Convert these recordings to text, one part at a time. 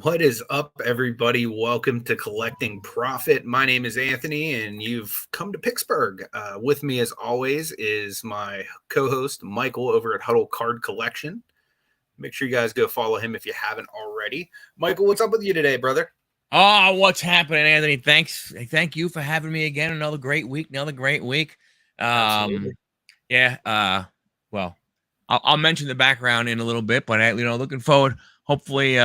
What is up, everybody? Welcome to Collecting Profit. My name is Anthony, and you've come to Picksburgh. With me, as always, is my co-host Michael over at Huddle Card Collection. Make sure you guys go follow him if you haven't already. Michael, what's up with you today, brother? Oh, what's happening, Anthony? Thank you for having me again. Another great week. Absolutely. Well, I'll mention the background in a little bit, but looking forward. Hopefully,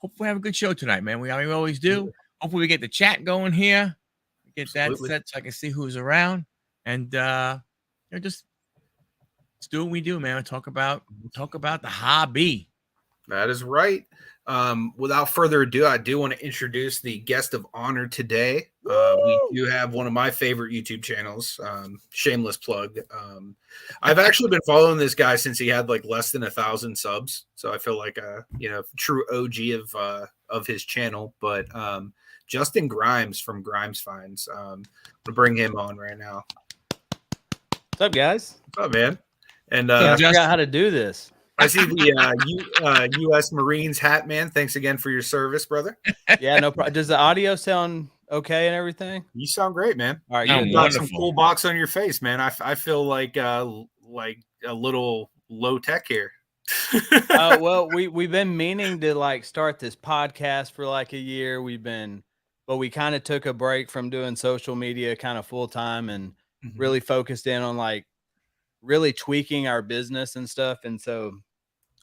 hopefully have a good show tonight, man. We always do. Hopefully, we get the chat going here. Get that set so I can see who's around, and just let's do what we do, man. Talk about the hobby. That is right. Without further ado, I do want to introduce the guest of honor today. We do have one of my favorite YouTube channels, shameless plug. I've actually been following this guy since he had like less than 1,000 subs. So I feel like a true OG of his channel. But Justin Grimes from Grimes Finds. We'll bring him on right now. What's up, guys? What's up, man? And I forgot how to do this. I see the U.S. Marines hat, man. Thanks again for your service, brother. Yeah, no problem. Does the audio sound okay and everything? You sound great, man. All right, you got some cool box on your face, man. I feel like a little low tech here. Well, we've been meaning to start this podcast for like a year. But we kind of took a break from doing social media kind of full time and really focused in on really tweaking our business and stuff. And so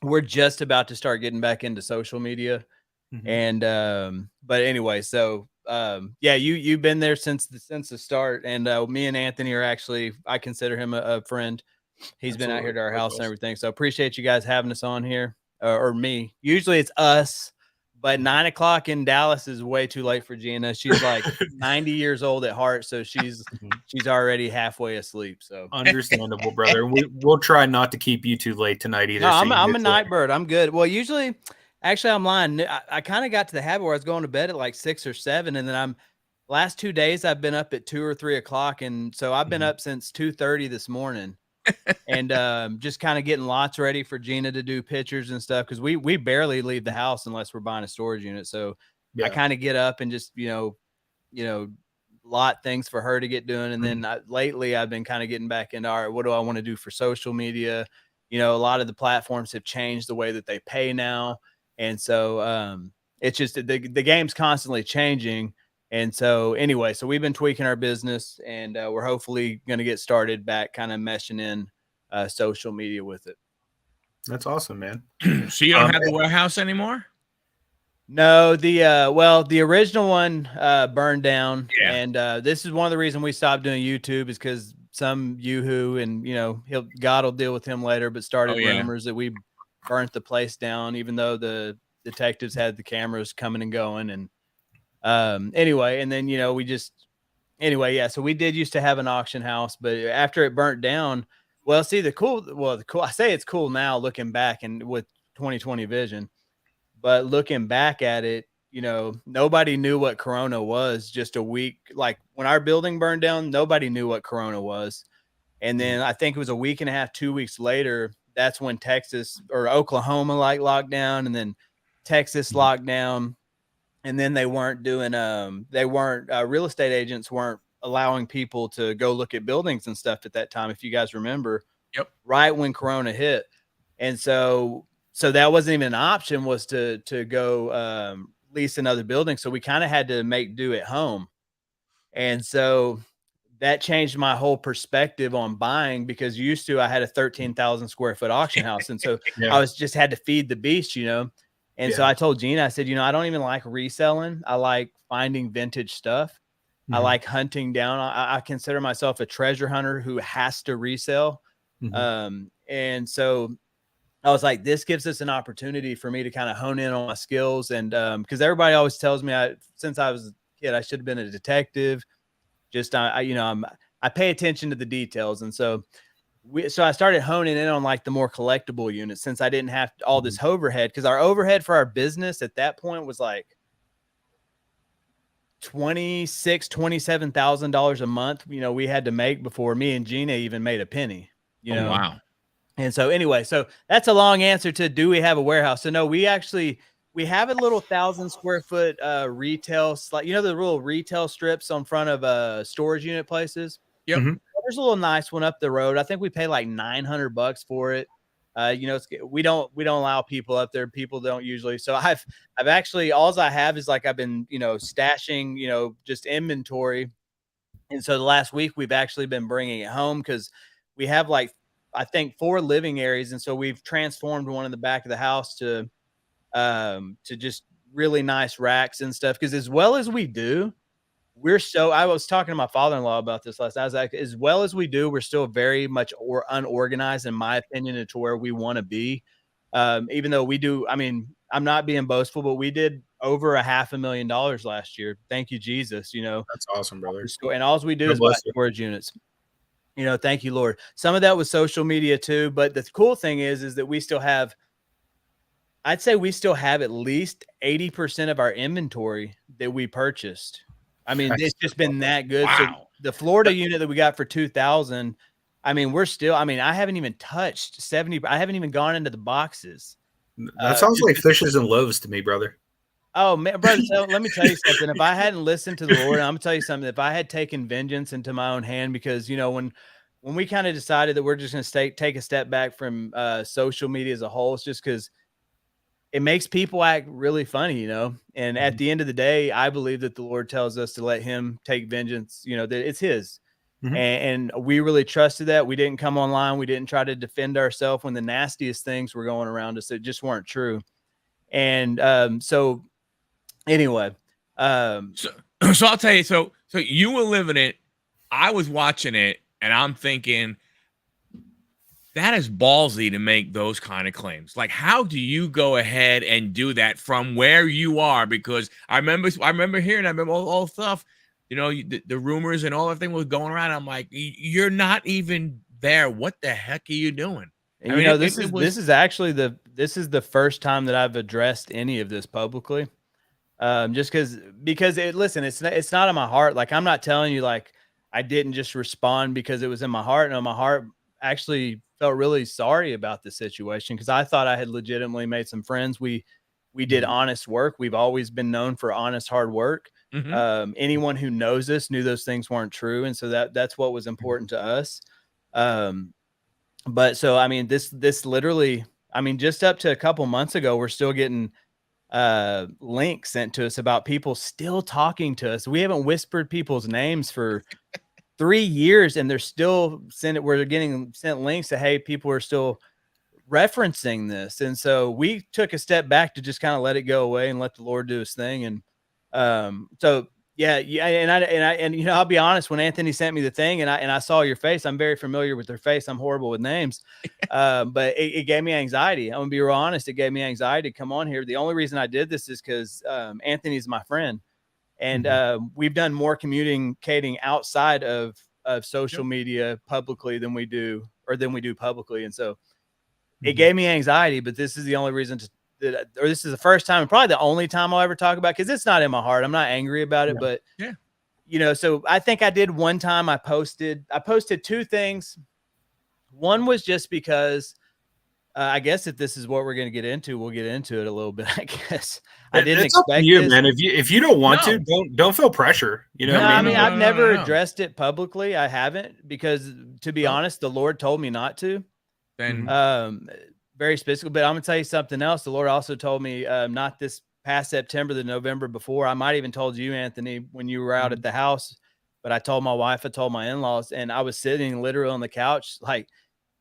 we're just about to start getting back into social media. And but anyway, so you've been there since the start, and me and Anthony are actually, I consider him a friend. He's been out here to our house and everything, so appreciate you guys having us on here, or me. Usually it's us, but 9 o'clock in Dallas is way too late for Gina. She's like 90 years old at heart, so she's already halfway asleep. So understandable, brother. We'll try not to keep you too late tonight either. No, I'm a night bird. I'm good. Well, actually, I'm lying. I kind of got to the habit where I was going to bed at like 6 or 7, and then last 2 days I've been up at 2 or 3 o'clock, and so I've been up since 2:30 this morning, and just kind of getting lots ready for Gina to do pictures and stuff, because we barely leave the house unless we're buying a storage unit. So I kind of get up and just lot things for her to get doing, and then lately I've been kind of getting back into, all right, what do I want to do for social media? A lot of the platforms have changed the way that they pay now. And so it's just the game's constantly changing. And so anyway, so we've been tweaking our business, and we're hopefully going to get started back kind of meshing in social media with it. That's awesome, man. So you don't have the warehouse anymore? No, the original one burned down. Yeah. And this is one of the reasons we stopped doing YouTube, is because some yoo-hoo, and God will deal with him later, but started rumors that we burnt the place down, even though the detectives had the cameras coming and going. And anyway, and then so we did used to have an auction house, but after it burnt down, I say it's cool now looking back and with 2020 vision, but looking back at it, nobody knew what Corona was just a week. Like when our building burned down, nobody knew what Corona was. And then I think it was a week and a half, 2 weeks later, that's when Texas or Oklahoma locked down, and then Texas locked down. And then they weren't doing, real estate agents weren't allowing people to go look at buildings and stuff at that time, if you guys remember. Yep. Right when Corona hit. And so that wasn't even an option, was to go lease another building. So we kind of had to make do at home. And so that changed my whole perspective on buying, because used to I had a 13,000 square foot auction house. And so I was just had to feed the beast, And so I told Gina, I said, I don't even like reselling. I like finding vintage stuff. I like hunting down. I consider myself a treasure hunter who has to resell. And so I was like, this gives us an opportunity for me to kind of hone in on my skills. And because everybody always tells me since I was a kid, I should have been a detective. Just, I pay attention to the details. And so I started honing in on the more collectible units, since I didn't have all this overhead, because our overhead for our business at that point was like $27,000 a month. We had to make before me and Gina even made a penny, Oh, wow. And so anyway, so that's a long answer to, do we have a warehouse? So no, we we have a little 1,000 square foot retail, like, you know, the little retail strips on front of storage unit places. Yep. Mm-hmm. There's a little nice one up the road. I think we pay like $900 for it. You know, we don't allow people up there. People don't usually. So I've actually, all I have is like, I've been, you know, stashing, you know, just inventory. And so the last week we've actually been bringing it home because we have like, I think 4 living areas. And so we've transformed one in the back of the house to just really nice racks and stuff. Cause as well as we do, I was talking to my father-in-law about this last night. I was like, as well as we do, we're still very much unorganized, in my opinion, to where we want to be. Even though we do, I mean, I'm not being boastful, but we did over $500,000 last year. Thank you, Jesus. You know, That's awesome, brother. And all we do is buy storage units. You know, thank you, Lord. Some of that was social media too, but the cool thing is that we still have, I'd say we still have at least 80% of our inventory that we purchased. I mean, it's just been that good. Wow. So the Florida unit that we got for $2,000, I mean, we're still, I mean, I haven't even touched 70. I haven't even gone into the boxes. That sounds like fishes and loaves to me, brother. Oh man, brother. So let me tell you something. If I hadn't listened to the Lord, I'm gonna tell you something. If I had taken vengeance into my own hand, because, you know, when we kind of decided that we're just gonna take a step back from social media as a whole, it's just because it makes people act really funny, you know. And at the end of the day, I believe that the Lord tells us to let him take vengeance, you know, that it's his. And we really trusted that. We didn't come online. We didn't try to defend ourselves when the nastiest things were going around us that just weren't true. And so anyway, so I'll tell you, so you were living it, I was watching it, and I'm thinking, that is ballsy to make those kind of claims. Like, how do you go ahead and do that from where you are? Because I remember hearing, I remember all stuff, you know, the rumors and all everything was going around. I'm like, you're not even there. What the heck are you doing? And I mean, you know, this is actually this is the first time that I've addressed any of this publicly. Just because listen, it's not in my heart. Like, I'm not telling you, like, I didn't just respond because it was in my heart. No, my heart actually felt really sorry about the situation because I thought I had legitimately made some friends. We did honest work. We've always been known for honest, hard work. Anyone who knows us knew those things weren't true. And so that's what was important to us. But so, I mean, this literally, I mean, just up to a couple months ago, we're still getting links sent to us about people still talking to us. We haven't whispered people's names for 3 years, and they're still we're getting sent links to, hey, people are still referencing this. And so we took a step back to just kind of let it go away and let the Lord do his thing. And so yeah. And you know, I'll be honest, when Anthony sent me the thing and I saw your face, I'm very familiar with their face. I'm horrible with names. But it gave me anxiety. I'm gonna be real honest. It gave me anxiety to come on here. The only reason I did this is because Anthony's my friend. And we've done more communicating outside of social media publicly than we do publicly. And so it gave me anxiety, but this is the only reason this is the first time and probably the only time I'll ever talk about, because it's not in my heart. I'm not angry about it, but you know, so I think I did one time. I posted 2 things. One was just because I guess if this is what we're going to get into, we'll get into it a little bit. I guess I didn't expect up to you, this. man. If you don't want to, don't feel pressure. You know, no, I mean, I've never addressed it publicly. I haven't, because to be honest, the Lord told me not to. Then very specific. But I'm gonna tell you something else. The Lord also told me not this past September, the November before. I might even told you, Anthony, when you were out at the house. But I told my wife, I told my in-laws, and I was sitting literally on the couch, like.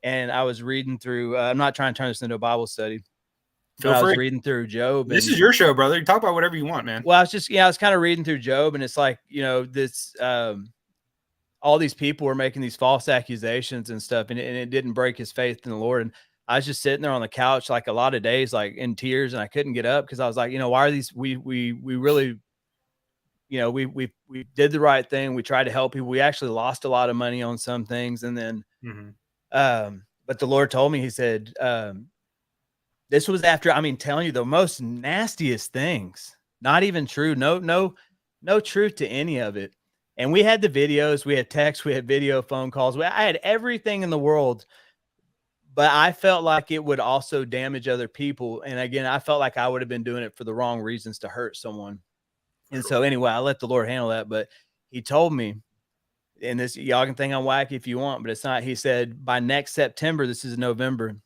And I was reading through, I'm not trying to turn this into a Bible study. I was reading through Job. This is your show, brother. You talk about whatever you want, man. Well, I was kind of reading through Job, and it's like, you know, this, all these people were making these false accusations and stuff, and it didn't break his faith in the Lord. And I was just sitting there on the couch, like a lot of days, like in tears, and I couldn't get up because I was like, you know, why are these, we really, you know, we did the right thing. We tried to help people. We actually lost a lot of money on some things. And then, but the Lord told me, he said, this was after, I mean, telling you the most nastiest things, not even true. No truth to any of it. And we had the videos, we had texts, we had video phone calls. I had everything in the world, but I felt like it would also damage other people. And again, I felt like I would have been doing it for the wrong reasons to hurt someone. And so anyway, I let the Lord handle that. But he told me, and this, y'all can think I'm wacky if you want, but it's not. He said, by next September, this is November,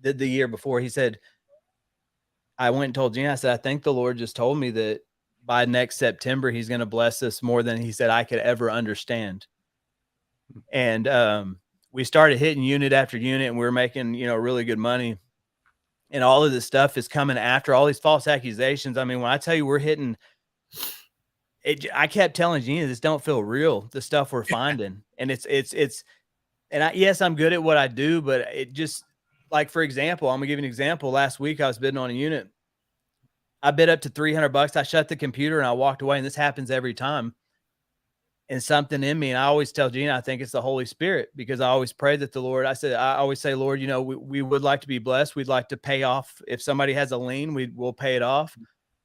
the year before, he said, I went and told Gina, I said, I think the Lord just told me that by next September, he's going to bless us more than he said I could ever understand. And we started hitting unit after unit, and we were making, really good money. And all of this stuff is coming after all these false accusations. I mean, when I tell you we're hitting it, I kept telling Gina, this don't feel real, the stuff we're finding. And yes, I'm good at what I do, but it just, like, for example, I'm gonna give you an example. Last week I was bidding on a unit. I bid up to $300. I shut the computer and I walked away, and this happens every time. And something in me, and I always tell Gina, I think it's the Holy Spirit, because I always pray that the Lord, I always say, Lord, we would like to be blessed. We'd like to pay off. If somebody has a lien, we'll pay it off.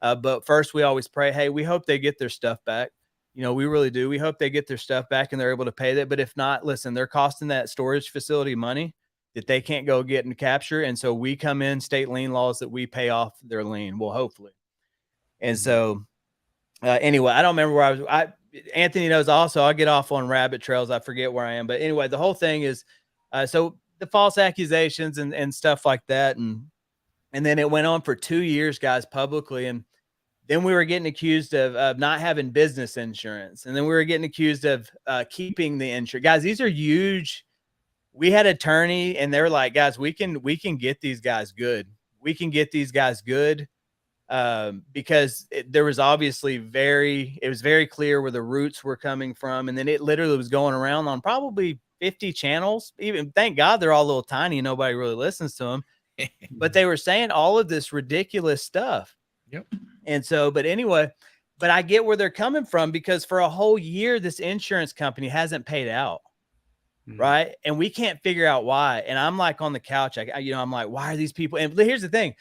But first we always pray, hey, we hope they get their stuff back. We really do. We hope they get their stuff back and they're able to pay that. But if not, listen, they're costing that storage facility money that they can't go get and capture. And so we come in, state lien laws, that we pay off their lien. Well, hopefully. And so anyway, I don't remember where I was. Anthony knows also, I'll get off on rabbit trails. I forget where I am. But anyway, the whole thing is, so the false accusations and stuff like that. And then it went on for 2 years, guys, publicly. And then we were getting accused of not having business insurance. And then we were getting accused of keeping the insurance. Guys, these are huge. We had an attorney, and they were like, guys, we can get these guys good. We can get these guys good. Because there was obviously it was very clear where the roots were coming from. And then it literally was going around on probably 50 channels. Even, thank God, they're all a little tiny and nobody really listens to them, but they were saying all of this ridiculous stuff. Yep. And so, but anyway, but I get where they're coming from, because for a whole year, this insurance company hasn't paid out. Right. And we can't figure out why. And I'm like on the couch, I'm like, why are these people? And here's the thing.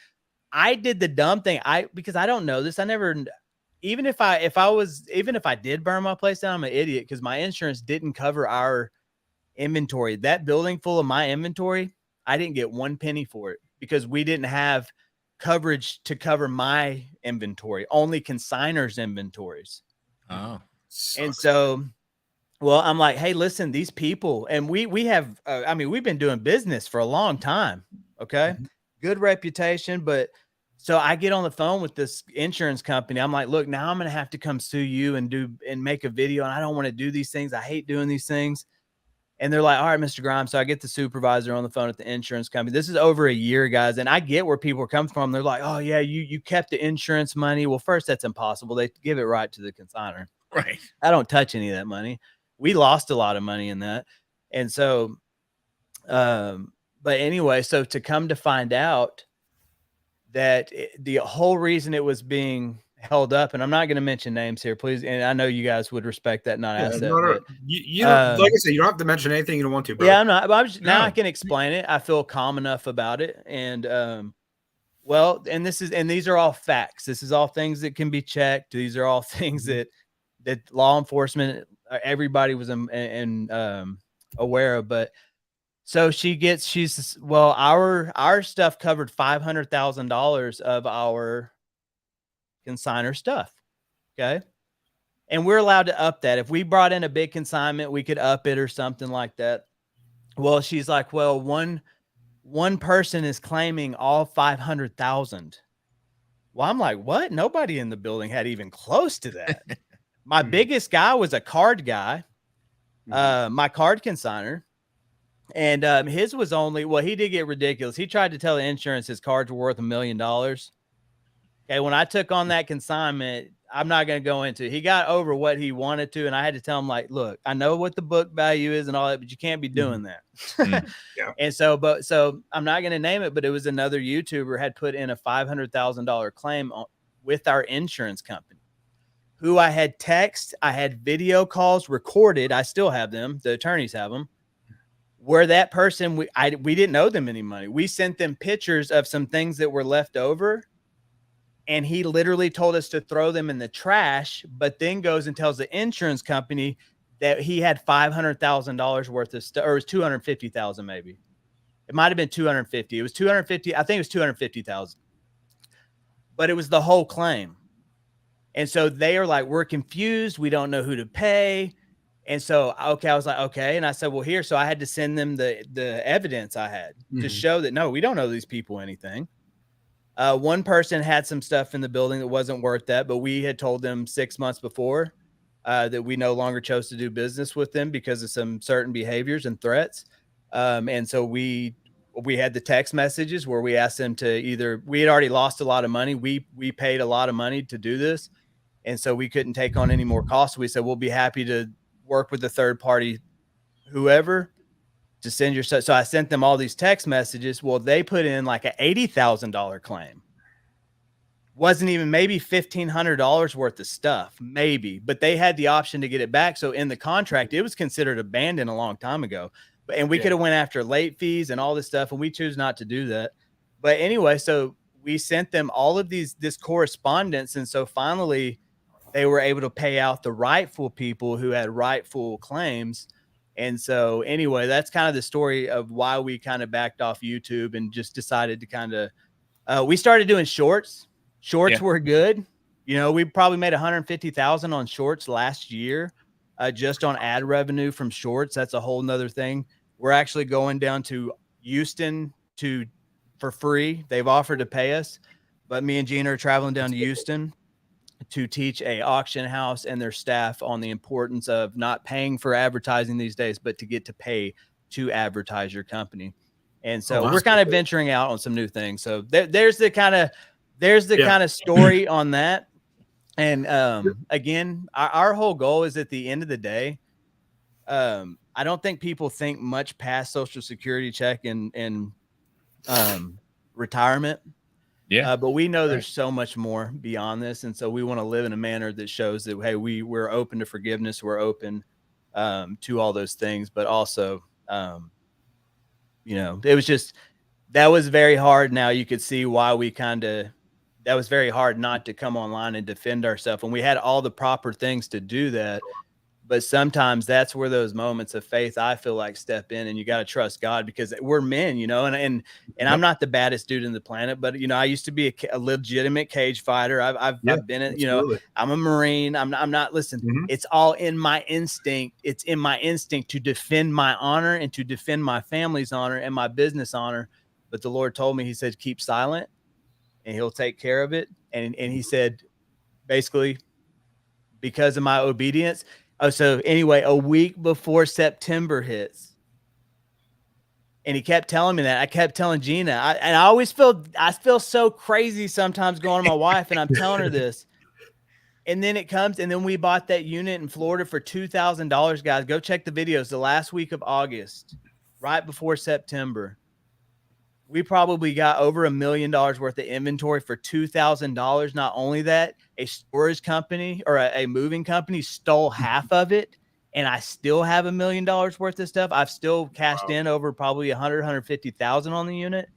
I did the dumb thing. Because I don't know this. Even if I did burn my place down, I'm an idiot, because my insurance didn't cover our inventory. That building full of my inventory, I didn't get one penny for it, because we didn't have coverage to cover my inventory, only consigners' inventories. Oh, and so, well, I'm like, hey, listen, these people, and we have, we've been doing business for a long time. Okay. Good reputation. But so I get on the phone with this insurance company. I'm like, look, now I'm going to have to come sue you and make a video. And I don't want to do these things. I hate doing these things. And they're like, all right, Mr. Grimes. So I get the supervisor on the phone at the insurance company. This is over a year, guys. And I get where people are coming from. They're like, oh yeah, you kept the insurance money. Well, first, that's impossible. They give it right to the consignor. Right. I don't touch any of that money. We lost a lot of money in that. And so, but anyway, so to come to find out that the whole reason it was being held up, and I'm not going to mention names here, please. And I know you guys would respect that non-asset. You don't, like I said, you don't have to mention anything you don't want to, bro. Yeah, I'm not. But now I can explain it. I feel calm enough about it. And well, and these are all facts. This is all things that can be checked. These are all things that law enforcement, everybody was aware of. But so our stuff covered $500,000 of our consignor stuff. Okay. And we're allowed to up that. If we brought in a big consignment, we could up it or something like that. Well, she's like, well, one person is claiming all 500,000. Well, I'm like, what? Nobody in the building had even close to that. My biggest guy was a card guy, my card consignor. And his was only, well, he did get ridiculous. He tried to tell the insurance his cards were worth $1 million. Okay, when I took on that consignment, I'm not going to go into it. He got over what he wanted to, and I had to tell him, like, look, I know what the book value is and all that, but you can't be doing that. Yeah. And so I'm not going to name it, but it was another YouTuber had put in a $500,000 claim with our insurance company, who I had text, I had video calls recorded. I still have them. The attorneys have them. Where that person, we didn't owe them any money. We sent them pictures of some things that were left over, and he literally told us to throw them in the trash, but then goes and tells the insurance company that he had $500,000 worth of stuff, or it was $250,000 maybe. It might have been 250. It was 250. I think it was 250,000. But it was the whole claim. And so they are like, we're confused. We don't know who to pay. And so, okay, I was like, okay. And I said, well, here. So I had to send them the evidence I had to show that, no, we don't know these people anything. One person had some stuff in the building that wasn't worth that, but we had told them 6 months before that we no longer chose to do business with them because of some certain behaviors and threats. And so we had the text messages where we asked them to we had already lost a lot of money. We paid a lot of money to do this. And so we couldn't take on any more costs. We said, we'll be happy to work with the third party, whoever, to send your stuff. So I sent them all these text messages. Well, they put in like an $80,000 claim. Wasn't even maybe $1,500 worth of stuff, maybe, but they had the option to get it back. So in the contract, it was considered abandoned a long time ago. And we could have went after late fees and all this stuff, and we choose not to do that. But anyway, so we sent them all of this correspondence. And so finally they were able to pay out the rightful people who had rightful claims. And so anyway, that's kind of the story of why we kind of backed off YouTube and just decided to kind of, we started doing shorts. Shorts were good. You know, we probably made 150,000 on shorts last year, just on ad revenue from shorts. That's a whole nother thing. We're actually going down to Houston for free. They've offered to pay us, but me and Gina are traveling down to Houston to teach a auction house and their staff on the importance of not paying for advertising these days, but to get to pay to advertise your company. And so we're kind of venturing out on some new things. So there's the kind of story on that. And again, our whole goal is at the end of the day, I don't think people think much past Social Security check and retirement. Yeah. But we know there's so much more beyond this. And so we want to live in a manner that shows that, hey, we're open to forgiveness. We're open to all those things. But also, you know, it was just, that was very hard. Now you could see why that was very hard not to come online and defend ourselves. And we had all the proper things to do that. But sometimes that's where those moments of faith, I feel like, step in, and you got to trust God, because we're men, you know, and I'm not the baddest dude in the planet, but, you know, I used to be a legitimate cage fighter. I've been in, you know, I'm a Marine. I'm not, listen, it's all in my instinct. It's in my instinct to defend my honor and to defend my family's honor and my business honor. But the Lord told me, he said, keep silent and he'll take care of it. And he said, basically, because of my obedience. Oh, so anyway, a week before September hits, and he kept telling me that. I kept telling Gina, and I always feel so crazy sometimes going to my wife, and I'm telling her this. And then it comes, and then we bought that unit in Florida for $2,000, guys. Go check the videos. The last week of August, right before September, we probably got over $1 million worth of inventory for $2,000. Not only that, a storage company or a moving company stole half of it, and I still have $1 million worth of stuff. I've still cashed in over probably 150,000 on the unit,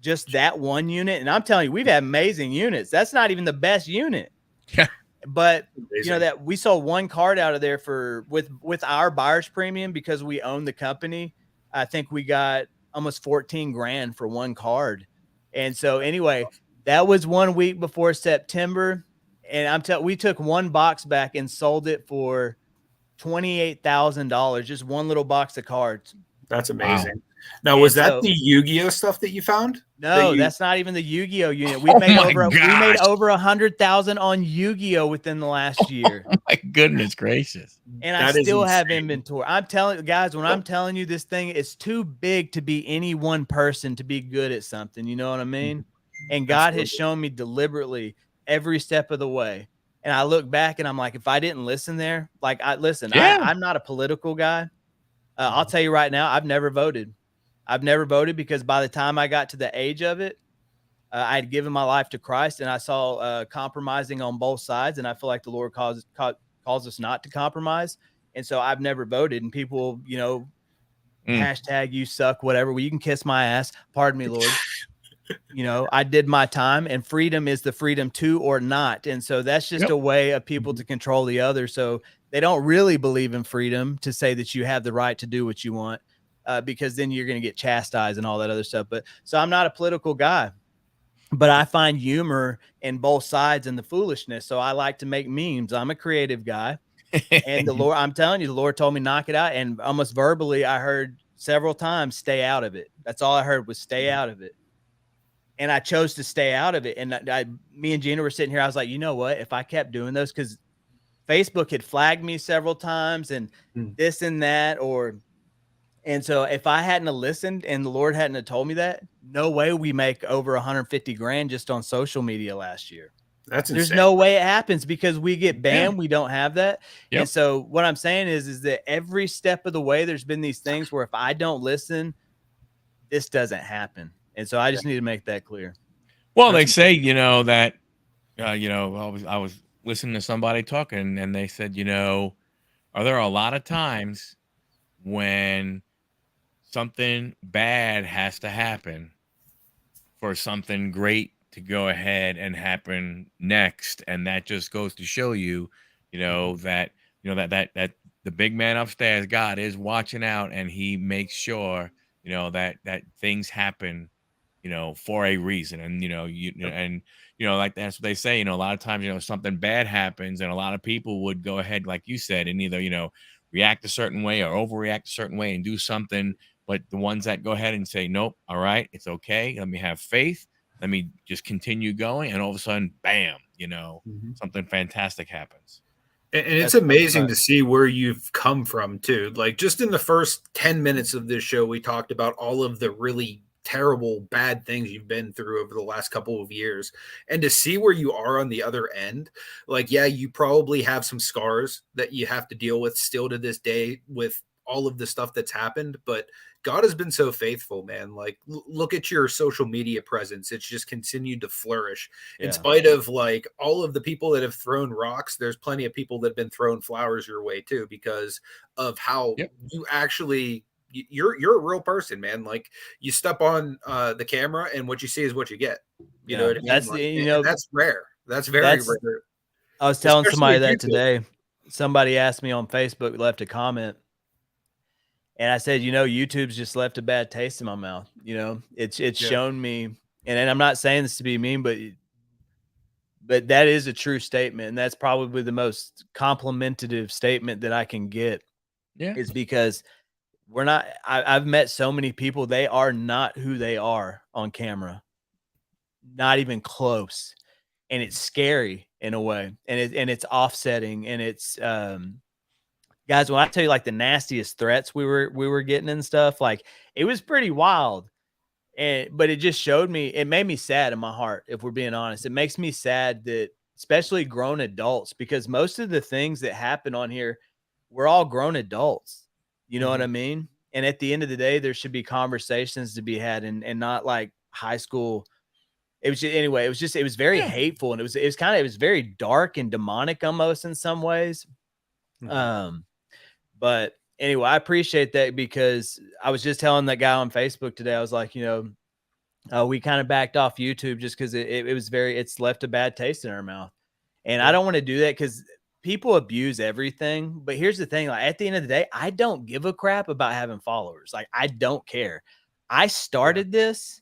just that one unit. And I'm telling you, we've had amazing units. That's not even the best unit. Yeah. But you know that we sold one card out of there with our buyer's premium, because we own the company. I think we got almost 14 grand for one card. And so anyway, that was 1 week before September. And we took one box back and sold it for $28,000, just one little box of cards. That's amazing. Wow. Now, was that the Yu-Gi-Oh stuff that you found? No, that's not even the Yu-Gi-Oh unit. We made over 100,000 on Yu-Gi-Oh within the last year. Oh my goodness gracious. And I still have inventory. I'm telling you guys, when I'm telling you this thing is too big to be any one person to be good at something, you know what I mean? And God has shown me deliberately every step of the way. And I look back and I'm like, if I didn't listen there, like I'm not a political guy. I'll tell you right now, I've never voted. I've never voted because by the time I got to the age of it, I had given my life to Christ, and I saw compromising on both sides. And I feel like the Lord calls us not to compromise. And so I've never voted. And people, you know, hashtag you suck, whatever. Well, you can kiss my ass. Pardon me, Lord. You know, I did my time, and freedom is the freedom to or not. And so that's just a way of people to control the other. So they don't really believe in freedom to say that you have the right to do what you want. because then you're going to get chastised and all that other stuff. But so I'm not a political guy, but I find humor in both sides and the foolishness. So I like to make memes. I'm a creative guy. And the Lord, I'm telling you, the Lord told me, knock it out. And almost verbally, I heard several times, stay out of it. That's all I heard was stay out of it. And I chose to stay out of it. And me and Gina were sitting here. I was like, you know what? If I kept doing those, because Facebook had flagged me several times and this and that, and so if I hadn't have listened and the Lord hadn't have told me that, no way we make over 150 grand just on social media last year. That's There's insane. no way it happens because we get banned. Yeah. We don't have that. Yep. And so what I'm saying is that every step of the way, there's been these things where if I don't listen, this doesn't happen. And so I just need to make that clear. Well, they say, that, I was listening to somebody talking and they said, are there a lot of times when something bad has to happen for something great to go ahead and happen next? And that just goes to show you, that the big man upstairs, God, is watching out, and he makes sure, that things happen, for a reason. And, like that's what they say, a lot of times, something bad happens and a lot of people would go ahead, like you said, and either, react a certain way or overreact a certain way and do something. But the ones that go ahead and say, nope, all right, it's okay. Let me have faith. Let me just continue going. And all of a sudden, bam, something fantastic happens. And it's amazing to see where you've come from too. Like just in the first 10 minutes of this show, we talked about all of the really terrible, bad things you've been through over the last couple of years. And to see where you are on the other end, like, yeah, you probably have some scars that you have to deal with still to this day with all of the stuff that's happened, but God has been so faithful, man. Like, look at your social media presence. It's just continued to flourish in spite of like all of the people that have thrown rocks. There's plenty of people that have been throwing flowers your way too, because of how you actually, you're a real person, man. Like you step on the camera and what you see is what you get. You know what I mean? That's, like, that's rare. That's very rare. I was telling somebody that today. Somebody asked me on Facebook, left a comment. And I said, YouTube's just left a bad taste in my mouth. It's shown me, and I'm not saying this to be mean, but that is a true statement. And that's probably the most complimentative statement that I can get. Yeah. Is because I've met so many people, they are not who they are on camera. Not even close. And it's scary in a way. And it's offsetting, and it's, guys, when I tell you like the nastiest threats we were getting and stuff, like it was pretty wild. But it just showed me, it made me sad in my heart, if we're being honest. It makes me sad that especially grown adults, because most of the things that happen on here, we're all grown adults. You know what I mean? And at the end of the day, there should be conversations to be had and not like high school. It was just, anyway, it was very hateful, and it was very dark and demonic almost in some ways. But anyway, I appreciate that, because I was just telling that guy on Facebook today, I was like, we kind of backed off YouTube just because it's left a bad taste in our mouth. And I don't want to do that because people abuse everything. But here's the thing, like at the end of the day, I don't give a crap about having followers. Like I don't care. I started this.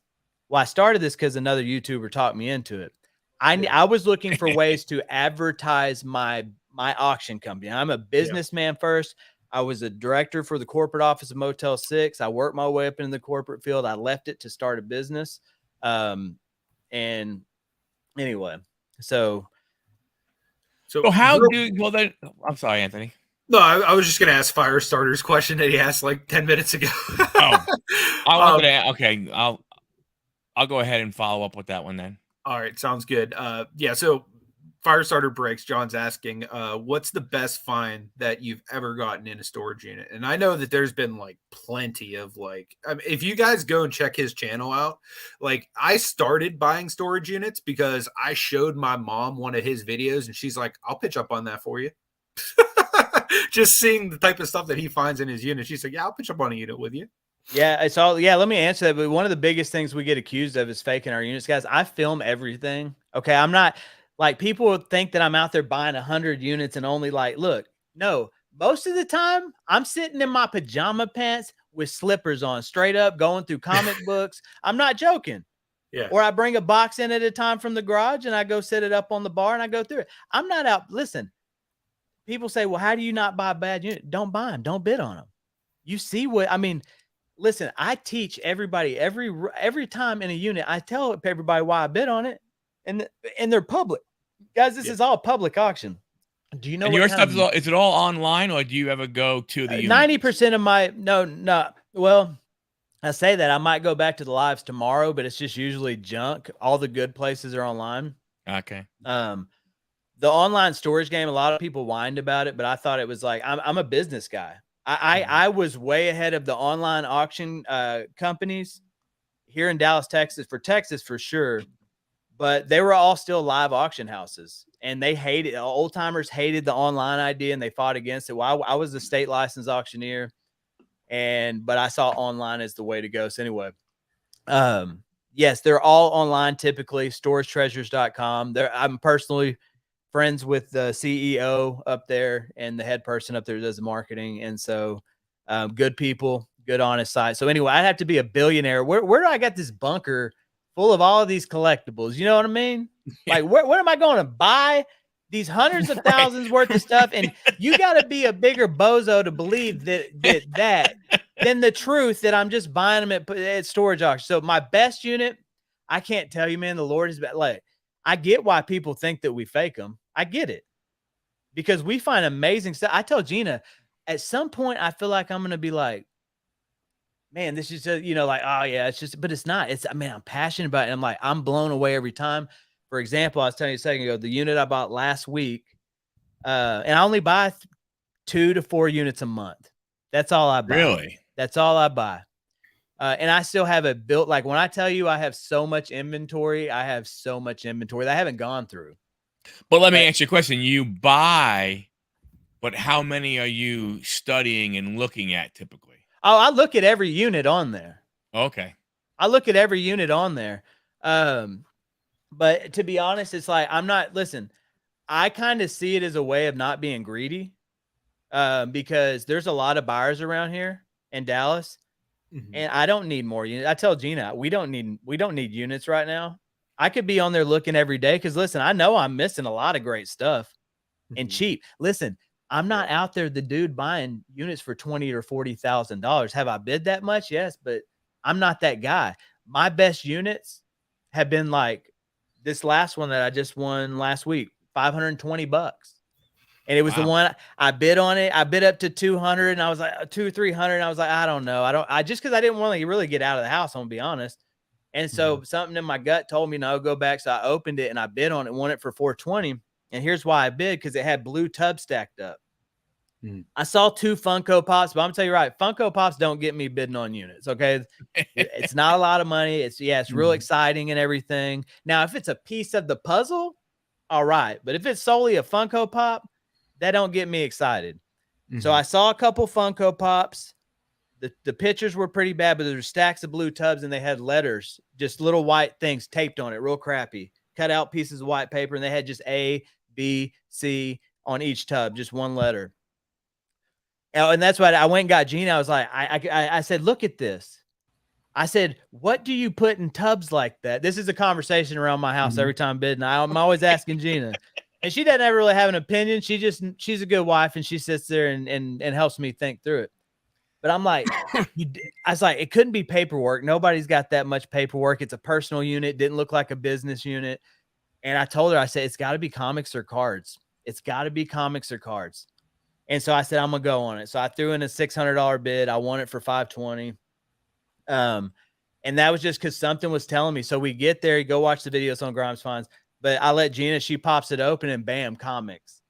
Well, I started this because another YouTuber talked me into it. I was looking for ways to advertise my auction company. I'm a businessman first. I was a director for the corporate office of Motel 6. I worked my way up into the corporate field. I left it to start a business. And anyway, so how then I'm sorry, Anthony. No, I was just going to ask Firestarter's question that he asked like 10 minutes ago. I wanted to, okay. I'll go ahead and follow up with that one then. All right. Sounds good. So Firestarter Breaks, John's asking, what's the best find that you've ever gotten in a storage unit? And I know that there's been like plenty of like, I mean, if you guys go and check his channel out, like I started buying storage units because I showed my mom one of his videos and she's like, I'll pitch up on that for you. Just seeing the type of stuff that he finds in his unit. She's like, yeah, I'll pitch up on a unit with you. Yeah, it's all. Yeah, let me answer that. But one of the biggest things we get accused of is faking our units, guys. I film everything. Okay, I'm not like people think that I'm out there buying 100 units and only like look. No, most of the time I'm sitting in my pajama pants with slippers on, straight up going through comic books. I'm not joking. Yeah. Or I bring a box in at a time from the garage and I go set it up on the bar and I go through it. I'm not out. Listen, people say, well, how do you not buy a bad unit? Don't buy them. Don't bid on them. You see what, I mean, listen, I teach everybody every time in a unit, I tell everybody why I bid on it, and they're public. Guys, this is all public auction. Do you know and what your stuff is it all online, or do you ever go to the 90% of my no, well, I say that I might go back to the lives tomorrow, but it's just usually junk. All the good places are online. Okay. The online storage game, a lot of people whined about it, but I thought it was like, I'm a business guy. I was way ahead of the online auction companies here in Dallas, Texas for sure. But they were all still live auction houses, and they hated, old timers hated the online idea, and they fought against it. Well, I was a state licensed auctioneer, but I saw online as the way to go. So anyway, yes, they're all online typically. StorageTreasures.com. I'm personally friends with the CEO up there and the head person up there that does the marketing. And so good people, good, honest site. So anyway, I'd have to be a billionaire. Where do I get this bunker full of all of these collectibles? You know what I mean? Like, where am I going to buy these hundreds of thousands worth of stuff? And you got to be a bigger bozo to believe that than the truth that I'm just buying them at storage auction. So my best unit, I can't tell you, man, the Lord is bad. Like, I get why people think that we fake them. I get it, because we find amazing stuff. I tell Gina, at some point, I feel like I'm going to be like, man, this is just, like, oh yeah, it's just, but it's not. I'm passionate about it. And I'm like, I'm blown away every time. For example, I was telling you a second ago, the unit I bought last week, and I only buy 2 to 4 units a month. That's all I buy. Really? That's all I buy. And I still have it built. Like, when I tell you I have so much inventory, I have so much inventory that I haven't gone through. But let me answer your question. You buy, but how many are you studying and looking at typically? Oh, I look at every unit on there. Okay. I look at every unit on there. But to be honest, it's like, listen, I kind of see it as a way of not being greedy, because there's a lot of buyers around here in Dallas, and I don't need more units. I tell Gina, we don't need units right now. I could be on there looking every day, because listen, I know I'm missing a lot of great stuff and cheap. Listen, I'm not out there the dude buying units for $20,000 or $40,000. Have I bid that much? Yes, but I'm not that guy. My best units have been like this last one that I just won last week, $520. And it was the one I bid on it. I bid up to 200, and I was like 300. And I was like, I don't know. I just, cause I didn't want to really get out of the house. I'm gonna be honest. And so something in my gut told me, no, go back. So I opened it and I bid on it, won it for 420. And here's why I bid, because it had blue tubs stacked up. I saw 2 Funko Pops, but I'm gonna tell you right, Funko Pops don't get me bidding on units. Okay. It's not a lot of money. It's real exciting and everything. Now, if it's a piece of the puzzle, all right. But if it's solely a Funko Pop, that don't get me excited. So I saw a couple Funko Pops. The pictures were pretty bad, but there were stacks of blue tubs, and they had letters, just little white things taped on it, real crappy, cut out pieces of white paper, and they had just A, B, C on each tub, just one letter. And that's why I went and got Gina. I was like, I said, look at this. I said, what do you put in tubs like that? This is a conversation around my house every time bidding. I'm always asking Gina, and she doesn't ever really have an opinion. She's a good wife, and she sits there and helps me think through it. But I'm like, I was like, it couldn't be paperwork. Nobody's got that much paperwork. It's a personal unit. Didn't look like a business unit. And I told her, I said, it's got to be comics or cards. It's got to be comics or cards. And so I said, I'm going to go on it. So I threw in a $600 bid. I won it for $520. And that was just because something was telling me. So we get there, you go watch the videos on Grimes Finds. But I let Gina, she pops it open, and bam, comics.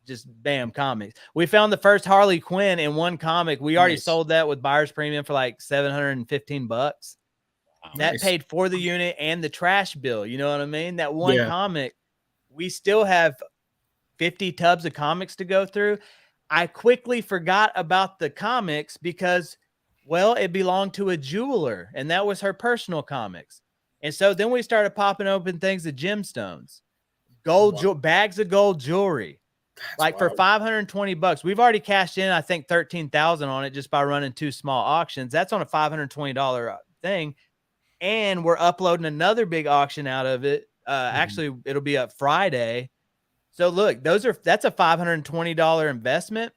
Just bam, comics. We found the first Harley Quinn in one comic. We already sold that with buyer's premium for like $715. Wow, that paid for the unit and the trash bill. You know what I mean? That one comic, we still have 50 tubs of comics to go through. I quickly forgot about the comics because, well, it belonged to a jeweler, and that was her personal comics. And so then we started popping open things, the gemstones, bags of gold jewelry. Like wild. for $520, we've already cashed in, I think 13,000 on it just by running 2 small auctions. That's on a $520 thing. And we're uploading another big auction out of it. Actually, it'll be up Friday. So look, that's a $520 investment.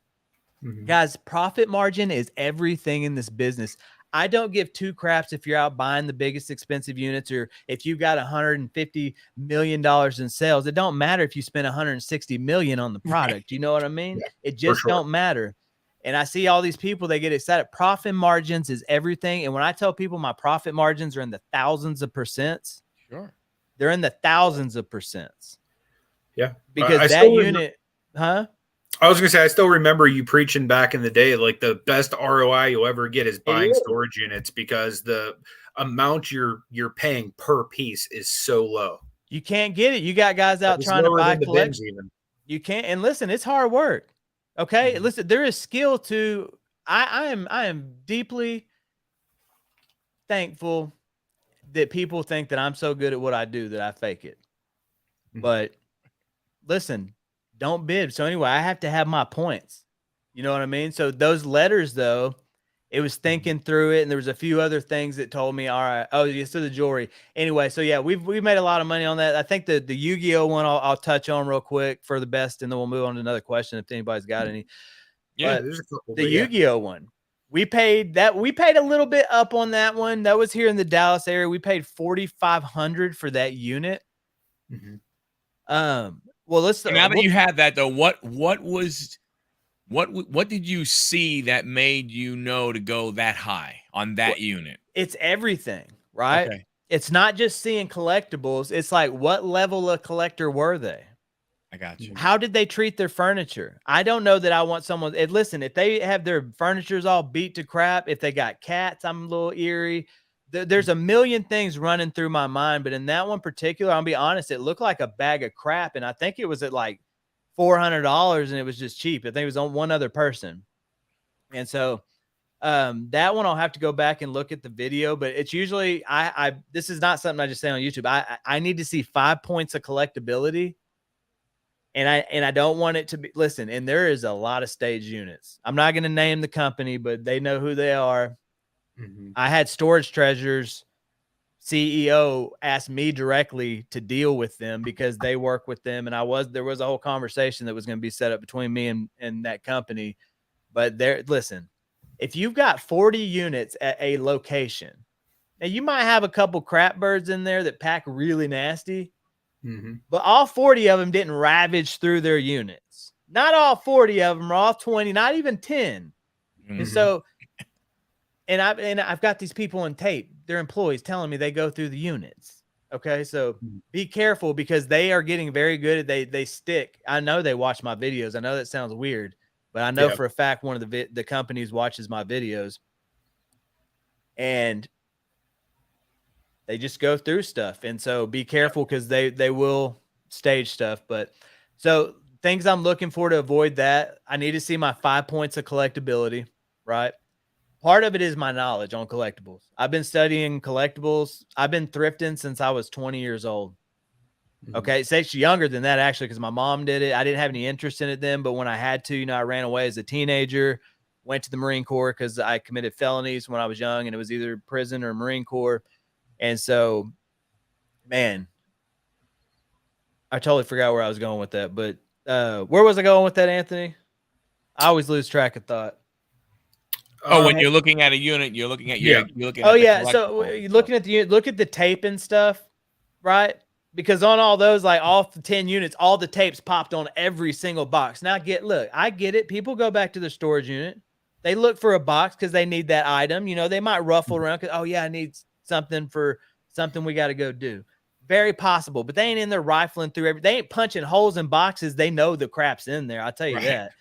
Guys, profit margin is everything in this business. I don't give two craps if you're out buying the biggest expensive units or if you got $150 million in sales. It don't matter if you spend $160 million on the product. You know what I mean? Yeah, it just don't matter. And I see all these people, they get excited. Profit margins is everything. And when I tell people my profit margins are in the thousands of percents, Sure, they're in the thousands of percents. Yeah. Because that unit, I was gonna say, I still remember you preaching back in the day, like the best ROI you'll ever get is buying storage units because the amount you're paying per piece is so low. You can't get it. You got guys out trying to buy collections. You can't. And listen, it's hard work. Okay, listen, there is skill to. I am deeply thankful that people think that I'm so good at what I do that I fake it. But listen. Don't bid. So anyway, I have to have my points. You know what I mean? So those letters, though, it was thinking through it, and there was a few other things that told me, all right, oh, yes, to the jewelry. Anyway, so yeah, we've made a lot of money on that. I think the Yu-Gi-Oh one I'll touch on real quick for the best, and then we'll move on to another question if anybody's got any. Yeah, there's a couple. The Yu-Gi-Oh one, we paid a little bit up on that one. That was here in the Dallas area. We paid $4,500 for that unit. Well, let's. Now that you have that, though, what did you see that made you know to go that high on that unit? It's everything, right? Okay. It's not just seeing collectibles. It's like, what level of collector were they? I got you. How did they treat their furniture? I don't know that I want someone. Listen, if they have their furniture's all beat to crap, if they got cats, I'm a little eerie. There's a million things running through my mind, but in that one particular, I'll be honest, it looked like a bag of crap, and I think it was at like $400, and it was just cheap. I think it was on one other person, and so that one I'll have to go back and look at the video. But it's usually this is not something I just say on YouTube. I need to see 5 points of collectability, and I don't want it to be. Listen, and there is a lot of stage units. I'm not going to name the company, but they know who they are. I had Storage Treasures CEO ask me directly to deal with them because they work with them. And there was a whole conversation that was going to be set up between me and that company. But listen, if you've got 40 units at a location, now you might have a couple crap birds in there that pack really nasty, but all 40 of them didn't ravage through their units. Not all 40 of them, or all 20, not even 10. And so, and I've got these people on tape, they're employees telling me they go through the units. Okay. So be careful because they are getting very good at they stick. I know they watch my videos. I know that sounds weird, but I know for a fact one of the companies watches my videos and they just go through stuff. And so be careful because they will stage stuff. But so things I'm looking for to avoid that, I need to see my 5 points of collectability, right? Part of it is my knowledge on collectibles. I've been studying collectibles. I've been thrifting since I was 20 years old. Okay. It's actually younger than that, actually, because my mom did it. I didn't have any interest in it then, but when I had to, I ran away as a teenager, went to the Marine Corps because I committed felonies when I was young, and it was either prison or Marine Corps. And so, man, I totally forgot where I was going with that. But where was I going with that, Anthony? I always lose track of thought. When you're looking at a unit, you're looking at you're looking at so you're looking at the unit, look at the tape and stuff, right? Because on all those, like all 10 units, all the tapes popped on every single box. Now I get it. People go back to the storage unit. They look for a box because they need that item. They might ruffle around because, I need something for something we got to go do. Very possible, but they ain't in there rifling through they ain't punching holes in boxes. They know the crap's in there. I'll tell you that.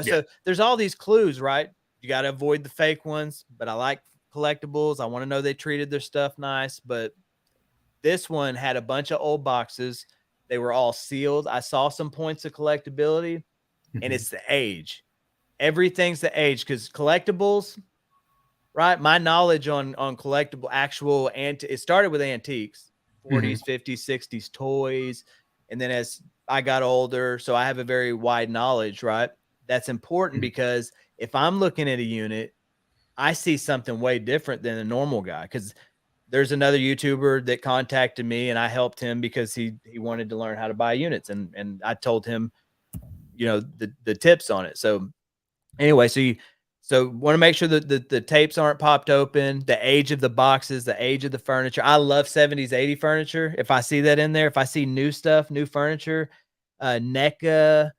So there's all these clues, right? You got to avoid the fake ones, but I like collectibles. I want to know they treated their stuff nice, but this one had a bunch of old boxes. They were all sealed. I saw some points of collectability, and it's the age. Everything's the age because collectibles, right? My knowledge on collectible it started with antiques, 40s, 50s, 60s toys. And then as I got older, so I have a very wide knowledge, right? That's important because if I'm looking at a unit, I see something way different than a normal guy. Because there's another YouTuber that contacted me, and I helped him because he wanted to learn how to buy units, and I told him, the tips on it. So anyway, so want to make sure that the tapes aren't popped open, the age of the boxes, the age of the furniture. I love 70s, 80s furniture. If I see that in there, if I see new stuff, new furniture, NECA,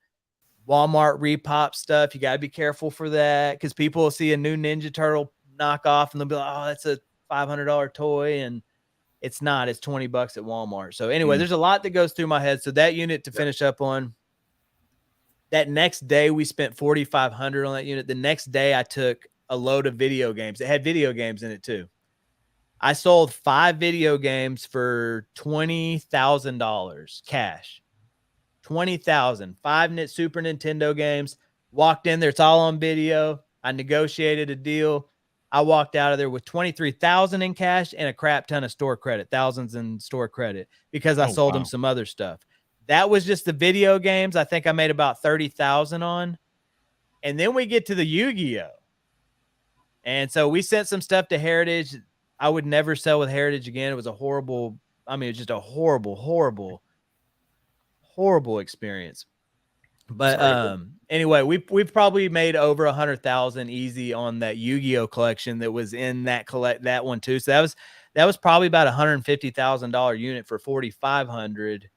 Walmart repop stuff, you got to be careful for that because people will see a new Ninja Turtle knockoff and they'll be like, oh, that's a $500 toy. And it's not, it's $20 at Walmart. So anyway, there's a lot that goes through my head. So that unit to finish up on, that next day we spent $4,500 on that unit. The next day I took a load of video games. It had video games in it too. I sold 5 video games for $20,000 cash. 20,000, 5 Super Nintendo games. Walked in there, it's all on video. I negotiated a deal. I walked out of there with 23,000 in cash and a crap ton of store credit, thousands in store credit, because I sold them some other stuff. That was just the video games. I think I made about 30,000 on. And then we get to the Yu-Gi-Oh. And so we sent some stuff to Heritage. I would never sell with Heritage again. It was a horrible, it was just a horrible experience. But anyway, we've probably made over 100,000 easy on that Yu-Gi-Oh collection that was in that one too. So that was probably about $150,000 unit for 4,500.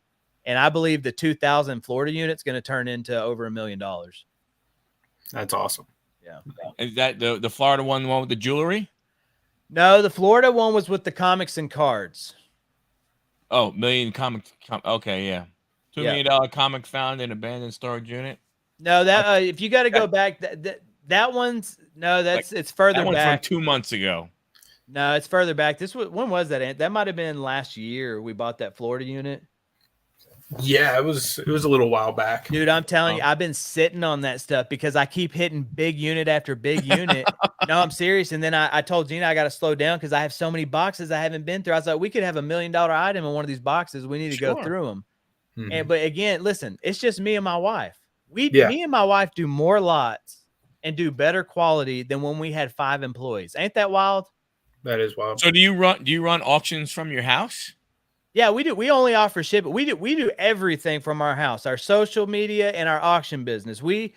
And I believe the 2,000 Florida unit's going to turn into over $1 million. That's awesome. Yeah. Is that the Florida one, the one with the jewelry? No, the Florida one was with the comics and cards. Oh, million comics. Okay, yeah. $2 million comic found in abandoned storage unit. No, that if you got to go back, that one's it's further back. From 2 months ago. No, it's further back. When was that? That might have been last year. We bought that Florida unit. Yeah, it was a little while back. Dude, I'm telling you, I've been sitting on that stuff because I keep hitting big unit after big unit. No, I'm serious. And then I told Gina I got to slow down because I have so many boxes I haven't been through. I was like, we could have $1 million item in one of these boxes. We need to go through them. Mm-hmm. But again, listen, it's just me and my wife. Me and my wife do more lots and do better quality than when we had 5 employees. Ain't that wild? That is wild. So do you run auctions from your house? Yeah, we do. We only offer shipping. We do everything from our house, our social media and our auction business. We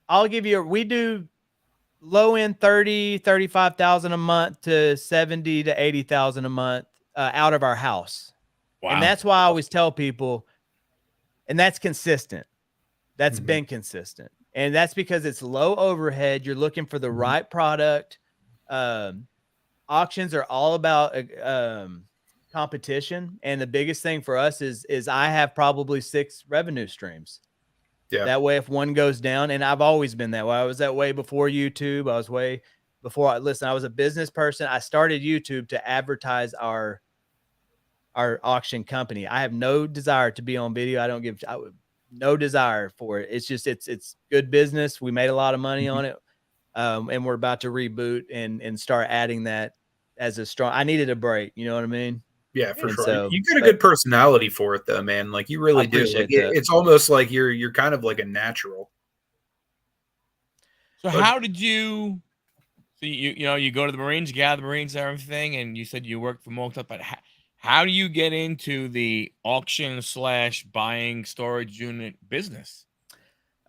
do low end 30, 35,000 a month to 70 to 80,000 a month out of our house. Wow. And that's why I always tell people, and that's consistent. That's been consistent. And that's because it's low overhead. You're looking for the right product. Auctions are all about competition. And the biggest thing for us is I have probably 6 revenue streams. Yeah. That way, if one goes down, and I've always been that way. I was that way before YouTube. I was way before. I was a business person. I started YouTube to advertise our auction company. I have no desire to be on video. No desire for it. It's just, it's good business. We made a lot of money on it. And we're about to reboot and start adding that as a strong, I needed a break. You know what I mean? Yeah, for sure. So, you got a good personality for it though, man. Like you really do. Like, it's almost like you're kind of like a natural. So how did you, you go to the Marines, you get out of the Marines and everything, and you said you worked for multiple, but how do you get into the auction / buying storage unit business?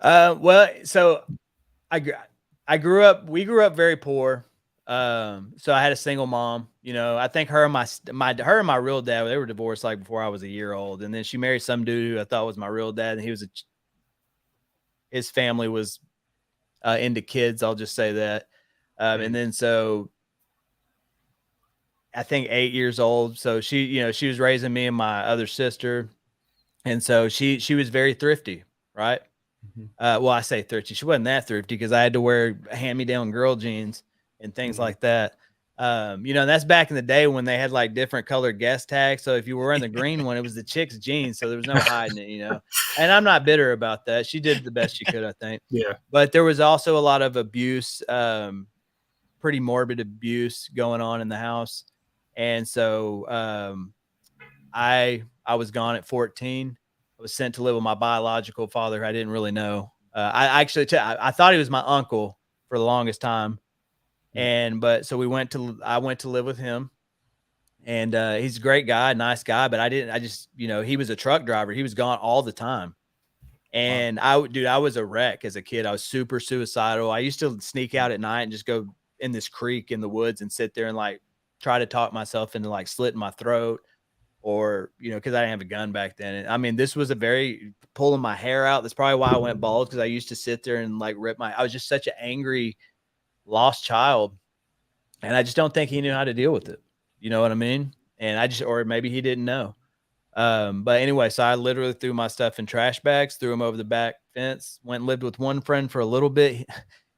Well, so we grew up very poor. So I had a single mom, I think her and my real dad, they were divorced like before I was a year old. And then she married some dude who I thought was my real dad. And his family was into kids. I'll just say that. And then, so I think 8 years old. So she was raising me and my other sister. And so she was very thrifty. Right. Well, I say thrifty. She wasn't that thrifty because I had to wear hand-me-down girl jeans and things like that. And that's back in the day when they had like different colored guest tags. So if you were wearing the green one, it was the chick's jeans. So there was no hiding it, and I'm not bitter about that. She did the best she could, I think. Yeah. But there was also a lot of abuse, pretty morbid abuse going on in the house. And so I was gone at 14. I was sent to live with my biological father, who I didn't really know. I thought he was my uncle for the longest time. But so I went to live with him, and he's a great guy, nice guy, but he was a truck driver. He was gone all the time. And I was a wreck as a kid. I was super suicidal. I used to sneak out at night and just go in this creek in the woods and sit there and like try to talk myself into like slitting my throat, or, cause I didn't have a gun back then. And I mean, this was pulling my hair out. That's probably why I went bald. Cause I used to sit there and like I was just such an angry, lost child. And I just don't think he knew how to deal with it. You know what I mean? And or maybe he didn't know. But anyway, so I literally threw my stuff in trash bags, threw them over the back fence, went and lived with one friend for a little bit.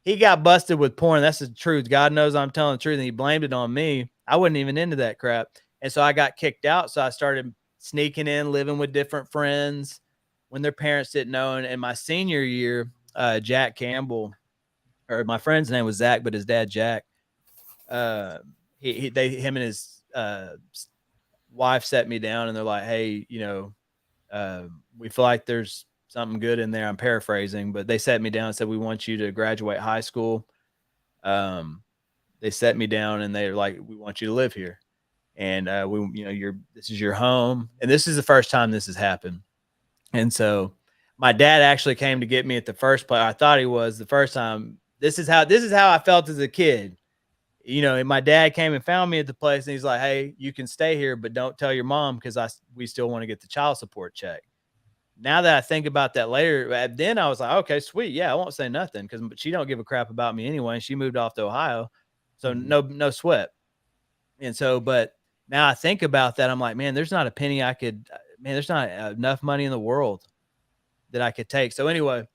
He got busted with porn. That's the truth. God knows I'm telling the truth. And he blamed it on me. I wasn't even into that crap. And so I got kicked out. So I started sneaking in, living with different friends when their parents didn't know. And in my senior year, Jack Campbell, or my friend's name was Zach, but his dad, Jack, him and his wife set me down, and they're like, hey, we feel like there's something good in there. I'm paraphrasing, but they set me down and said, we want you to graduate high school. They set me down and they're like, we want you to live here. And this is your home. And this is the first time this has happened. And so my dad actually came to get me at the first place. I thought he was the first time. This is how I felt as a kid. And my dad came and found me at the place, and he's like, hey, you can stay here, but don't tell your mom, because we still want to get the child support check. Now that I think about that later, then I was like, okay, sweet. Yeah, I won't say nothing, because she don't give a crap about me anyway. She moved off to Ohio. So no sweat. And so, but now I think about that, I'm like, man, there's not a penny there's not enough money in the world that I could take. So anyway,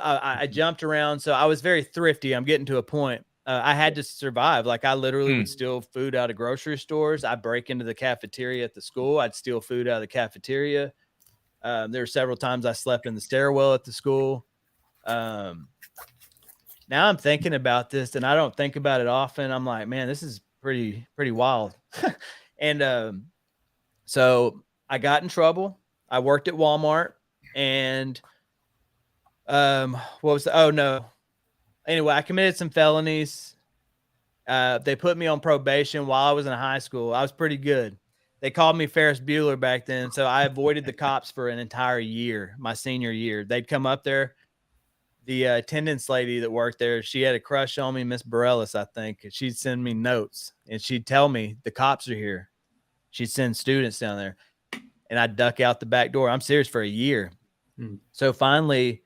I jumped around. So I was very thrifty. I'm getting to a point. I had to survive. Like, I literally would steal food out of grocery stores. I'd break into the cafeteria at the school. I'd steal food out of the cafeteria. There were several times I slept in the stairwell at the school. Now I'm thinking about this, and I don't think about it often. I'm like, man, this is pretty wild. And so I got in trouble. I worked at Walmart, and anyway, I committed some felonies. They put me on probation while I was in high school. I was pretty good. They called me Ferris Bueller back then. So I avoided the cops for an entire year, my senior year. They'd come up there. The attendance lady that worked there, she had a crush on me, Miss Bareilles, I think. She'd send me notes, and she'd tell me the cops are here. She'd send students down there, and I'd duck out the back door. I'm serious, for a year. So finally,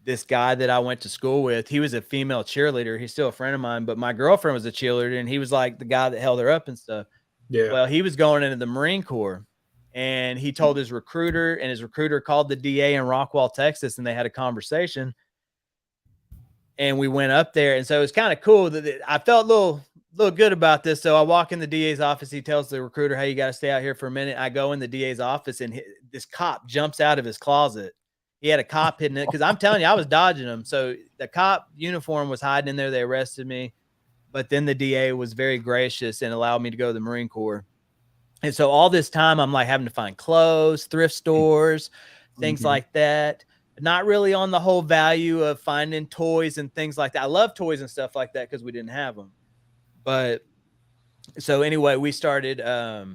this guy that I went to school with, he was a female cheerleader. He's still a friend of mine, but my girlfriend was a cheerleader, and he was like the guy that held her up and stuff. Yeah. Well, he was going into the Marine Corps, and he told his recruiter, and his recruiter called the DA in Rockwall, Texas, and they had a conversation. And we went up there. And so it was kind of cool that I felt a little good about this. So I walk in the DA's office. He tells the recruiter, hey, you got to stay out here for a minute. I go in the DA's office, and this cop jumps out of his closet. He had a cop hidden in it, because I'm telling you, I was dodging him. So the cop uniform was hiding in there. They arrested me. But then the DA was very gracious and allowed me to go to the Marine Corps. And so all this time, I'm like having to find clothes, thrift stores, things like that. Not really on the whole value of finding toys and things like that. I love toys and stuff like that because we didn't have them. But so anyway, we started, I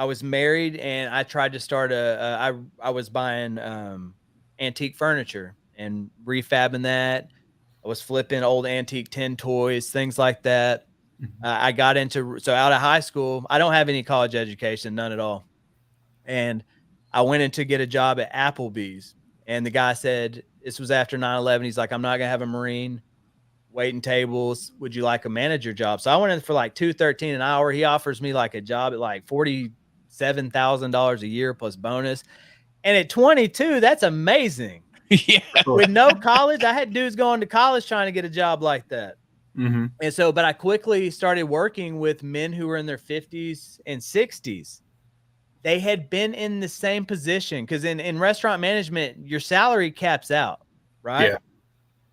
was married, and I tried to start I was buying antique furniture and refabbing that. I was flipping old antique tin toys, things like that. I got into, so out of high school, I don't have any college education, none at all. And I went in to get a job at Applebee's. And the guy said, this was after 9/11. He's like, I'm not going to have a Marine waiting tables. Would you like a manager job? So I went in for like $213 an hour. He offers me like a job at like $47,000 a year plus bonus. And at 22, that's amazing. Yeah. With no college, I had dudes going to college trying to get a job like that. And so, but I quickly started working with men who were in their 50s and 60s. They had been in the same position, because in restaurant management, your salary caps out, right? Yeah.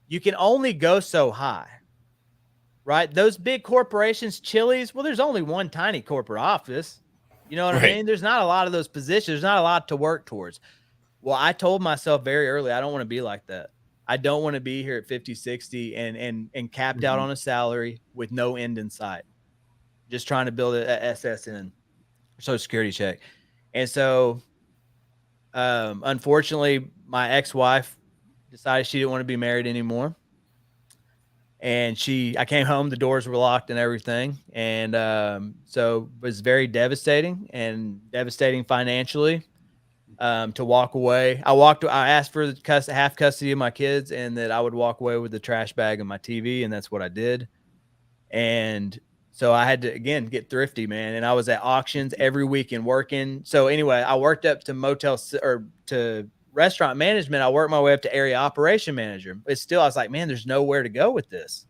You can only go so high, right? Those big corporations, Chili's, well, there's only one tiny corporate office. You know what I mean? There's not a lot of those positions. There's not a lot to work towards. Well, I told myself very early, I don't want to be like that. I don't want to be here at 50, 60 and capped out on a salary with no end in sight. Just trying to build a SSN, Social Security check. And so, unfortunately, my ex-wife decided she didn't want to be married anymore. And I came home, the doors were locked and everything. And so it was very devastating financially. To walk away. I asked for the half custody of my kids and that I would walk away with the trash bag and my TV. And that's what I did. And so I had to, again, get thrifty, man. And I was at auctions every weekend working. So anyway, I worked up to restaurant management. I worked my way up to area operation manager. But still, I was like, man, there's nowhere to go with this.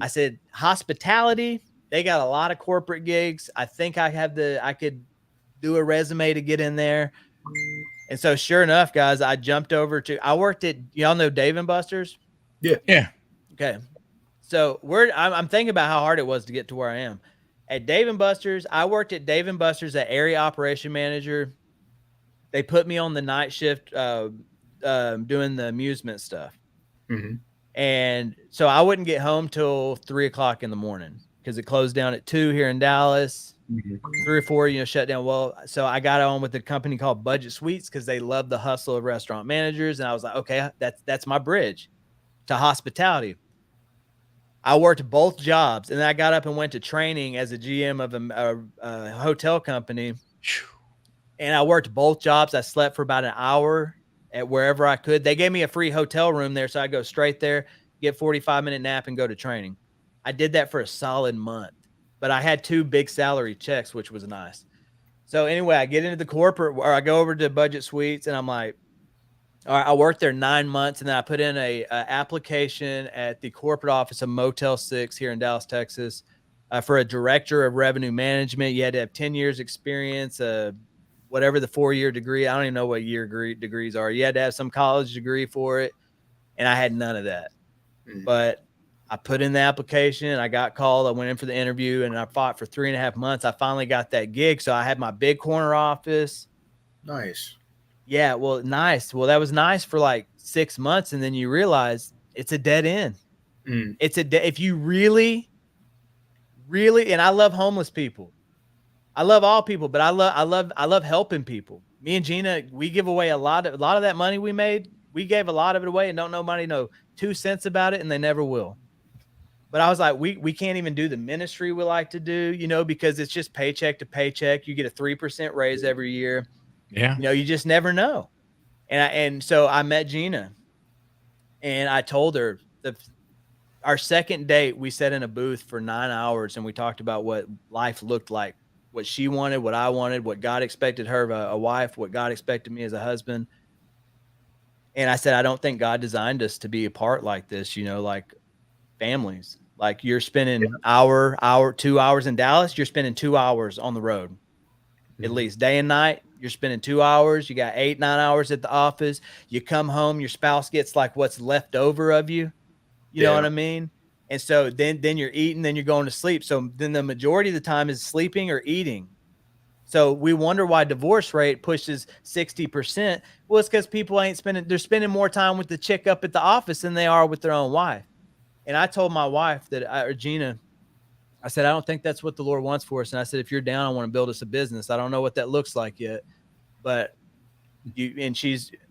I said, hospitality, they got a lot of corporate gigs. I think I could do a resume to get in there. And so sure enough, guys, I jumped over I worked at, y'all know Dave & Buster's? Yeah. Okay. So I'm thinking about how hard it was to get to where I am. At Dave & Buster's, I worked at Dave & Buster's at area operation manager. They put me on the night shift doing the amusement stuff. And so I wouldn't get home till 3 o'clock in the morning because it closed down at 2 here in Dallas. 3 or 4, shut down. Well, so I got on with a company called Budget Suites because they love the hustle of restaurant managers. And I was like, okay, that's my bridge to hospitality. I worked both jobs, and then I got up and went to training as a GM of a hotel company. And I worked both jobs. I slept for about an hour at wherever I could. They gave me a free hotel room there, so I go straight there, get 45-minute nap, and go to training. I did that for a solid month. But I had 2 big salary checks, which was nice. So anyway, I get into the corporate, or I go over to Budget Suites, and I'm like, all right, I worked there 9 months, and then I put in a application at the corporate office of Motel 6 here in Dallas, Texas, for a director of revenue management. You had to have 10 years experience, whatever the 4-year degree. I don't even know what year degrees are. You had to have some college degree for it, and I had none of that. But I put in the application. I got called. I went in for the interview, and I fought for 3.5 months. I finally got that gig. So I had my big corner office. Nice. Yeah, well, nice. Well, that was nice for like 6 months, and then you realize it's a dead end. It's if you really, and I love homeless people. I love all people, but I love helping people. Me and Gina, we give away a lot of that money we made. We gave a lot of it away, and don't nobody know 2 cents about it, and they never will. But I was like, we can't even do the ministry we like to do, because it's just paycheck to paycheck. You get a 3% raise every year. Yeah. You just never know. And so I met Gina, and I told her our second date, we sat in a booth for 9 hours, and we talked about what life looked like, what she wanted, what I wanted, what God expected her of a wife, what God expected me as a husband. And I said, I don't think God designed us to be apart like this, like families. Like you're spending 2 hours in Dallas, you're spending 2 hours on the road, at least day and night. You're spending 2 hours. You got 8-9 hours at the office. You come home, your spouse gets like what's left over of you. You know what I mean? And so then you're eating, then you're going to sleep. So then the majority of the time is sleeping or eating. So we wonder why divorce rate pushes 60%. Well, it's because people they're spending more time with the chick up at the office than they are with their own wife. And I told my wife Gina, I said, I don't think that's what the Lord wants for us. And I said, if you're down, I want to build us a business. I don't know what that looks like yet, but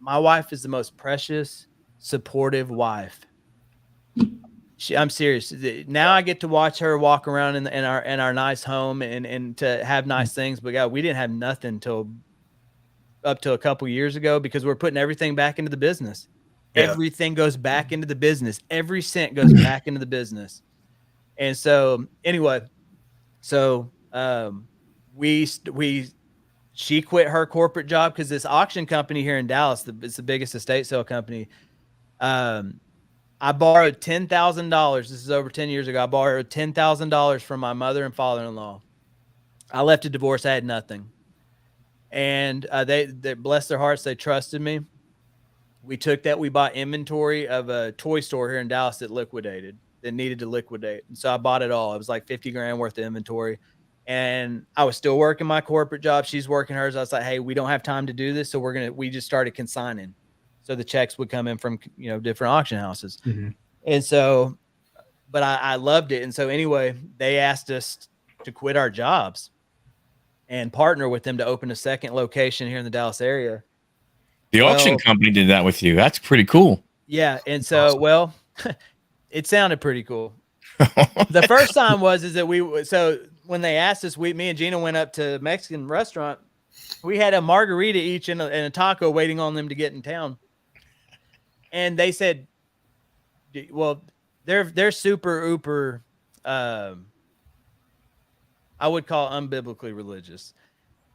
my wife is the most precious, supportive wife. I'm serious. Now I get to watch her walk around in our nice home and to have nice things. But God, we didn't have nothing up till a couple years ago because we're putting everything back into the business. Yeah. Everything goes back into the business. Every cent goes back into the business. And so anyway, she quit her corporate job because this auction company here in Dallas, it's the biggest estate sale company. I borrowed $10,000. This is over 10 years ago. I borrowed $10,000 from my mother and father-in-law. I left a divorce. I had nothing. And they bless their hearts. They trusted me. We took that. We bought inventory of a toy store here in Dallas that needed to liquidate. And so I bought it all. It was like $50,000 worth of inventory. And I was still working my corporate job. She's working hers. I was like, hey, we don't have time to do this. So we just started consigning. So the checks would come in from, different auction houses. Mm-hmm. And so, but I loved it. And so anyway, they asked us to quit our jobs and partner with them to open a second location here in the Dallas area. The auction company did that with you. That's pretty cool. Yeah. And so, awesome. It sounded pretty cool. The first time is that so when they asked us, me and Gina went up to a Mexican restaurant. We had a margarita each and a taco waiting on them to get in town. And they said, well, they're super uber, I would call unbiblically religious.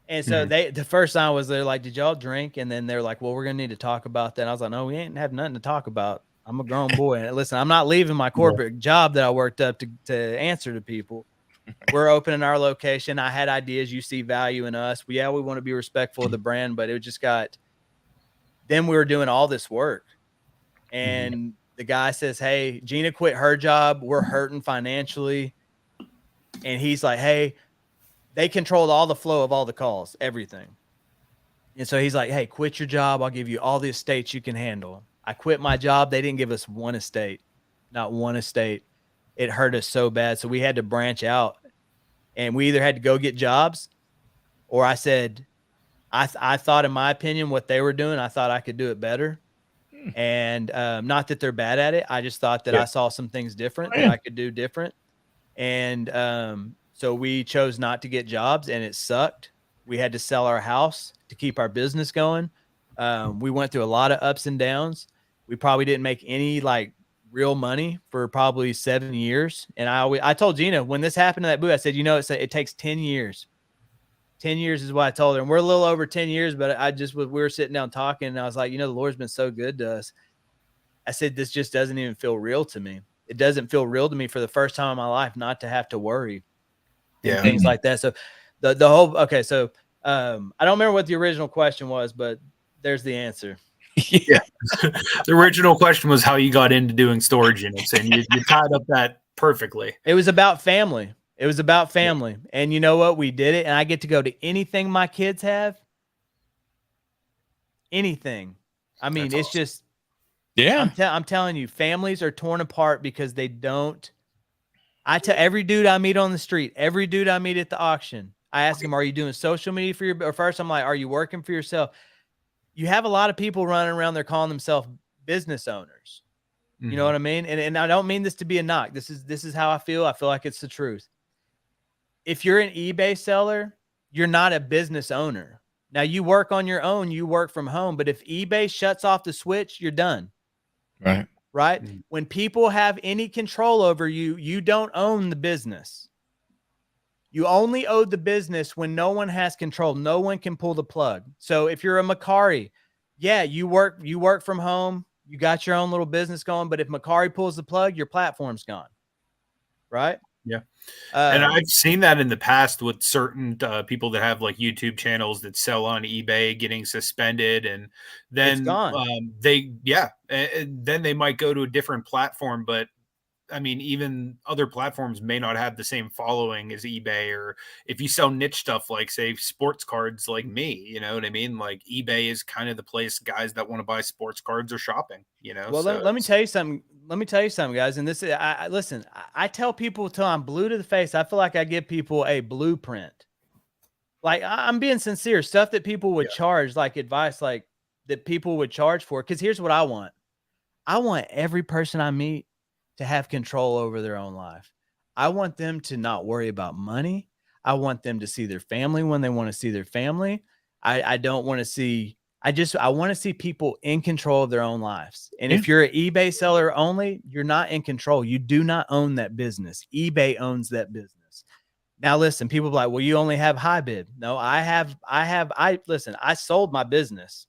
And so the first time they're like, did y'all drink? And then they're like, well, we're going to need to talk about that. And I was like, no, we ain't have nothing to talk about. I'm a grown boy. And listen, I'm not leaving my corporate job that I worked up to answer to people. We're opening our location. I had ideas. You see value in us. We want to be respectful of the brand, but it just then we were doing all this work. And the guy says, hey, Gina quit her job. We're hurting financially. And he's like, hey, they controlled all the flow of all the calls, everything. And so he's like, hey, quit your job. I'll give you all the estates you can handle. I quit my job. They didn't give us one estate, not one estate. It hurt us so bad. So we had to branch out, and we either had to go get jobs, or I said, I thought, in my opinion, what they were doing, I thought I could do it better. And not that they're bad at it. I just thought that I saw some things different that I could do different. And so we chose not to get jobs, and it sucked. We had to sell our house to keep our business going. We went through a lot of ups and downs. We probably didn't make any real money for probably 7 years. And I told Gina when this happened to that booth, I said, it takes 10 years. 10 years is what I told her. And we're a little over 10 years, but we were sitting down talking, and I was like, the Lord's been so good to us. I said, this just doesn't even feel real to me. It doesn't feel real to me for the first time in my life not to have to worry and things like that. So the whole, okay. So I don't remember what the original question was, but there's the answer. Yeah. The original question was how you got into doing storage units, and you tied up that perfectly. It was about family. And you know what? We did it, and I get to go to anything my kids have. Anything. I mean, that's awesome. Just, I'm telling you, families are torn apart because they don't. I tell every dude I meet on the street, every dude I meet at the auction, I ask them, are you doing social media for or first I'm like, are you working for yourself? You have a lot of people running around there calling themselves business owners. You know what I mean? And I don't mean this to be a knock. This is how I feel. I feel like it's the truth. If you're an eBay seller, you're not a business owner. Now you work on your own, you work from home, but if eBay shuts off the switch, you're done. Right? Mm-hmm. When people have any control over you, you don't own the business. You only own the business when no one has control. No one can pull the plug. So if you're a Macari, you work from home. You got your own little business going. But if Macari pulls the plug, your platform's gone. Right? Yeah. And I've seen that in the past with certain people that have YouTube channels that sell on eBay getting suspended, and then and then they might go to a different platform, but I mean, even other platforms may not have the same following as eBay, or if you sell niche stuff like, say, sports cards like me, you know what I mean? eBay is kind of the place guys that want to buy sports cards are shopping, Well, so let me tell you something. Let me tell you something, guys. And this is, listen, I tell people till I'm blue to the face. I feel like I give people a blueprint. I'm being sincere. Stuff that people would charge, advice, that people would charge for. Because here's what I want. I want every person I meet to have control over their own life. I want them to not worry about money. I want them to see their family when they want to see their family. I don't want to see, I want to see people in control of their own lives. And if you're an eBay seller only, you're not in control. You do not own that business. eBay owns that business. Now, listen, people are like, well, you only have high bid. No, listen, I sold my business.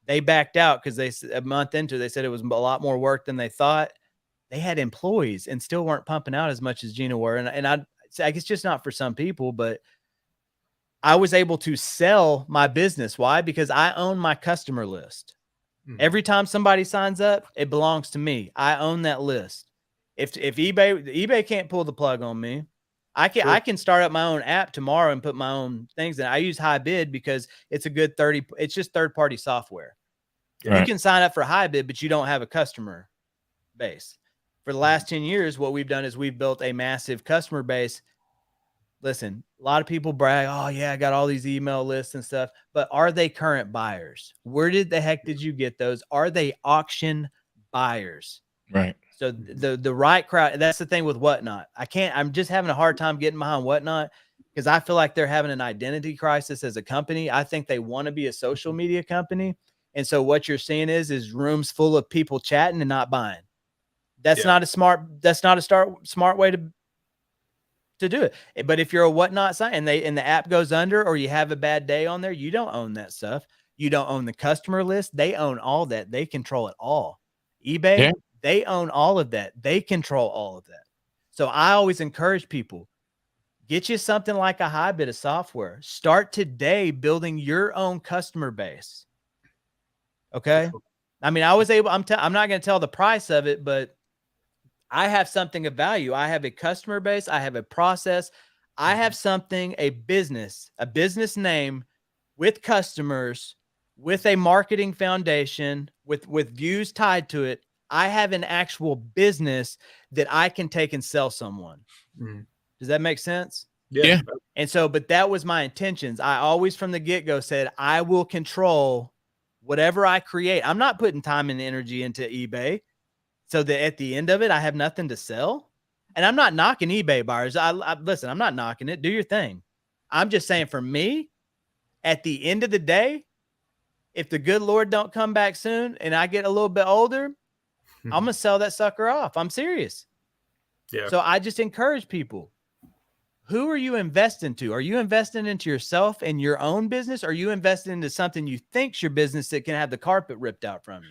They backed out because a month into, they said it was a lot more work than they thought. They had employees and still weren't pumping out as much as Gina were. And I guess it's just not for some people, but I was able to sell my business. Why? Because I own my customer list. Every time somebody signs up, it belongs to me. I own that list. If eBay can't pull the plug on me, I can start up my own app tomorrow and put my own things in. I use HighBid because it's a good it's just third-party software. Right. You can sign up for HighBid, but you don't have a customer base. For the last 10 years, what we've done is we've built a massive customer base. Listen, a lot of people brag, oh yeah, I got all these email lists and stuff, but are they current buyers? Where the heck did you get those? Are they auction buyers? Right. So the right crowd, that's the thing with Whatnot. I'm just having a hard time getting behind Whatnot because I feel like they're having an identity crisis as a company. I think they want to be a social media company. And so what you're seeing is rooms full of people chatting and not buying. That's not a smart way to do it. But if you're a Whatnot site and the app goes under or you have a bad day on there, you don't own that stuff. You don't own the customer list. They own all that. They control it all. eBay, they own all of that. They control all of that. So I always encourage people, get you something like a HighBid of software. Start today building your own customer base. Okay. I mean, I'm not going to tell the price of it, but I have something of value. I have a customer base. I have a process. I have something, a business name with customers, with a marketing foundation, with views tied to it. I have an actual business that I can take and sell someone. Mm. Does that make sense? Yeah. And so, but that was my intentions. I always from the get-go said, I will control whatever I create. I'm not putting time and energy into eBay so that at the end of it, I have nothing to sell. And I'm not knocking eBay buyers. Listen, I'm not knocking it. Do your thing. I'm just saying for me, at the end of the day, if the good Lord don't come back soon and I get a little bit older, I'm going to sell that sucker off. I'm serious. Yeah. So I just encourage people. Who are you investing to? Are you investing into yourself and your own business? Or are you investing into something you think's your business that can have the carpet ripped out from you?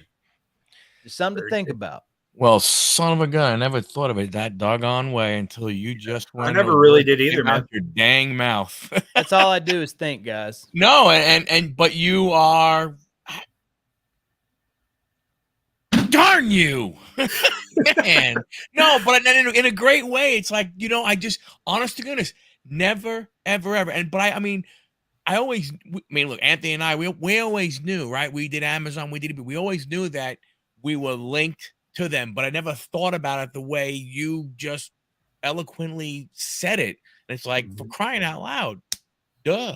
Just something to think about. Well, son of a gun, I never thought of it that doggone way until you just went. I never really did either, man. Your dang mouth. That's all I do is think, guys. No, but you are. Darn you, man! No, but in a great way. It's like, I just, honest to goodness, never, ever. I always, look, Anthony and I, we always knew, right? We did Amazon, but we always knew that we were linked to them, but I never thought about it the way you just eloquently said it. And it's like, for crying out loud, duh.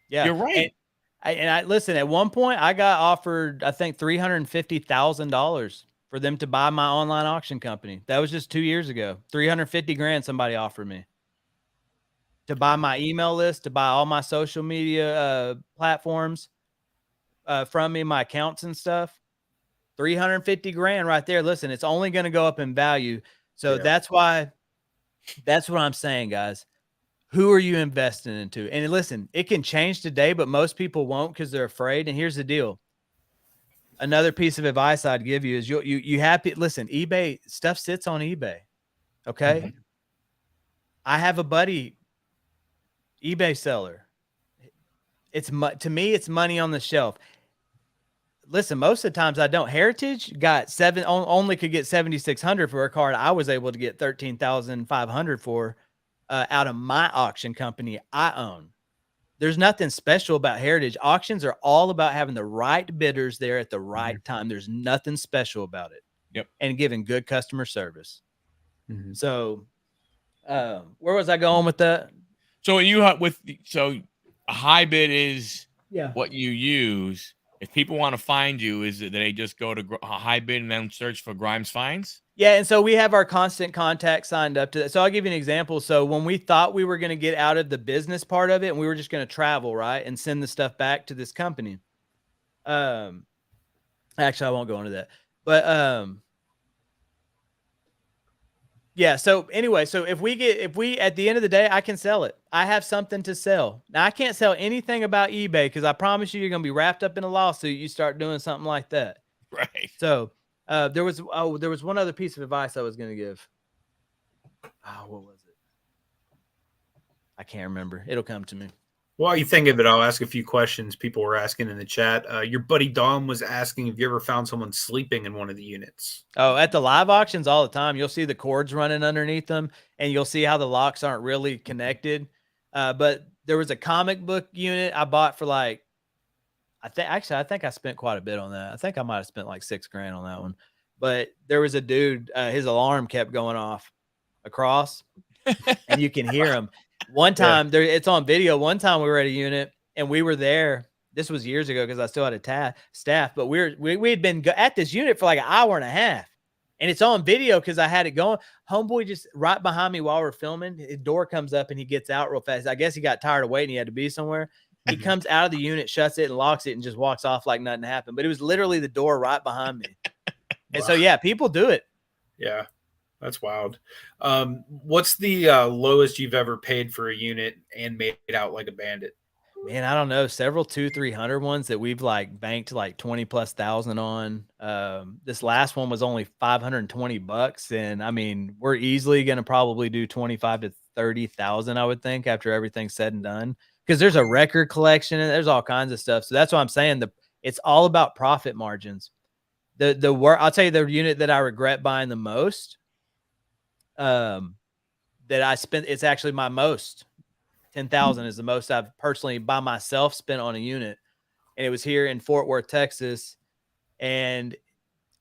Yeah, you're right. And I listen, at one point I got offered, I think $350,000 for them to buy my online auction company. That was just 2 years ago. $350,000 somebody offered me to buy my email list, to buy all my social media platforms from me, my accounts and stuff. $350,000 right there. Listen, it's only going to go up in value. So that's what I'm saying, guys. Who are you investing into? And listen, it can change today, but most people won't because they're afraid. And here's the deal. Another piece of advice I'd give you is you have to listen, eBay stuff sits on eBay. Okay. Mm-hmm. I have a buddy, eBay seller. To me, it's money on the shelf. Listen, most of the times I don't. Heritage got only could get 7,600 for a card. I was able to get 13,500 for out of my auction company I own. There's nothing special about Heritage. Auctions are all about having the right bidders there at the right time. There's nothing special about it. Yep. And giving good customer service. Mm-hmm. So, where was I going with that? So a HighBid is what you use. If people want to find you, is it that they just go to HighBid and then search for Grimes Finds? Yeah, and so we have our constant contact signed up to that. So I'll give you an example. So when we thought we were going to get out of the business part of it and we were just going to travel, right, and send the stuff back to this company. Actually, I won't go into that. But yeah, so anyway, so if we at the end of the day, I can sell it. I have something to sell. Now I can't sell anything about eBay because I promise you're going to be wrapped up in a lawsuit. You start doing something like that. Right. So there was one other piece of advice I was going to give. Oh, what was it? I can't remember. It'll come to me. While you think of it, I'll ask a few questions people were asking in the chat. Your buddy Dom was asking if you ever found someone sleeping in one of the units. Oh, at the live auctions all the time, you'll see the cords running underneath them, and you'll see how the locks aren't really connected. But there was a comic book unit I bought for like, I think I spent quite a bit on that. I think I might have spent like $6,000 on that one. But there was a dude, his alarm kept going off across, and you can hear him. One time, it's on video. One time we were at a unit and we were there. This was years ago because I still had a staff, but we had been at this unit for like an hour and a half, and it's on video because I had it going. Homeboy just right behind me while we're filming. His door comes up and he gets out real fast. I guess he got tired of waiting. He had to be somewhere. He comes out of the unit, shuts it, and locks it, and just walks off like nothing happened. But it was literally the door right behind me. And so yeah, people do it. Yeah. That's wild. What's the lowest you've ever paid for a unit and made it out like a bandit? Man, I don't know. Several 200-300 ones that we've like banked like 20,000+ on. This last one was only $520, and I mean, we're easily going to probably do 25,000 to 30,000, I would think, after everything's said and done. Because there's a record collection and there's all kinds of stuff. So that's what I'm saying. It's all about profit margins. I'll tell you the unit that I regret buying the most. That I spent, it's actually my most. 10,000 is the most I've personally by myself spent on a unit, and it was here in Fort Worth, Texas, and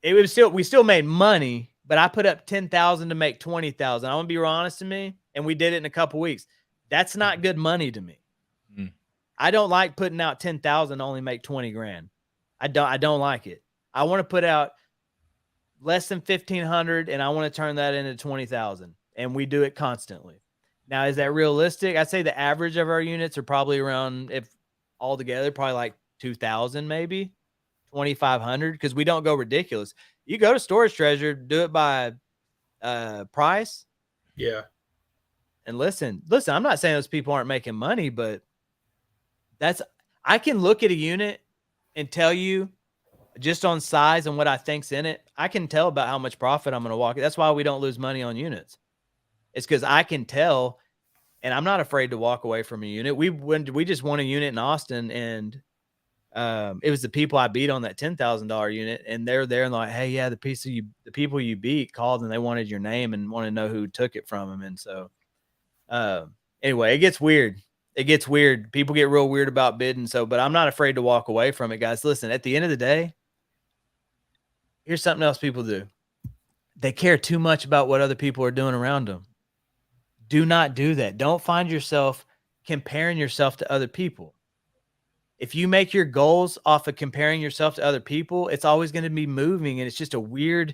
we still made money, but I put up 10,000 to make 20,000. I want to be real honest to me, and we did it in a couple weeks. That's not good money to me. I don't like putting out 10,000 to only make 20 grand. I don't like it. I want to put out less than 1,500, and I want to turn that into 20,000, and we do it constantly. Now, is that realistic? I'd say the average of our units are probably around, if all together, probably like 2,000, maybe 2,500, because we don't go ridiculous. You go to Storage Treasure, do it by price. Yeah. And listen, I'm not saying those people aren't making money, but I can look at a unit and tell you just on size and what I think's in it. I can tell about how much profit I'm going to walk. That's why we don't lose money on units. It's because I can tell, and I'm not afraid to walk away from a unit. We just won a unit in Austin, and it was the people I beat on that $10,000 unit, and they're there and they're like, hey, yeah, the people you beat called and they wanted your name and wanted to know who took it from them. And so anyway, it gets weird. People get real weird about bidding. But I'm not afraid to walk away from it, guys. Listen, at the end of the day, here's something else people do. They care too much about what other people are doing around them. Do not do that. Don't find yourself comparing yourself to other people. If you make your goals off of comparing yourself to other people, it's always going to be moving, and it's just a weird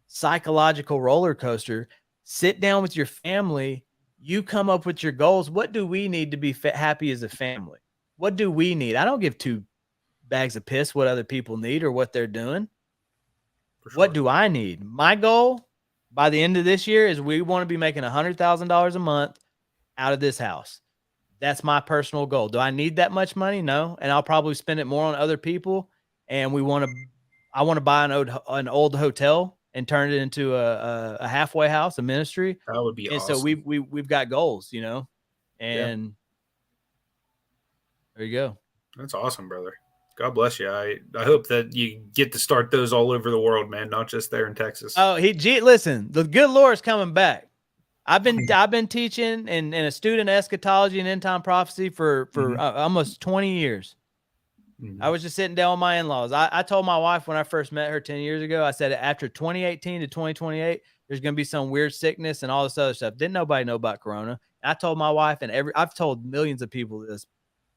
psychological roller coaster. Sit down with your family. You come up with your goals. What do we need to be happy as a family? What do we need? I don't give two bags of piss what other people need or what they're doing. Sure. What do I need? My goal by the end of this year is we want to be making $100,000 a month out of this house. That's my personal goal. Do I need that much money? No. And I'll probably spend it more on other people. And I want to buy an old hotel and turn it into a halfway house, a ministry. That would be awesome. So we've got goals, and there you go. That's awesome, brother. God bless you. I hope that you get to start those all over the world, man, not just there in Texas. Oh, listen, the good Lord's coming back. I've been teaching and a student eschatology and end time prophecy for almost 20 years. Mm-hmm. I was just sitting down with my in-laws. I told my wife when I first met her 10 years ago, I said after 2018 to 2028, there's going to be some weird sickness and all this other stuff. Didn't nobody know about Corona. And I told my wife I've told millions of people this,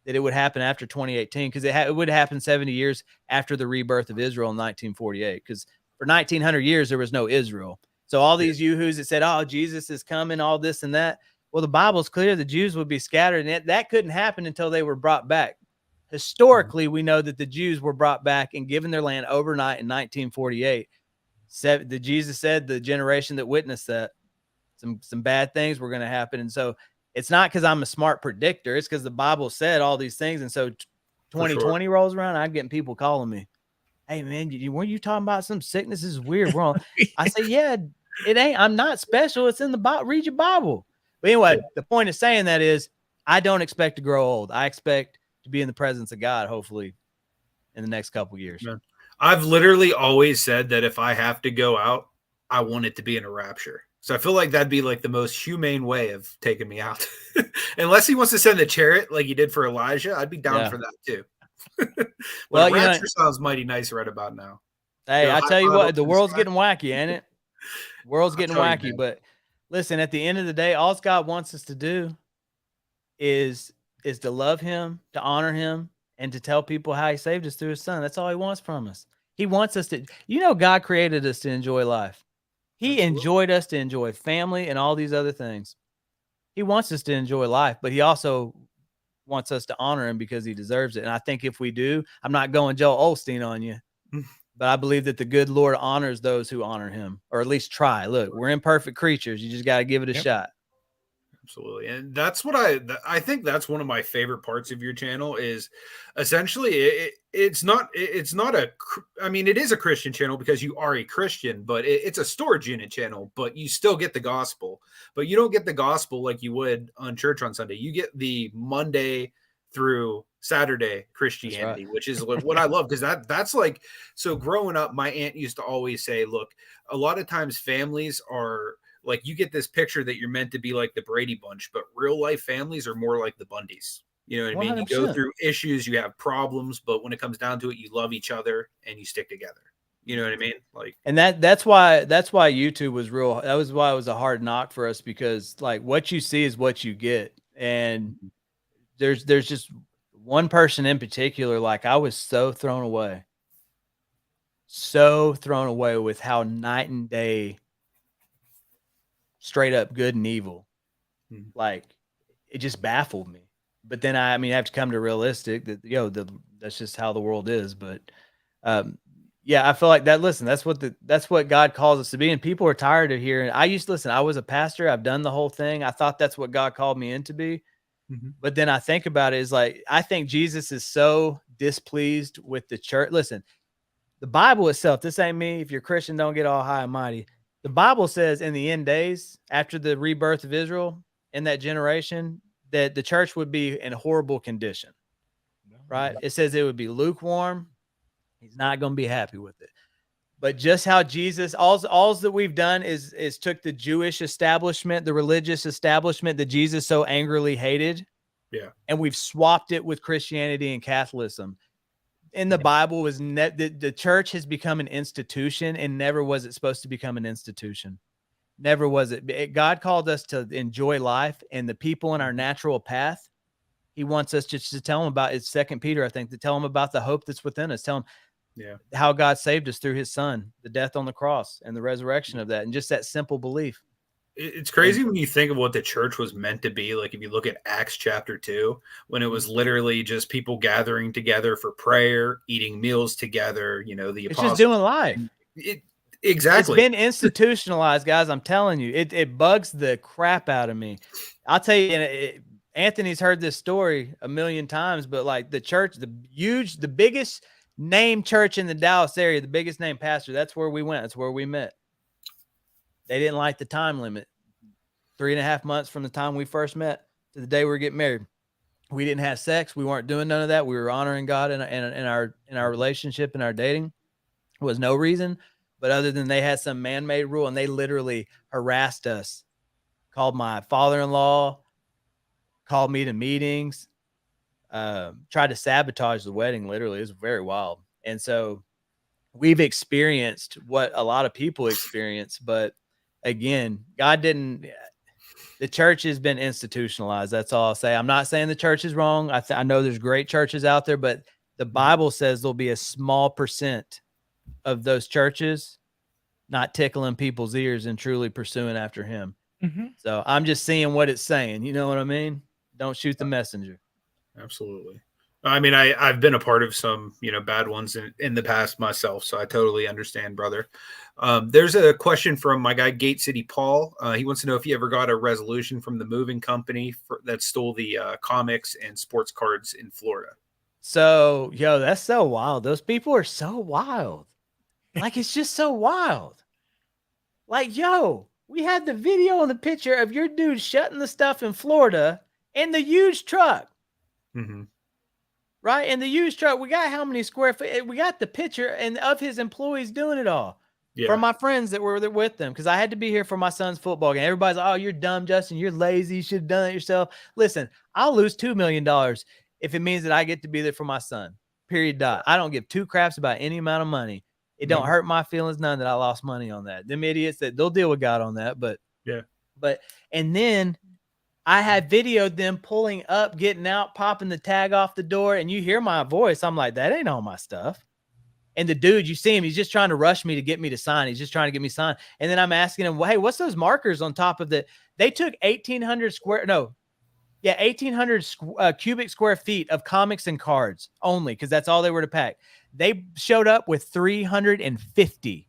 that it would happen after 2018 because it would happen 70 years after the rebirth of Israel in 1948. Because for 1900 years, there was no Israel. So all these yoo-hoos that said, oh, Jesus is coming, all this and that. Well, the Bible's clear the Jews would be scattered, and that couldn't happen until they were brought back. Historically, we know that the Jews were brought back and given their land overnight in 1948. Jesus said the generation that witnessed that, some bad things were going to happen. And so it's not because I'm a smart predictor. It's because the Bible said all these things. And so 2020 rolls around, I'm getting people calling me, hey, man, weren't you talking about some sickness? This is weird. We're on. I say, yeah, it ain't. I'm not special. It's in the Bible. Read your Bible. But anyway, the point of saying that is I don't expect to grow old. I expect to be in the presence of God, hopefully, in the next couple years. Yeah. I've literally always said that if I have to go out, I want it to be in a rapture. So I feel like that'd be like the most humane way of taking me out. Unless he wants to send the chariot like he did for Elijah, I'd be down for that too. Well, rapture sounds mighty nice right about now. Hey, I tell you what, the world's getting wacky, ain't it? The world's getting wacky. But listen, at the end of the day, all God wants us to do is to love him, to honor him, and to tell people how he saved us through his son. That's all he wants from us. He wants us to, God created us to enjoy life. He enjoyed us to enjoy family and all these other things. He wants us to enjoy life, but he also wants us to honor him because he deserves it. And I think if we do, I'm not going Joel Osteen on you, but I believe that the good Lord honors those who honor him, or at least try. Look, we're imperfect creatures. You just got to give it a shot. Absolutely. And that's what I think that's one of my favorite parts of your channel is essentially it's not I mean, it is a Christian channel because you are a Christian, but it's a storage unit channel, but you still get the gospel, but you don't get the gospel like you would on church on Sunday. You get the Monday through Saturday Christianity, which is what I love. Cause that's like, so growing up, my aunt used to always say, look, a lot of times families are, like you get this picture that you're meant to be like the Brady Bunch, but real life families are more like the Bundys. You know what I mean? 100%. You go through issues, you have problems, but when it comes down to it, you love each other and you stick together. You know what I mean? Like, and that's why YouTube was real. That was why it was a hard knock for us, because like what you see is what you get. And there's just one person in particular, like I was so thrown away with how night and day, straight up good and evil. Like it just baffled me. But then I have to come to realistic that that's just how the world is. But I feel like that. Listen, that's what God calls us to be, and people are tired of hearing. I was a pastor. I've done the whole thing. I thought that's what God called me in to be. But then I think about it, is like I think Jesus is so displeased with the church. Listen, the Bible itself. This ain't me. If you're Christian, don't get all high and mighty. The Bible says in the end days, after the rebirth of Israel in that generation, that the church would be in horrible condition, right? It says it would be lukewarm. He's not going to be happy with it. But just how Jesus, all that we've done is took the Jewish establishment, the religious establishment that Jesus so angrily hated, and we've swapped it with Christianity and Catholicism. In the Bible, the church has become an institution, and never was it supposed to become an institution. Never was it. God called us to enjoy life, and the people in our natural path, he wants us just to tell them about. It's 2 Peter, I think, to tell them about the hope that's within us. Tell them how God saved us through his son, the death on the cross and the resurrection of that, and just that simple belief. It's crazy when you think of what the church was meant to be. Like if you look at Acts chapter 2, when it was literally just people gathering together for prayer, eating meals together, the apostles. It's just doing life. Exactly. It's been institutionalized, guys. I'm telling you, it bugs the crap out of me. I'll tell you, Anthony's heard this story a million times, but like the church, the biggest name church in the Dallas area, the biggest name pastor, that's where we went. That's where we met. They didn't like the time limit. 3.5 months from the time we first met to the day we were getting married. We didn't have sex. We weren't doing none of that. We were honoring God in our relationship and our dating. There was no reason, but other than they had some man-made rule, and they literally harassed us. Called my father-in-law, called me to meetings, tried to sabotage the wedding. Literally, it was very wild. And so we've experienced what a lot of people experience, but again, God didn't. The church has been institutionalized. That's all I'll say. I'm not saying the church is wrong. I know there's great churches out there, but the Bible says there'll be a small percent of those churches not tickling people's ears and truly pursuing after him. So I'm just seeing what it's saying. You know what I mean? Don't shoot the messenger. Absolutely. I mean, I've been a part of some, bad ones in the past myself, so I totally understand, brother. There's a question from my guy, Gate City Paul. He wants to know if you ever got a resolution from the moving company that stole the comics and sports cards in Florida. So, that's so wild. Those people are so wild. Like, it's just so wild. Like, we had the video and the picture of your dude shutting the stuff in Florida, in the huge truck. Mm-hmm. Right? In the used truck, we got how many square feet? We got the picture and of his employees doing it all. Yeah. From my friends that were there with them, because I had to be here for my son's football game. Everybody's like, oh, you're dumb, Justin. You're lazy. You should have done it yourself. Listen, I'll lose $2 million if it means that I get to be there for my son. Period. Dot. I don't give two craps about any amount of money. It don't hurt my feelings none that I lost money on that. Them idiots that they'll deal with God on that. But and then I had videoed them pulling up, getting out, popping the tag off the door, and you hear my voice. I'm like, that ain't all my stuff. And the dude, you see him, he's just trying to rush me to get me to sign. He's just trying to get me signed. And then I'm asking him, well, hey, what's those markers on top of the? They took 1,800 cubic square feet of comics and cards only, because that's all they were to pack. They showed up with 350.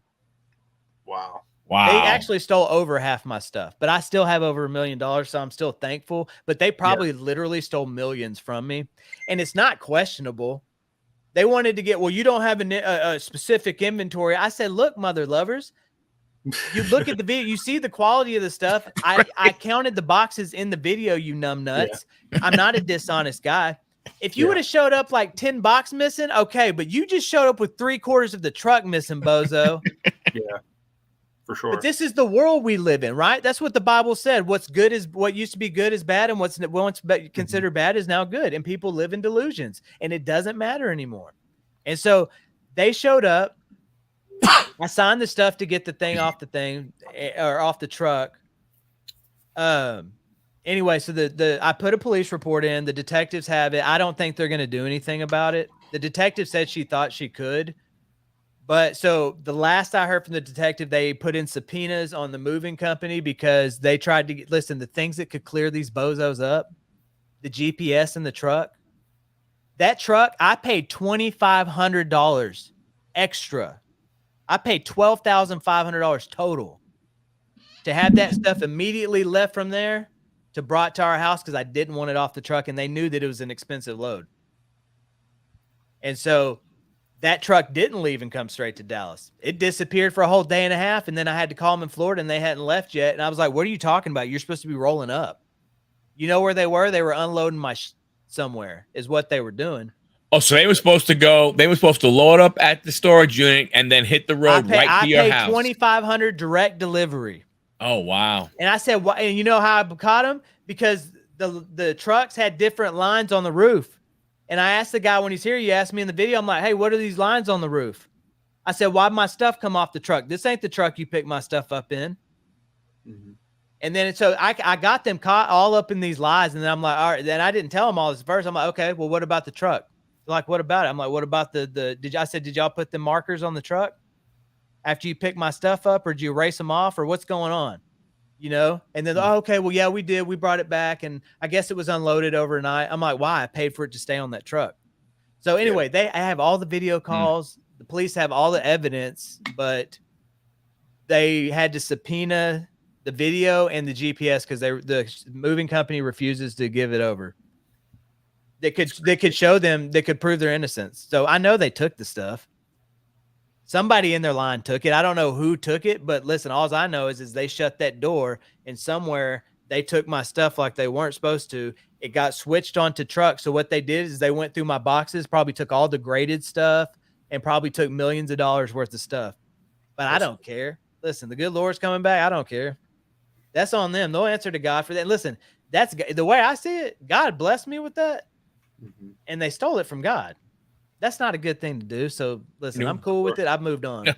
Wow. They actually stole over half my stuff, but I still have over $1 million, so I'm still thankful. But they probably literally stole millions from me, and it's not questionable. They wanted to get, well, you don't have a specific inventory. I said, look, mother lovers, you look at the video, you see the quality of the stuff. I counted the boxes in the video, you numb nuts. Yeah. I'm not a dishonest guy. If you would have showed up like 10 box missing, okay, but you just showed up with 3/4 of the truck missing, bozo. Yeah. For sure. But this is the world we live in, right? That's what the Bible said. What's good is what used to be good is bad, and what's once considered bad is now good. And people live in delusions, and it doesn't matter anymore. And so they showed up. I signed the stuff to get the thing off the thing or off the truck. Anyway, so I put a police report in. The detectives have it. I don't think they're going to do anything about it. The detective said she thought she could. But so the last I heard from the detective, they put in subpoenas on the moving company because they tried to get, listen, the things that could clear these bozos up, the GPS in the truck. That truck, I paid $2,500 extra. I paid $12,500 total to have that stuff immediately left from there to brought to our house because I didn't want it off the truck, and they knew that it was an expensive load. And so that truck didn't leave and come straight to Dallas. It disappeared for a whole day and a half, and then I had to call them in Florida, and they hadn't left yet. And I was like, what are you talking about? You're supposed to be rolling up. You know where they were? They were unloading my somewhere is what they were doing. Oh, so they were supposed to go. They were supposed to load up at the storage unit and then hit the road right to your house. I paid $2,500 direct delivery. Oh, wow. And I said, why? And you know how I caught them? Because the trucks had different lines on the roof. And I asked the guy when he's here, you asked me in the video, I'm like, hey, what are these lines on the roof? I said, why'd my stuff come off the truck? This ain't the truck you picked my stuff up in. Mm-hmm. And then so I got them caught all up in these lies. And then I'm like, all right, then I didn't tell them all this first. I'm like, okay, well, what about the truck? They're like, what about it? I'm like, what about I said, did y'all put the markers on the truck after you picked my stuff up, or did you erase them off, or what's going on? You know? And then, oh, okay, well, yeah, we did. We brought it back, and I guess it was unloaded overnight. I'm like, why? I paid for it to stay on that truck. So anyway, I have all the video calls. The police have all the evidence, but they had to subpoena the video and the GPS because the moving company refuses to give it over. They could show them, they could prove their innocence. So I know they took the stuff. Somebody in their line took it. I don't know who took it, but listen, all I know is they shut that door, and somewhere they took my stuff like they weren't supposed to. It got switched onto trucks. So what they did is they went through my boxes, probably took all the graded stuff, and probably took millions of dollars worth of stuff. But I don't care. Listen, the good Lord's coming back. I don't care. That's on them. They'll answer to God for that. Listen, that's the way I see it. God blessed me with that, and they stole it from God. That's not a good thing to do. So listen, I'm cool with it. I've moved on. Yeah,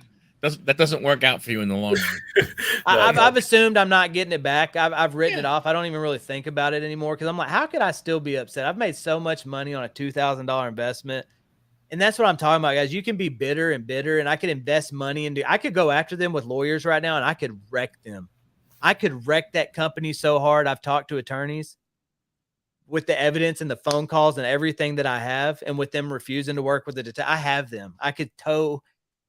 that doesn't work out for you in the long run. I've assumed I'm not getting it back. I've written it off. I don't even really think about it anymore because I'm like, how could I still be upset? I've made so much money on a $2,000 investment. And that's what I'm talking about, guys. You can be bitter, and I could invest money into. I could go after them with lawyers right now, and I could wreck them. I could wreck that company so hard. I've talked to attorneys with the evidence and the phone calls and everything that I have, and with them refusing to work with the detective. I have them. I could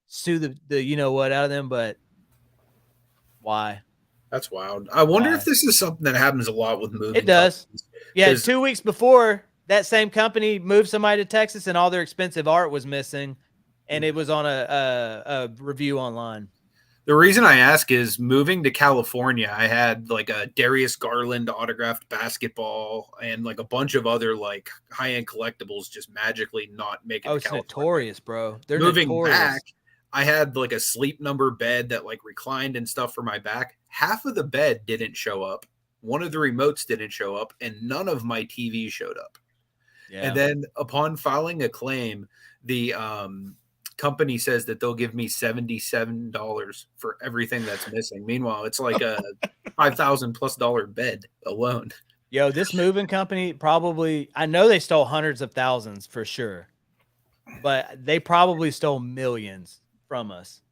sue the you know what out of them, but why? That's wild. I wonder if this is something that happens a lot with moving. It does. Yeah, 2 weeks before, that same company moved somebody to Texas, and all their expensive art was missing, and it was on a review online. The reason I ask is moving to California, I had like a Darius Garland autographed basketball and like a bunch of other like high-end collectibles just magically not make it to it's California. notorious, bro. They're Moving notorious. back, I had like a Sleep Number bed that like reclined and stuff for my back. Half of the bed didn't show up. One of the remotes didn't show up, and none of my TVs showed up. Yeah. And then upon filing a claim, the company says that they'll give me $77 for everything that's missing. Meanwhile, it's like a $5,000+ bed alone. Yo, this moving company probably, I know they stole hundreds of thousands for sure, but they probably stole millions from us.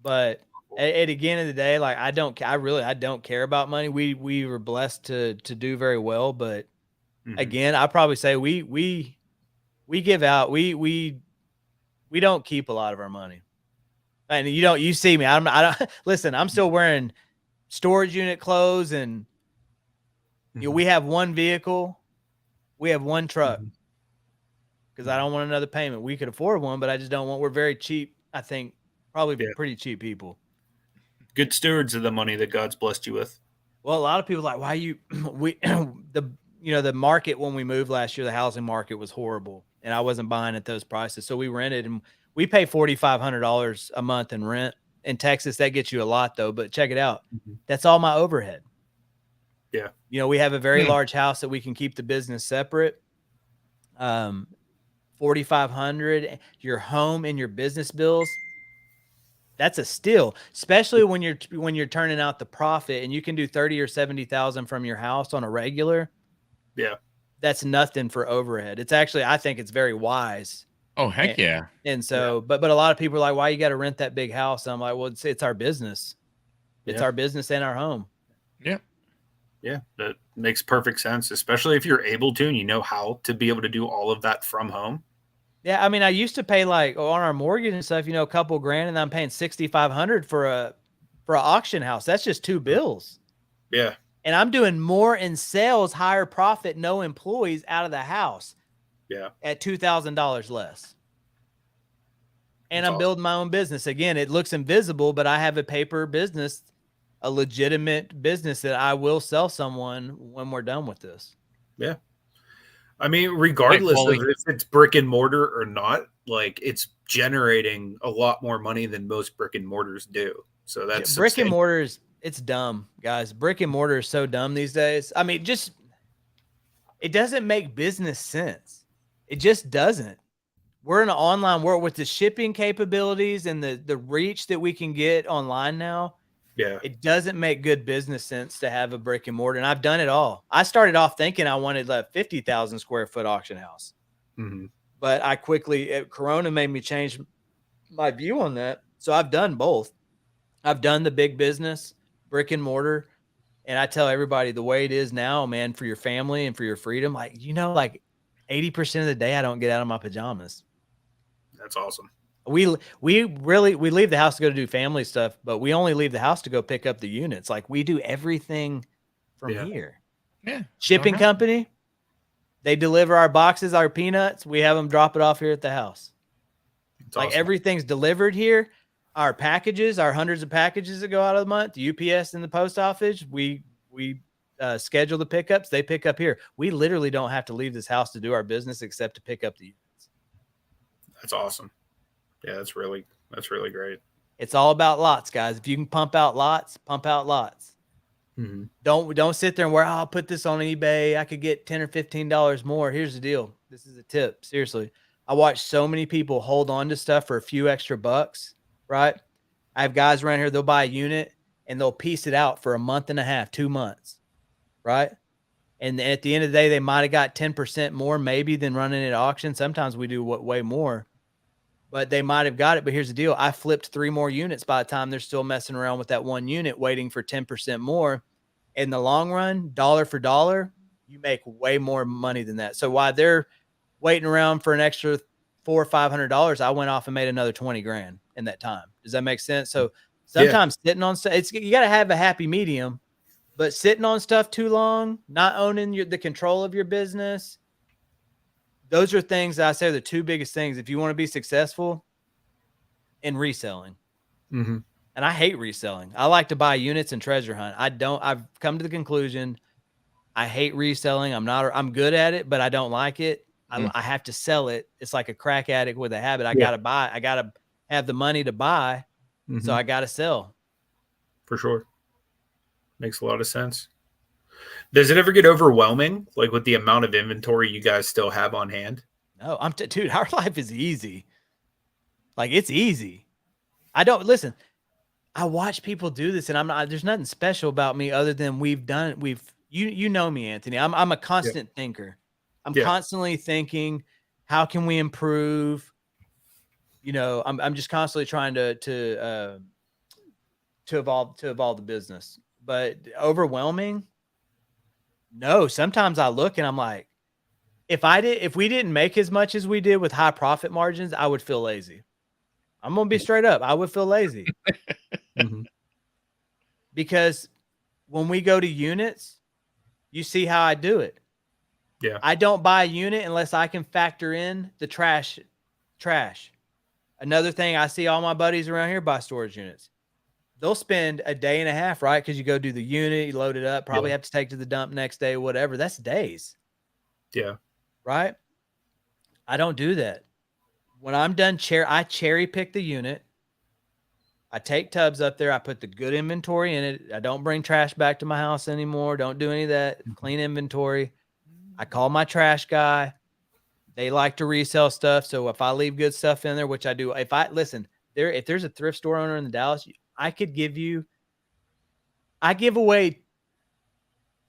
But at the end of the day, like I don't care about money. We were blessed to do very well, but again, I probably say we give out, we don't keep a lot of our money. And you see me, I don't listen, I'm still wearing storage unit clothes, and we have one vehicle, we have one truck, because I don't want another payment. We could afford one, but I just don't want, we're very cheap. I think probably pretty cheap people. Good stewards of the money that God's blessed you with. Well, a lot of people are like, the market when we moved last year, the housing market was horrible, and I wasn't buying at those prices. So we rented, and we pay $4,500 a month in rent. In Texas, that gets you a lot though, but check it out. That's all my overhead. Yeah. We have a very large house that we can keep the business separate. $4,500, your home and your business bills. That's a steal, especially when you're turning out the profit, and you can do 30 or 70,000 from your house on a regular. Yeah. That's nothing for overhead. It's actually, I think it's very wise. Oh, heck yeah. And so, but a lot of people are like, why you got to rent that big house? And I'm like, well, it's our business. It's our business and our home. Yeah. Yeah. That makes perfect sense, especially if you're able to, and you know how to be able to do all of that from home. Yeah. I mean, I used to pay like on our mortgage and stuff, a couple grand, and I'm paying $6,500 for an auction house. That's just two bills. Yeah. And I'm doing more in sales, higher profit, no employees out of the house. Yeah. At $2,000 less. And I'm building my own business. Again, it looks invisible, but I have a paper business, a legitimate business that I will sell someone when we're done with this. Yeah. I mean, regardless of if it's brick and mortar or not, like it's generating a lot more money than most brick and mortars do. So that's brick and mortars. It's dumb, guys. Brick and mortar is so dumb these days. I mean, it doesn't make business sense. It just doesn't. We're in an online world with the shipping capabilities and the reach that we can get online now. Yeah. It doesn't make good business sense to have a brick and mortar. And I've done it all. I started off thinking I wanted a 50,000 square foot auction house. But I quickly, Corona made me change my view on that. So I've done both. I've done the big business, brick and mortar. And I tell everybody the way it is now, man, for your family and for your freedom, like 80% of the day I don't get out of my pajamas. That's awesome. We leave the house to go to do family stuff, but we only leave the house to go pick up the units. Like we do everything from here. Yeah. Shipping company, they deliver our boxes, our peanuts. We have them drop it off here at the house. That's like awesome. Everything's delivered here. Our packages, our hundreds of packages that go out of the month, the UPS and the post office, we schedule the pickups. They pick up here. We literally don't have to leave this house to do our business except to pick up the units. That's awesome. Yeah, that's really great. It's all about lots, guys. If you can pump out lots, pump out lots. Don't sit there and I'll put this on eBay. I could get $10 or $15 more. Here's the deal. This is a tip. Seriously. I watch so many people hold on to stuff for a few extra bucks, right? I have guys around here, they'll buy a unit and they'll piece it out for a month and a half, 2 months, right? And at the end of the day, they might have got 10% more maybe than running at auction. Sometimes we do way more. But they might have got it. But here's the deal. I flipped 3 more units by the time they're still messing around with that one unit, waiting for 10% more. In the long run, dollar for dollar, you make way more money than that. So while they're waiting around for an extra $400 or $500, I went off and made another 20 grand in that time. Does that make sense? So sometimes sitting on stuff, you got to have a happy medium, but sitting on stuff too long, not owning the control of your business, those are things that I say are the 2 biggest things if you want to be successful in reselling. And I hate reselling. I like to buy units and treasure hunt. I've come to the conclusion I hate reselling. I'm good at it, but I don't like it. I have to sell it. It's like a crack addict with a habit. I got to buy. I got to have the money to buy. So I got to sell. For sure. Makes a lot of sense. Does it ever get overwhelming, like with the amount of inventory you guys still have on hand? No, dude, our life is easy. Like, it's easy. I don't listen. I watch people do this, and there's nothing special about me other than you know me, Anthony. I'm a constant thinker. I'm constantly thinking, how can we improve? You know, I'm just constantly trying to evolve the business. But overwhelming? No. Sometimes I look and I'm like, if we didn't make as much as we did with high profit margins, I would feel lazy. I'm gonna be straight up. I would feel lazy. Because when we go to units, you see how I do it. Yeah. I don't buy a unit unless I can factor in the trash. Another thing, I see all my buddies around here buy storage units. They'll spend a day and a half, right? Because you go do the unit, you load it up, probably have to take to the dump next day, whatever. That's days. Yeah. Right? I don't do that. When I'm done, I cherry pick the unit. I take tubs up there. I put the good inventory in it. I don't bring trash back to my house anymore. Don't do any of that. Clean inventory. I call my trash guy. They like to resell stuff. So if I leave good stuff in there, which I do, if there's a thrift store owner in the Dallas, I give away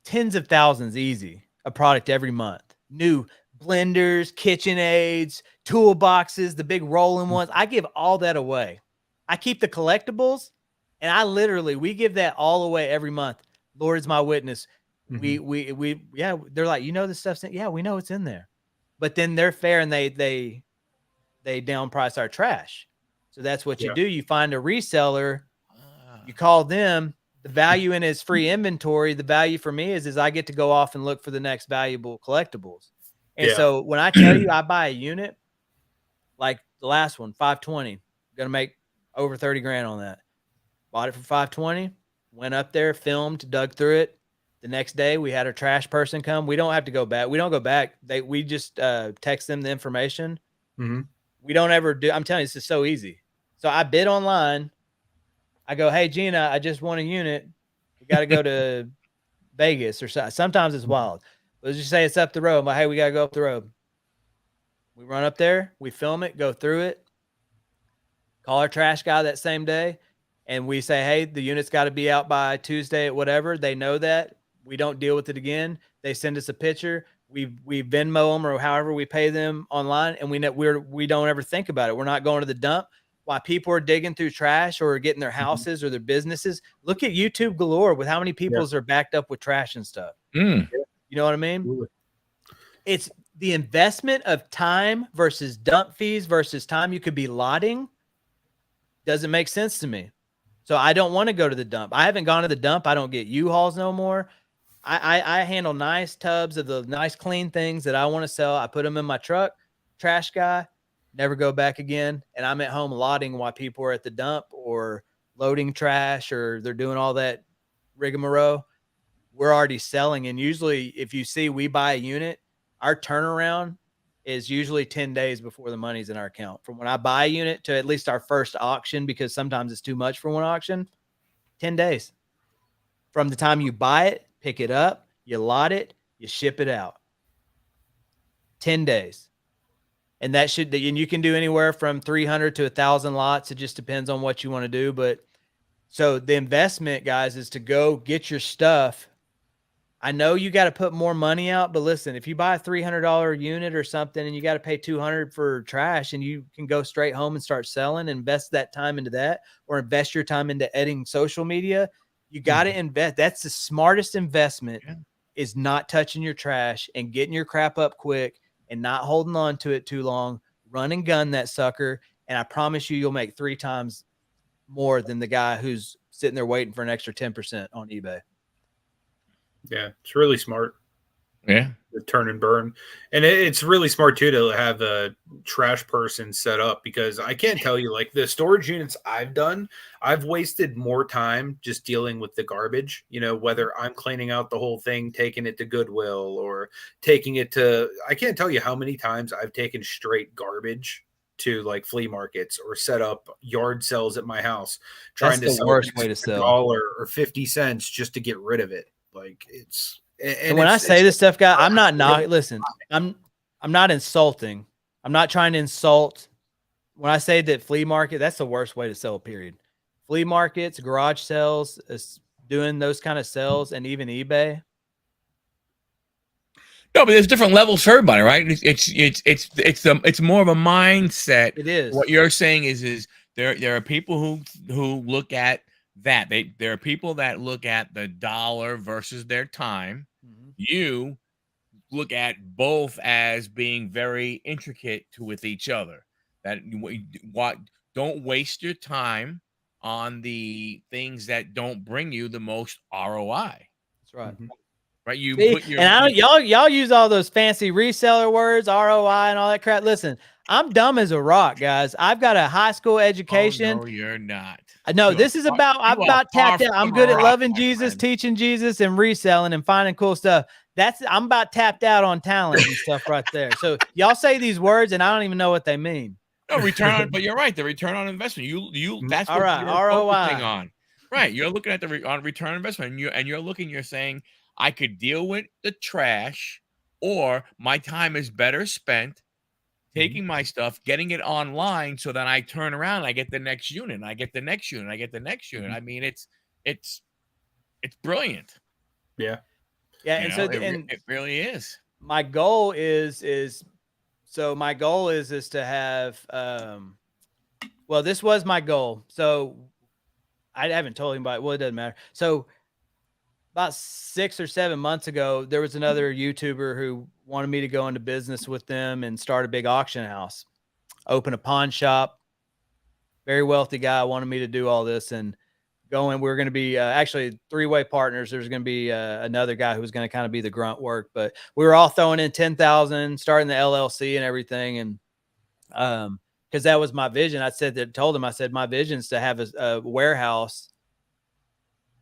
tens of thousands easy of product every month. New blenders, KitchenAids, toolboxes, the big rolling ones. I give all that away. I keep the collectibles, and we give that all away every month. Lord is my witness. They're like, you know, this stuff's in. Yeah, we know it's in there. But then they're fair and they downprice our trash. So that's what you do. You find a reseller, you call them. The value in his free inventory, the value for me is I get to go off and look for the next valuable collectibles. And so when I tell you I buy a unit, like the last one, 520, gonna make over 30 grand on that. Bought it for 520, went up there, filmed, dug through it. The next day we had a trash person come. We don't have to go back. We don't go back. We just text them the information. We don't ever do. I'm telling you, this is so easy. So I bid online. I go, hey, Gina, I just want a unit. We got to go to Vegas or something. Sometimes it's wild. Let's just say it's up the road. I'm like, hey, we got to go up the road. We run up there. We film it, go through it, call our trash guy that same day, and we say, hey, the unit's got to be out by Tuesday at whatever. They know that. We don't deal with it again. They send us a picture. We Venmo them or however we pay them online, and we don't ever think about it. We're not going to the dump. While people are digging through trash or getting their houses or their businesses, look at YouTube galore with how many people's are backed up with trash and stuff. You know what I mean? It's the investment of time versus dump fees versus time you could be lotting doesn't make sense to me. So I don't want to go to the dump. I haven't gone to the dump. I don't get U-Hauls no more. I handle nice tubs of the nice clean things that I want to sell. I put them in my truck, trash guy, never go back again. And I'm at home lotting while people are at the dump or loading trash or they're doing all that rigmarole. We're already selling. And usually if you see we buy a unit, our turnaround is usually 10 days before the money's in our account. From when I buy a unit to at least our first auction, because sometimes it's too much for one auction, 10 days. From the time you buy it, pick it up, you lot it, you ship it out. 10 days. And you can do anywhere from 300 to 1,000 lots. It just depends on what you want to do. But so the investment, guys, is to go get your stuff. I know you got to put more money out, but listen, if you buy a $300 unit or something and you got to pay $200 for trash and you can go straight home and start selling, invest that time into that, or invest your time into editing social media, you got to invest. That's the smartest investment is not touching your trash and getting your crap up quick and not holding on to it too long. Run and gun that sucker. And I promise you'll make 3 times more than the guy who's sitting there waiting for an extra 10% on eBay. Yeah, it's really smart. Yeah. The turn and burn. And it's really smart too to have a trash person set up, because I can't tell you, like the storage units I've done, I've wasted more time just dealing with the garbage, whether I'm cleaning out the whole thing, taking it to Goodwill, or taking it to, I can't tell you how many times I've taken straight garbage to like flea markets or set up yard sales at my house, trying That's to the sell worst way to sell. $1 or 50 cents just to get rid of it. Like and when I say this stuff, guy, I'm not listen, I'm not insulting. I'm not trying to insult. When I say that flea market, that's the worst way to sell, period. Flea markets, garage sales, doing those kind of sales, and even eBay. No, but there's different levels for everybody, right? It's more of a mindset. It is. What you're saying is there are people who look at that. There are people that look at the dollar versus their time. Mm-hmm. You look at both as being very intricate with each other. That don't waste your time on the things that don't bring you the most ROI. That's right. Mm-hmm. Right, you see, put your and I don't, y'all use all those fancy reseller words, ROI, and all that crap. Listen, I'm dumb as a rock, guys. I've got a high school education. Oh, no, you're not. No, this is about. I'm about tapped out. I'm good at loving Jesus, teaching Jesus, and reselling and finding cool stuff. I'm about tapped out on talent and stuff right there. So y'all say these words, and I don't even know what they mean. No return on, but you're right. The return on investment. You. That's all what right. you're ROI focusing on. Right. You're looking at the on return on investment, and you're saying, I could deal with the trash, or my time is better spent taking my stuff, getting it online, so that I turn around and I get the next unit, and I get the next unit, I get the next unit. I mean, it's brilliant. Yeah. Yeah. And so it really is. My goal is to have, well, this was my goal. So I haven't told anybody. Well, it doesn't matter. So about 6 or 7 months ago, there was another YouTuber who wanted me to go into business with them and start a big auction house, open a pawn shop. Very wealthy guy wanted me to do all this and we're going to be actually 3-way partners. There's going to be another guy who's going to kind of be the grunt work, but we were all throwing in 10,000, starting the LLC and everything. And because that was my vision. I told him, my vision is to have a warehouse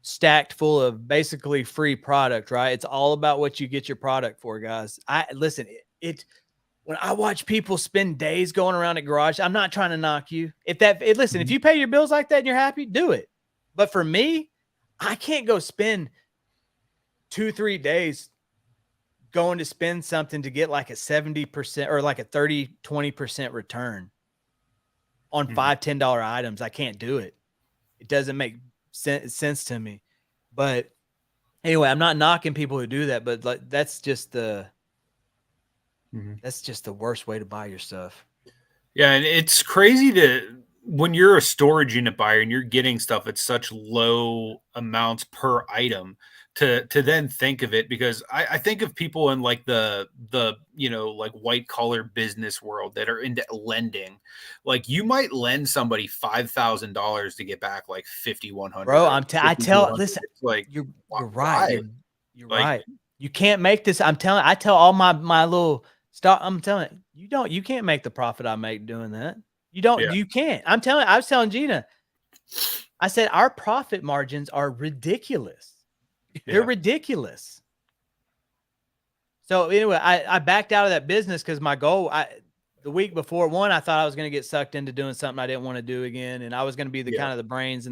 stacked full of basically free product, right? It's all about what you get your product for, guys. When I watch people spend days going around at garage, I'm not trying to knock you. If you pay your bills like that and you're happy, do it. But for me, I can't go spend 2-3 days going to spend something to get like a 70% or like a 30-20% return on $5-10 items. I can't do it. It doesn't make sense to me. But anyway, I'm not knocking people who do that, but like that's just the worst way to buy your stuff. Yeah, and it's crazy when you're a storage unit buyer and you're getting stuff at such low amounts per item to then think of it, because I think of people in like the like white collar business world that are into lending. Like you might lend somebody $5,000 to get back like 5,100. Bro, listen, like you're right. You're right. You can't make this. I tell all my little stuff. I'm telling you can't make the profit I make doing that. You can't. I was telling Gina, I said, our profit margins are ridiculous. They're ridiculous. So anyway, I backed out of that business because my goal, the week before, I thought I was going to get sucked into doing something I didn't want to do again. And I was going to be the kind of the brains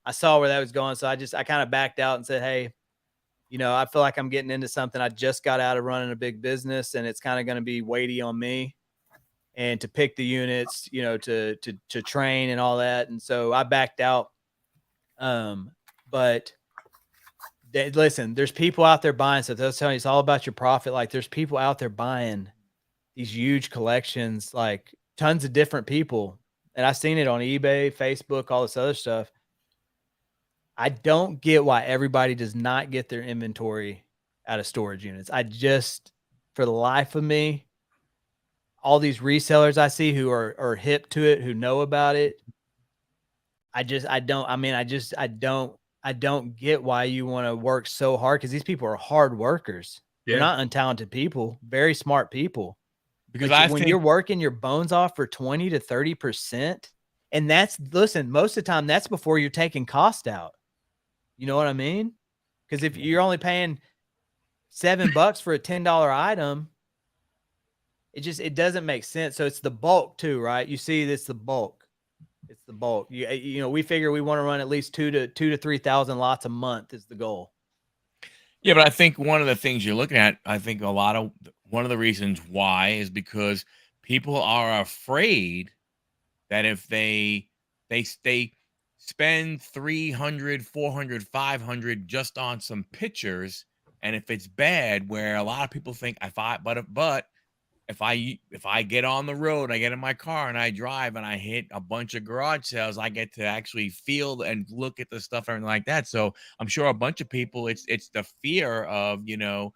I saw where that was going. So I kind of backed out and said, hey, I feel like I'm getting into something. I just got out of running a big business and it's kind of going to be weighty on me. And to pick the units, to train and all that. And so I backed out. But listen, there's people out there buying stuff. They'll tell you it's all about your profit. Like there's people out there buying these huge collections, like tons of different people. And I've seen it on eBay, Facebook, all this other stuff. I don't get why everybody does not get their inventory out of storage units. For the life of me, all these resellers I see who are hip to it, who know about it. I don't get why you want to work so hard, because these people are hard workers. They're not untalented people, very smart people. Because when you're working your bones off for 20 to 30%, and listen, most of the time that's before you're taking cost out. You know what I mean? Because if you're only paying $7 for a $10 item, it doesn't make sense. So it's the bulk too, right? You see, it's the bulk. It's the bulk. You know, we figure we want to run at least 2,000 to 3,000 lots a month is the goal. Yeah, but I think one of the things you're looking at, I think one of the reasons why is because people are afraid that if they spend 300, 400, 500 just on some pictures, and if it's bad, where a lot of people think if I get on the road, I get in my car and I drive and I hit a bunch of garage sales, I get to actually feel and look at the stuff and everything like that. So I'm sure a bunch of people, it's the fear of, you know,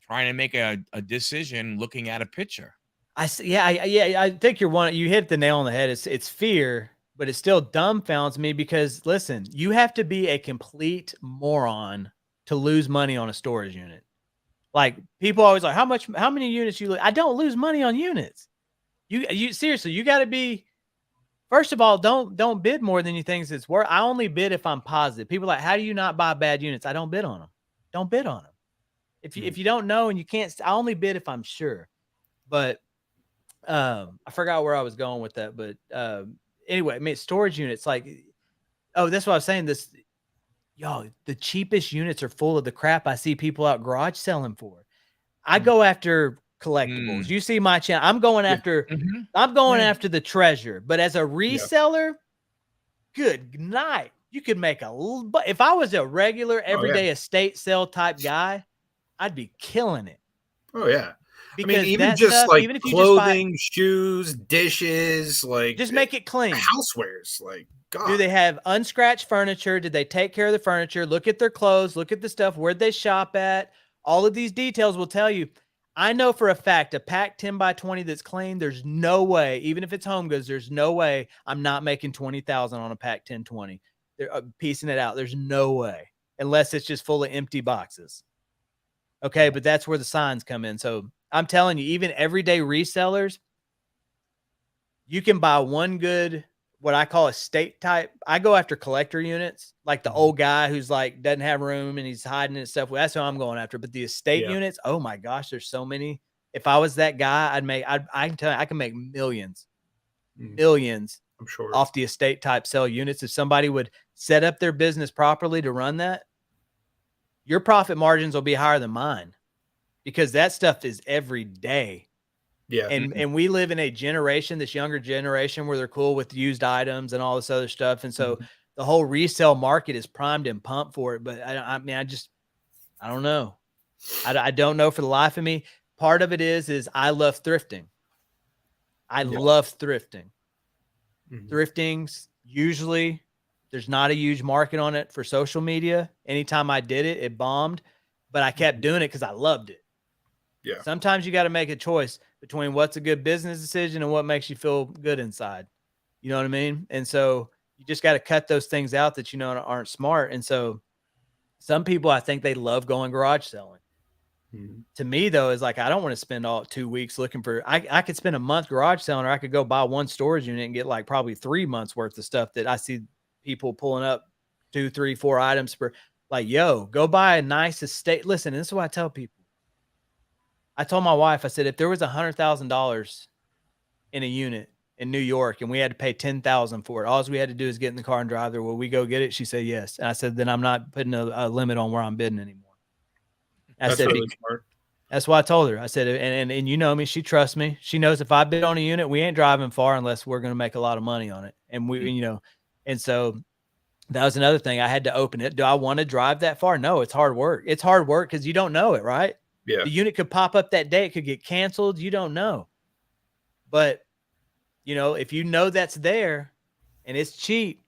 trying to make a decision looking at a picture. I think you hit the nail on the head. It's fear, but it still dumbfounds me because listen, you have to be a complete moron to lose money on a storage unit. Like people always like, how many units you lose? I don't lose money on units. You seriously, you got to be, first of all, don't bid more than you think it's worth. I only bid if I'm positive. People are like, how do you not buy bad units? I don't bid on them. Don't bid on them. If you don't know and you can't, I only bid if I'm sure. But I forgot where I was going with that. But anyway, I mean, storage units, like, oh, that's what I was saying. The cheapest units are full of the crap I see people out garage selling for. I go after collectibles. You see my channel. I'm going after after the treasure. But as a reseller, good night. You could make but if I was a regular everyday estate sale type guy, I'd be killing it. Oh yeah. Because I mean, even just stuff, like even if clothing, shoes, dishes, like just make it clean. Housewares, like God. Do they have unscratched furniture? Did they take care of the furniture? Look at their clothes. Look at the stuff. Where'd they shop at? All of these details will tell you. I know for a fact a pack 10 by 20 that's clean, there's no way, even if it's home goods, there's no way I'm not making 20,000 on a pack 10-20. They're piecing it out. There's no way, unless it's just full of empty boxes. Okay, but that's where the signs come in. So I'm telling you, even everyday resellers, you can buy one good, what I call a state type. I go after collector units, like the old guy who's like doesn't have room and he's hiding and stuff. That's what I'm going after. But the estate units, oh my gosh, there's so many. If I was that guy, I can tell you, I can make millions. I'm sure off the estate type sell units. If somebody would set up their business properly to run that, your profit margins will be higher than mine because that stuff is every day. Yeah. And we live in a generation, this younger generation, where they're cool with used items and all this other stuff. And so the whole resale market is primed and pumped for it. But I don't know. I don't know for the life of me. Part of it is I love thrifting. I love thrifting. Thrifting's usually, there's not a huge market on it for social media. Anytime I did it, it bombed, but I kept doing it because I loved it. Yeah. Sometimes you got to make a choice between what's a good business decision and what makes you feel good inside. You know what I mean? And so you just got to cut those things out that you know aren't smart. And so some people, I think they love going garage selling. To me, though, is like, I don't want to spend all 2 weeks looking for, I could spend a month garage selling, or I could go buy one storage unit and get like probably 3 months worth of stuff that I see people pulling up 2, 3, 4 items per, like, yo, go buy a nice estate. Listen, this is what I tell people. I told my wife, I said, if there was $100,000 in a unit in New York and we had to pay $10,000 for it, all we had to do is get in the car and drive there. Will we go get it? She said, yes. And I said, then I'm not putting a limit on where I'm bidding anymore. I said, really smart. That's what I told her. I said, and you know me, she trusts me. She knows if I bid on a unit, we ain't driving far unless we're going to make a lot of money on it. And we, you know, and so that was another thing. I had to open it. Do I want to drive that far? No, it's hard work. It's hard work because you don't know it, right? Yeah. The unit could pop up that day. It could get canceled. You don't know. But, you know, if you know that's there and it's cheap,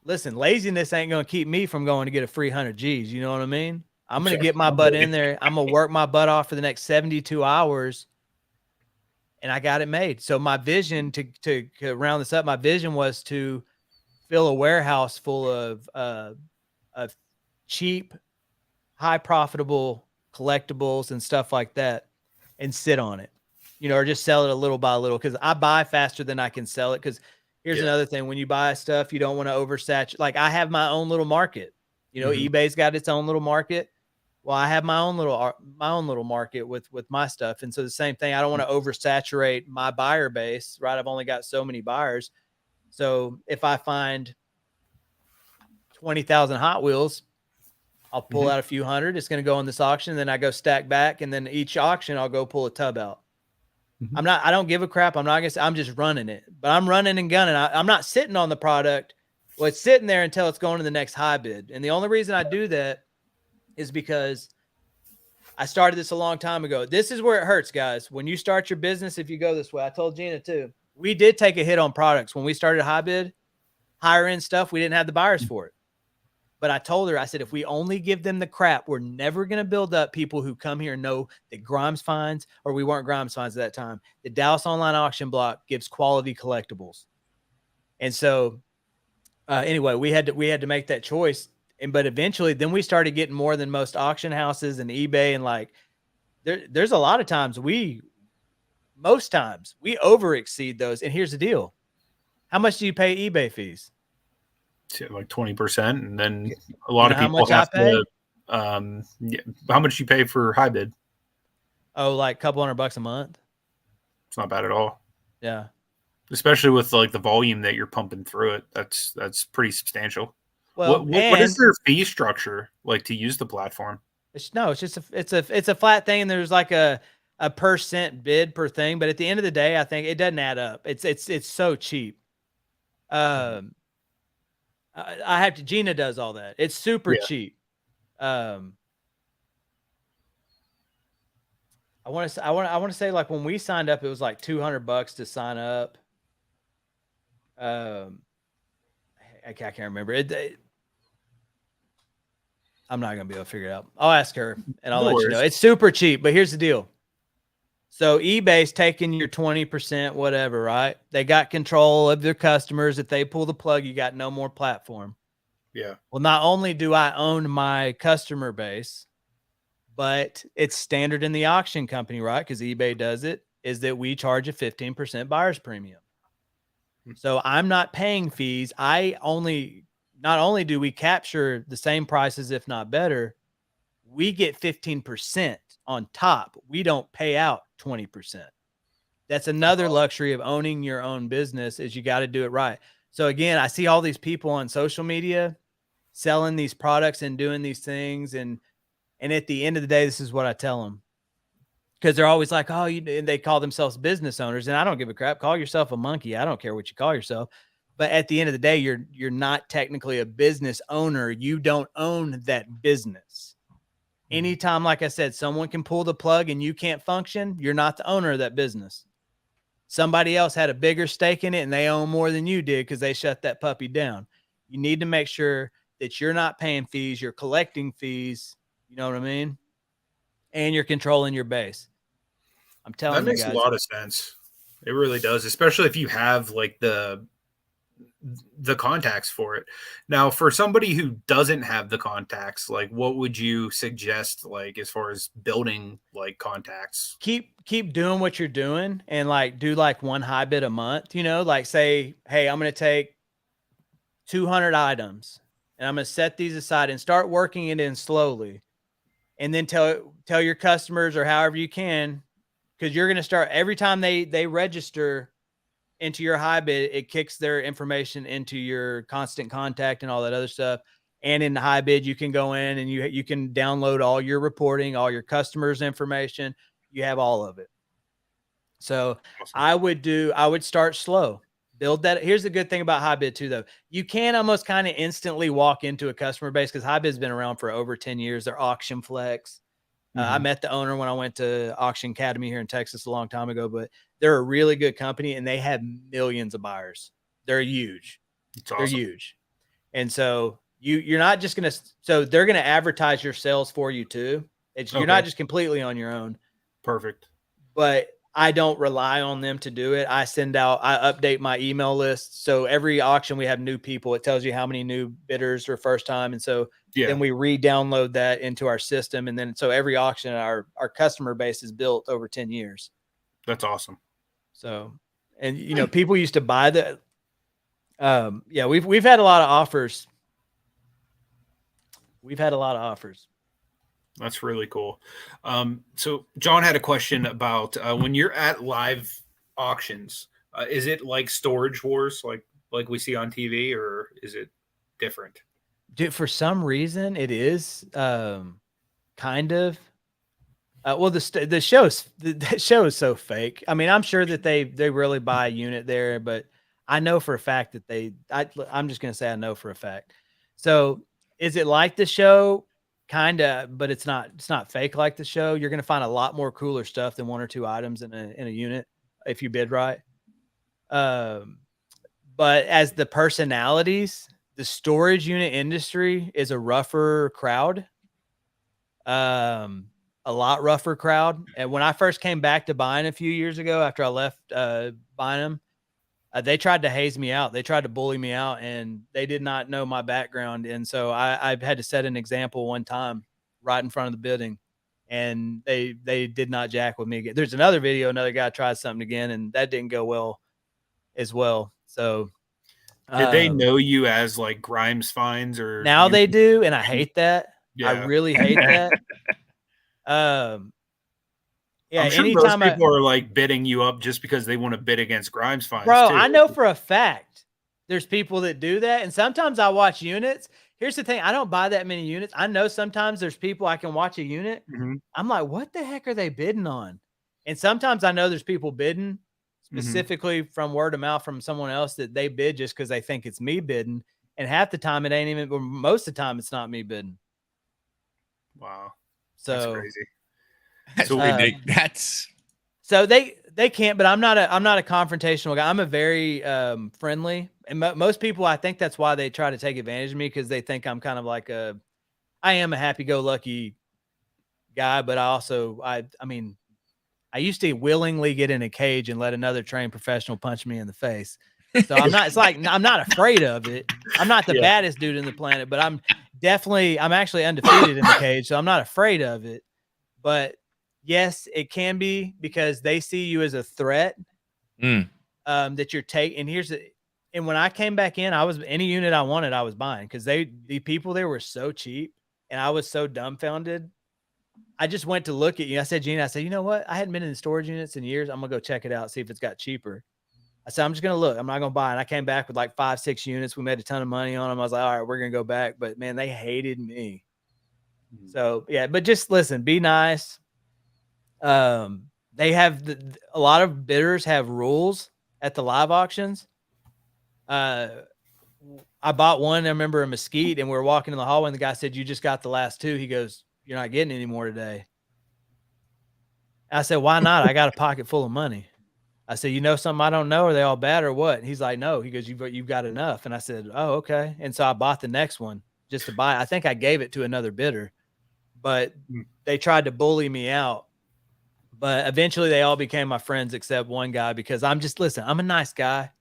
listen, laziness ain't going to keep me from going to get a free 100 G's. You know what I mean? I'm going to get my butt in there. I'm going to work my butt off for the next 72 hours. And I got it made. So my vision to round this up, my vision was to fill a warehouse full of cheap, high profitable collectibles and stuff like that and sit on it, or just sell it a little by little. Cause I buy faster than I can sell it. Cause here's another thing. When you buy stuff, you don't want to oversaturate. Like I have my own little market, eBay's got its own little market. Well, I have my own little market with my stuff. And so the same thing, I don't want to oversaturate my buyer base, right? I've only got so many buyers. So if I find 20,000 Hot Wheels, I'll pull out a few hundred. It's going to go in this auction. Then I go stack back. And then each auction, I'll go pull a tub out. I don't give a crap. I'm just running it, but I'm running and gunning. I'm not sitting on the product. Well, it's sitting there until it's going to the next high bid. And the only reason I do that is because I started this a long time ago. This is where it hurts, guys. When you start your business, if you go this way, I told Gina too, we did take a hit on products. When we started high bid, higher end stuff, we didn't have the buyers for it. But I told her, I said, if we only give them the crap, we're never going to build up people who come here and know that Grimes Finds, or we weren't Grimes Finds at that time, the Dallas Online Auction Block gives quality collectibles. And so anyway, we had to make that choice. But eventually then we started getting more than most auction houses and eBay. And like, there's a lot of times most times we over exceed those. And here's the deal. How much do you pay eBay fees? Like 20%. And then a lot of people have to, how much you pay for high bid? Oh, like a couple $100 a month. It's not bad at all. Yeah. Especially with like the volume that you're pumping through it. That's pretty substantial. Well, what is their fee structure like to use the platform? It's just it's a flat thing, and there's like a % bid per thing. But at the end of the day, I think it doesn't add up. It's so cheap. Gina does all that. It's super cheap. I want to say like when we signed up, it was like $200 to sign up. I can't remember it. I'm not going to be able to figure it out. I'll ask her and I'll let you know. It's super cheap, but here's the deal. So eBay's taking your 20%, whatever, right? They got control of their customers. If they pull the plug, you got no more platform. Yeah. Well, not only do I own my customer base, but it's standard in the auction company, right? Because eBay does it, is that we charge a 15% buyer's premium. So I'm not paying fees. Not only do we capture the same prices, if not better, we get 15% on top. We don't pay out 20%. That's another luxury of owning your own business, is you got to do it right. So again, I see all these people on social media selling these products and doing these things. And at the end of the day, this is what I tell them. Because they're always like, oh, and they call themselves business owners. And I don't give a crap. Call yourself a monkey. I don't care what you call yourself. But at the end of the day, you're not technically a business owner. You don't own that business. Anytime, like I said, someone can pull the plug and you can't function, you're not the owner of that business. Somebody else had a bigger stake in it and they own more than you did because they shut that puppy down. You need to make sure that you're not paying fees, you're collecting fees, you know what I mean? And you're controlling your base. I'm telling you guys. That makes a lot of sense. It really does, especially if you have like the contacts for it. Now, for somebody who doesn't have the contacts, like what would you suggest, like as far as building like contacts? Keep doing what you're doing and like do like one high bid a month, like say, hey, I'm going to take 200 items and I'm going to set these aside and start working it in slowly. And then tell your customers or however you can, because you're going to start every time they register into your high bid, it kicks their information into your constant contact and all that other stuff. And in the high bid, you can go in and you can download all your reporting, all your customers' information. You have all of it. So awesome. I would start slow. Build that. Here's the good thing about high bid too, though. You can almost kind of instantly walk into a customer base because high bid's been around for over 10 years. They're Auction Flex. I met the owner when I went to Auction Academy here in Texas a long time ago, but they're a really good company and they have millions of buyers. They're huge. Awesome. They're huge. And so you're not just going to, so they're going to advertise your sales for you too. You're not just completely on your own. Perfect. But I don't rely on them to do it. I update my email list. So every auction we have new people. It tells you how many new bidders are first time. And so then we re-download that into our system. And then so every auction, our customer base is built over 10 years. That's awesome. So, and people used to buy the, we've had a lot of offers. We've had a lot of offers. That's really cool. So John had a question about when you're at live auctions, is it like Storage Wars, like we see on TV, or is it different? Dude, for some reason it is kind of. Well, the show is so fake. I mean, I'm sure that they really buy a unit there, but I know for a fact that I'm just gonna say I know for a fact. So is it like the show? Kind of, but it's not fake like the show. You're going to find a lot more cooler stuff than 1 or 2 items in a unit if you bid right. But as the personalities, the storage unit industry is a rougher crowd. A lot rougher crowd. And when I first came back to buying a few years ago, after I left buying them, they tried to haze me out. They tried to bully me out, and they did not know my background. And so I had to set an example one time right in front of the building, and they did not jack with me again. There's another video, another guy tried something again, and that didn't go well as well. So did they know you as like Grimes Finds, or now they do, and I hate that. Yeah. I really hate that. Yeah, I'm sure anytime those people are like bidding you up just because they want to bid against Grimes Finds. Bro, too. I know for a fact there's people that do that. And sometimes I watch units. Here's the thing. I don't buy that many units. I know sometimes there's people I can watch a unit. Mm-hmm. I'm like, what the heck are they bidding on? And sometimes I know there's people bidding specifically from word of mouth from someone else that they bid just because they think it's me bidding. And half the time it ain't even, or most of the time it's not me bidding. Wow. So that's crazy. So they can't, but I'm not a confrontational guy. I'm a very friendly, and most people, I think that's why they try to take advantage of me, because they think I'm kind of like I am a happy-go-lucky guy, but I mean, I used to willingly get in a cage and let another trained professional punch me in the face. So I'm not afraid of it. I'm not the baddest dude in the planet, but I'm actually undefeated in the cage. So I'm not afraid of it, but yes, it can be because they see you as a threat that you're taking. And when I came back in, I was any unit I wanted, I was buying, because the people there were so cheap and I was so dumbfounded. I just went to look at you. I said, Gina, you know what? I hadn't been in storage units in years. I'm going to go check it out, see if it's got cheaper. I said, I'm just going to look. I'm not going to buy. And I came back with like 5-6 units. We made a ton of money on them. I was like, all right, we're going to go back. But man, they hated me. So yeah, but just listen, be nice. They have a lot of bidders have rules at the live auctions. I bought one. I remember a Mesquite, and we were walking in the hallway, and the guy said, "You just got the last 2." He goes, "You're not getting any more today." I said, "Why not? I got a pocket full of money." I said, "You know something I don't know? Are they all bad or what?" And he's like, "No." He goes, "You've got enough." And I said, "Oh, okay." And so I bought the next one just to buy. I think I gave it to another bidder, but they tried to bully me out. But eventually they all became my friends except one guy, because I'm a nice guy.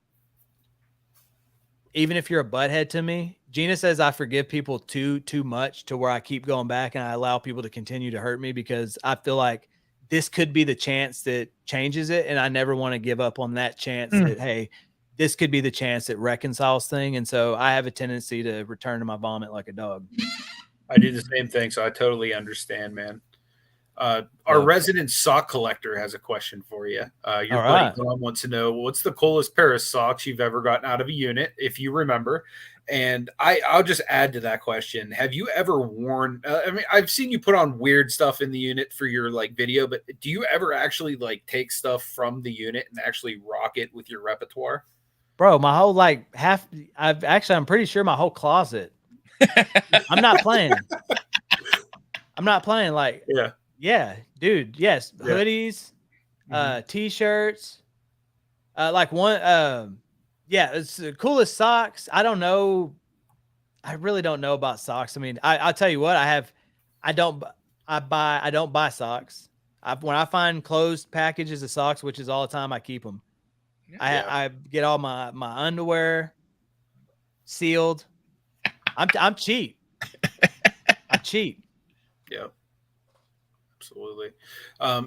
Even if you're a butthead to me, Gina says I forgive people too much to where I keep going back and I allow people to continue to hurt me, because I feel like this could be the chance that changes it. And I never want to give up on that chance that, hey, this could be the chance that reconciles thing. And so I have a tendency to return to my vomit like a dog. I do the same thing. So I totally understand, man. Our resident sock collector has a question for you. Your buddy Tom wants to know, what's the coolest pair of socks you've ever gotten out of a unit, if you remember? And I'll just add to that question. Have you ever worn, I mean, I've seen you put on weird stuff in the unit for your like video, but do you ever actually like take stuff from the unit and actually rock it with your repertoire? Bro, my whole I'm pretty sure my whole closet. I'm not playing. Yeah, dude. Yes. Yeah. Hoodies, t-shirts, it's the coolest socks. I don't know. I really don't know about socks. I mean, I'll tell you what, I don't buy socks. When I find closed packages of socks, which is all the time, I keep them. Yeah. I get all my underwear sealed. I'm cheap. I'm cheap. Yeah. Absolutely.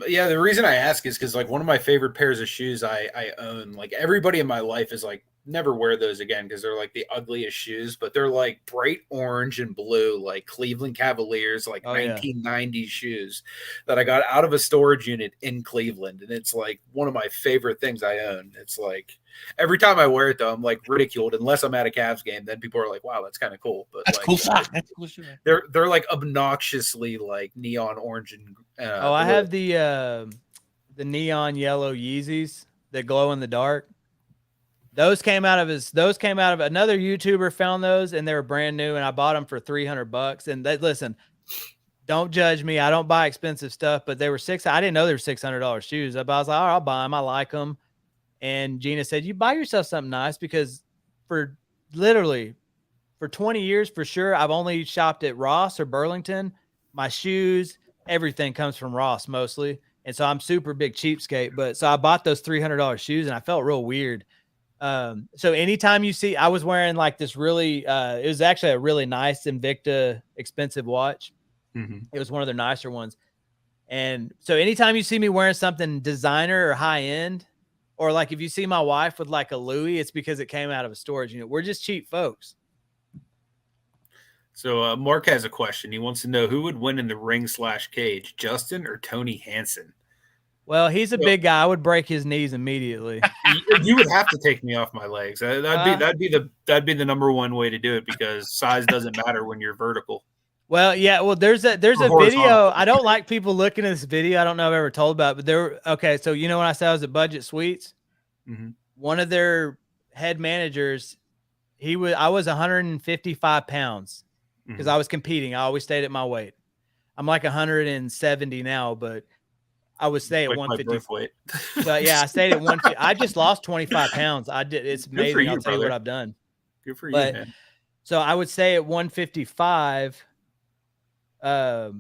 Yeah, the reason I ask is because like one of my favorite pairs of shoes I own, like everybody in my life is like, never wear those again because they're like the ugliest shoes, but they're like bright orange and blue, like Cleveland Cavaliers, like 1990s shoes that I got out of a storage unit in Cleveland. And it's like one of my favorite things I own. It's like every time I wear it though, I'm like ridiculed unless I'm at a Cavs game. Then people are like, wow, that's kind of cool. But that's like, cool sock. That's cool shoe. They're like obnoxiously like neon orange and I have the neon yellow Yeezys that glow in the dark. Those came out of another YouTuber found those and they were brand new and I bought them for $300. And listen, don't judge me. I don't buy expensive stuff, but they were I didn't know they were $600 shoes. But I was like, all right, I'll buy them. I like them. And Gina said, you buy yourself something nice because for 20 years, for sure, I've only shopped at Ross or Burlington. My shoes, everything comes from Ross mostly. And so I'm super big cheapskate. But so I bought those $300 shoes and I felt real weird. So anytime you see, I was wearing like this really, it was actually a really nice Invicta expensive watch. Mm-hmm. It was one of their nicer ones. And so anytime you see me wearing something designer or high end, or like if you see my wife with like a Louis, it's because it came out of a storage unit. We're just cheap folks. So Mark has a question. He wants to know who would win in the ring/cage, Justin or Tony Hansen? Well, he's a big guy. I would break his knees immediately. You would have to take me off my legs. That'd be the number one way to do it because size doesn't matter when you're vertical. Well, yeah. Well, there's a video. I don't like people looking at this video. I don't know if I've ever told about it, but okay. So you know when I said I was at Budget Suites, one of their head managers, I was 155 pounds because I was competing. I always stayed at my weight. I'm like 170 now, but I would stay at 150. But yeah, I stayed at 150. I just lost 25 pounds. I did. It's amazing. I'll tell you what I've done. Good for you, man. So I would stay at 155. But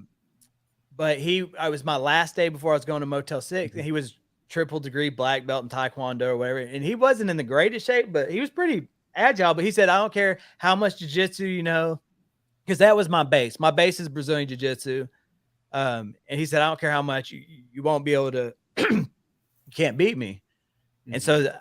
I was my last day before I was going to Motel 6, and he was triple degree black belt in Taekwondo or whatever. And he wasn't in the greatest shape, but he was pretty agile. But he said, I don't care how much jiu-jitsu you know, because that was my base. My base is Brazilian jiu-jitsu. And he said, I don't care how much you won't be able to, you can't beat me. And so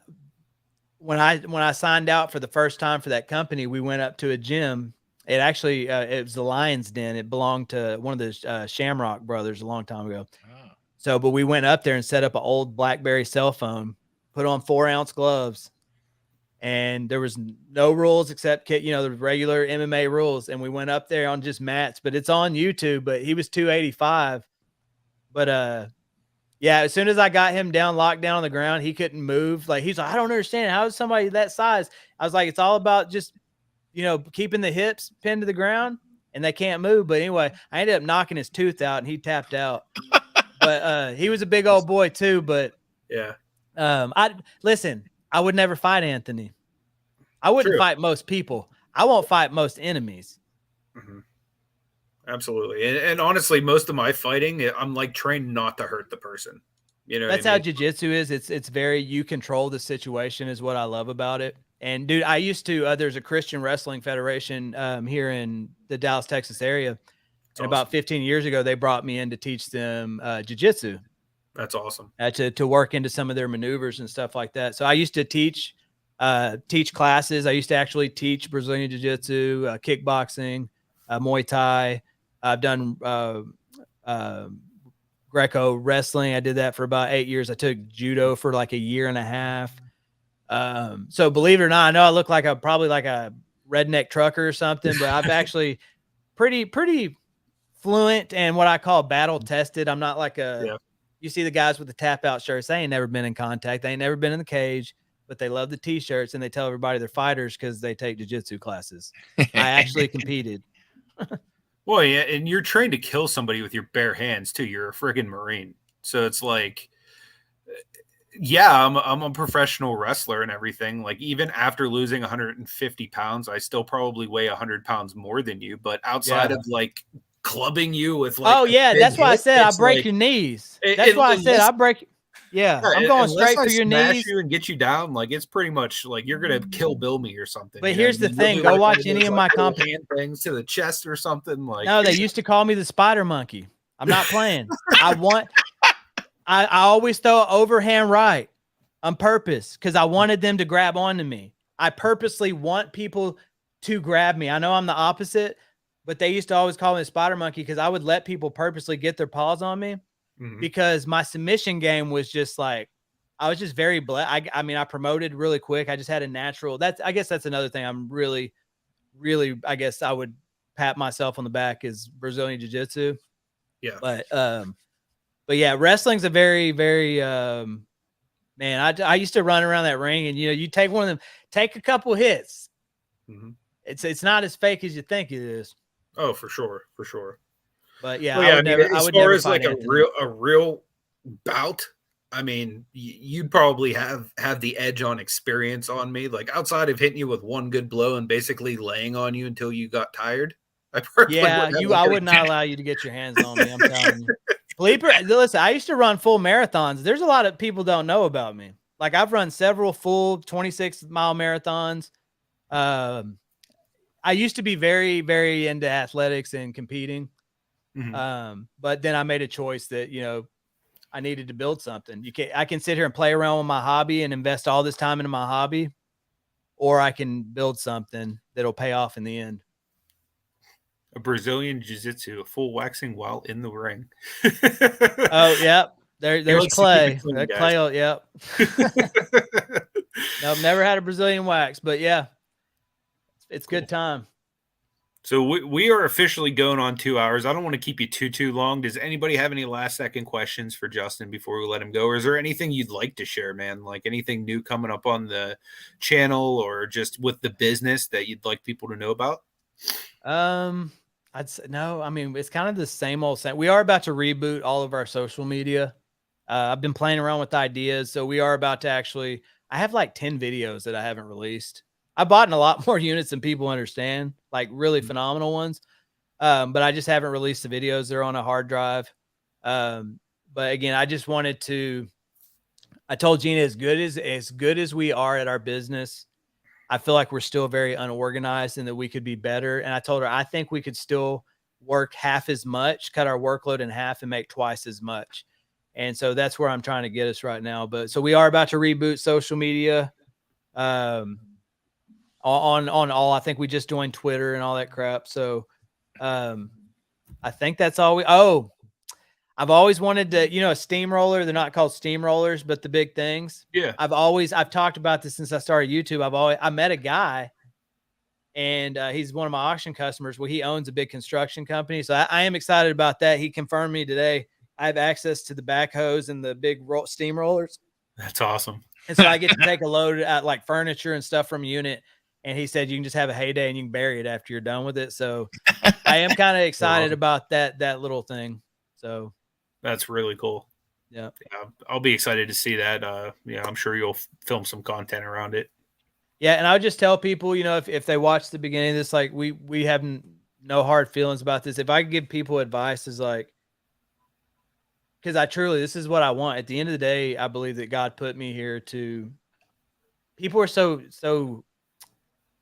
when I signed out for the first time for that company, we went up to a gym. It actually, it was the Lion's Den. It belonged to one of the Shamrock brothers a long time ago. Oh. So, but we went up there and set up an old BlackBerry cell phone, put on 4-ounce gloves, and there was no rules except, the regular MMA rules. And we went up there on just mats, but it's on YouTube, but he was 285. But, yeah, as soon as I got him locked down on the ground, he couldn't move. Like, he's like, I don't understand. How is somebody that size? I was like, it's all about just, keeping the hips pinned to the ground and they can't move. But anyway, I ended up knocking his tooth out and he tapped out. But, he was a big old boy too. But yeah, I would never fight Anthony. I wouldn't fight most people. I won't fight most enemies. Mm-hmm. Absolutely. And honestly, most of my fighting, I'm like trained not to hurt the person. That's how jiu-jitsu is. It's very, you control the situation is what I love about it. And dude, I used to, there's a Christian Wrestling Federation here in the Dallas, Texas area. And about 15 years ago, they brought me in to teach them jiu-jitsu. That's awesome. To work into some of their maneuvers and stuff like that. So I used to teach classes. I used to actually teach Brazilian jiu-jitsu, kickboxing, Muay Thai. I've done Greco wrestling. I did that for about 8 years. I took judo for like a year and a half. So believe it or not, I know I look like probably like a redneck trucker or something, but I've actually pretty fluent and what I call battle tested. I'm not like you see the guys with the tap out shirts. They ain't never been in contact. They ain't never been in the cage, but they love the t-shirts and they tell everybody they're fighters because they take jiu-jitsu classes. I actually competed. Well, yeah. And you're trained to kill somebody with your bare hands too. You're a friggin' Marine. So it's like, yeah, I'm a professional wrestler and everything. Like even after losing 150 pounds, I still probably weigh 100 pounds more than you. But outside of like clubbing you with like. Oh yeah, that's why I said I break your knees. That's why I said I break. Yeah, I'm going straight for your knees. You and get you down, like it's pretty much like you're gonna Kill Bill me or something. But here's the thing: go watch any of my hand things to the chest or something. Like no, they used to call me the Spider Monkey. I'm not playing. I always throw overhand right on purpose because I wanted them to grab onto me. I purposely want people to grab me. I know I'm the opposite, but they used to always call me the Spider Monkey because I would let people purposely get their paws on me because my submission game was just like, I was just very I mean, I promoted really quick. I just had a natural. I guess that's another thing. I'm really, I guess I would pat myself on the back is Brazilian Jiu-Jitsu. Yeah. But yeah, wrestling's a very, very, man, I used to run around that ring and, you take one of them, take a couple hits. It's not as fake as you think it is. Oh, for sure. For sure. But yeah, I would never, as far as like a real bout, I mean, you'd probably have the edge on experience on me. Like outside of hitting you with one good blow and basically laying on you until you got tired. I would not allow you to get your hands on me. I'm telling you. Bleeper, listen, I used to run full marathons. There's a lot of people don't know about me. Like I've run several full 26-mile marathons. I used to be very, very into athletics and competing. But then I made a choice that, I needed to build something. I can sit here and play around with my hobby and invest all this time into my hobby, or I can build something that'll pay off in the end. A Brazilian Jiu-Jitsu, a full waxing while in the ring. Oh, yep. There's Clay. Clay, yep. No, I've never had a Brazilian wax, but yeah, it's good time. So we are officially going on 2 hours. I don't want to keep you too long. Does anybody have any last second questions for Justin before we let him go? Or is there anything you'd like to share, man? Like anything new coming up on the channel or just with the business that you'd like people to know about? I'd say no. I mean, it's kind of the same old thing. We are about to reboot all of our social media. I've been playing around with ideas. So we are about to I have like 10 videos that I haven't released. I bought in a lot more units than people understand, like really phenomenal ones. But I just haven't released the videos. They're on a hard drive. But again, I just wanted to, I told Gina, as good as we are at our business, I feel like we're still very unorganized and that we could be better. And I told her, I think we could still work half as much, cut our workload in half and make twice as much. And so that's where I'm trying to get us right now. But so we are about to reboot social media. On all, I think we just joined Twitter and all that crap. So, I think that's all I've always wanted to, a steamroller. They're not called steamrollers, but the big things. Yeah. I've talked about this since I started YouTube. I met a guy and he's one of my auction customers. Well, he owns a big construction company. So I am excited about that. He confirmed me today. I have access to the backhoes and the big steamrollers. That's awesome. And so I get to take a load at like furniture and stuff from a unit. And he said, you can just have a heyday and you can bury it after you're done with it. So I am kind of excited about that little thing. So that's really cool. Yeah. I'll be excited to see that. I'm sure you'll film some content around it. Yeah. And I would just tell people, if they watch the beginning of this, like we have no hard feelings about this. If I could give people advice is like, because this is what I want. At the end of the day, I believe that God put me here people are so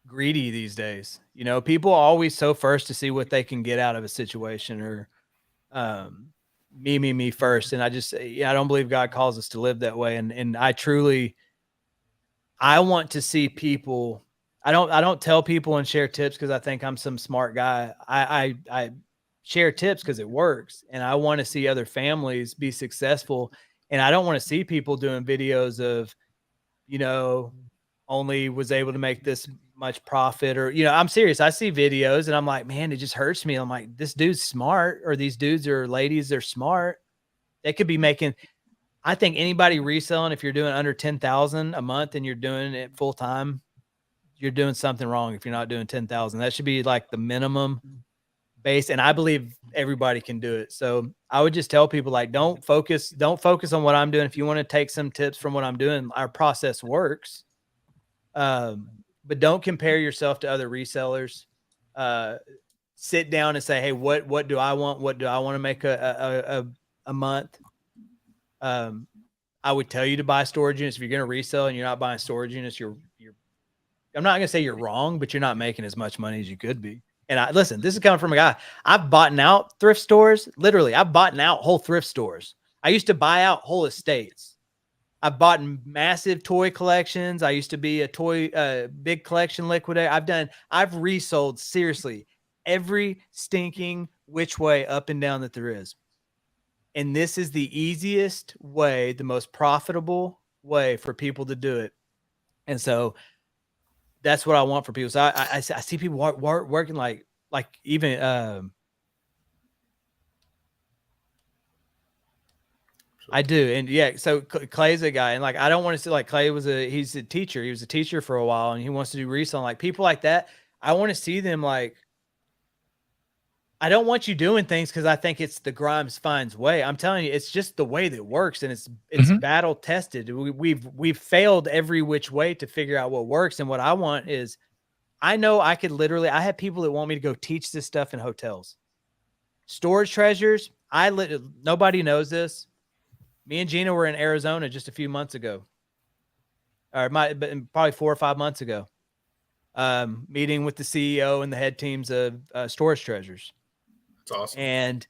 greedy these days. People are always so first to see what they can get out of a situation or me first. And I don't believe God calls us to live that way. And I want to see people. I don't tell people and share tips because I think I'm some smart guy. I share tips because it works. And I want to see other families be successful. And I don't want to see people doing videos of, only was able to make this much profit or, I'm serious. I see videos and I'm like, man, it just hurts me. I'm like, this dude's smart, or these dudes or ladies, they're smart. They could be making, I think anybody reselling, if you're doing under 10,000 a month and you're doing it full time, you're doing something wrong. If you're not doing 10,000, that should be like the minimum base. And I believe everybody can do it. So I would just tell people like, don't focus on what I'm doing. If you want to take some tips from what I'm doing, our process works. But don't compare yourself to other resellers. sit down and say, hey, what do I want? What do I want to make a month? I would tell you to buy storage units. If you're going to resell and you're not buying storage units, you're I'm not going to say you're wrong, but you're not making as much money as you could be. And listen, this is coming from a guy. I've bought out thrift stores. Literally, I've bought out whole thrift stores. I used to buy out whole estates. I've bought massive toy collections. I used to be a big collection liquidator. I've resold seriously every stinking which way up and down that there is. And this is the easiest way, the most profitable way for people to do it. And so that's what I want for people. So I see people working like even I do. And yeah, so Clay's a guy, and like I don't want to see like Clay he's a teacher. He was a teacher for a while and he wants to do reselling. Like people like that, I want to see them like I don't want you doing things because I think it's the Grimes Finds way. I'm telling you, it's just the way that it works, and it's battle tested. We've failed every which way to figure out what works. And what I want is, I know I could literally. I have people that want me to go teach this stuff in hotels. Storage treasures. Nobody knows this. Me and Gina were in Arizona just a few months ago, or probably 4 or 5 months ago, meeting with the CEO and the head teams of Storage Treasures. Awesome. And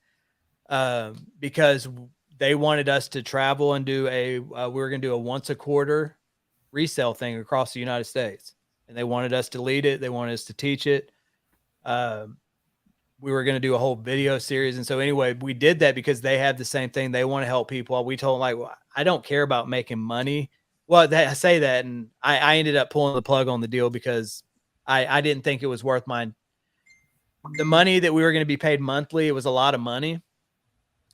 because they wanted us to travel and do we were going to do a once a quarter resale thing across the United States, and they wanted us to lead it. They wanted us to teach it. We were going to do a whole video series. And so anyway, we did that because they have the same thing. They want to help people. We told them like, well, I don't care about making money. Well, I say that. And I ended up pulling the plug on the deal because I didn't think it was worth the money that we were going to be paid monthly. It was a lot of money.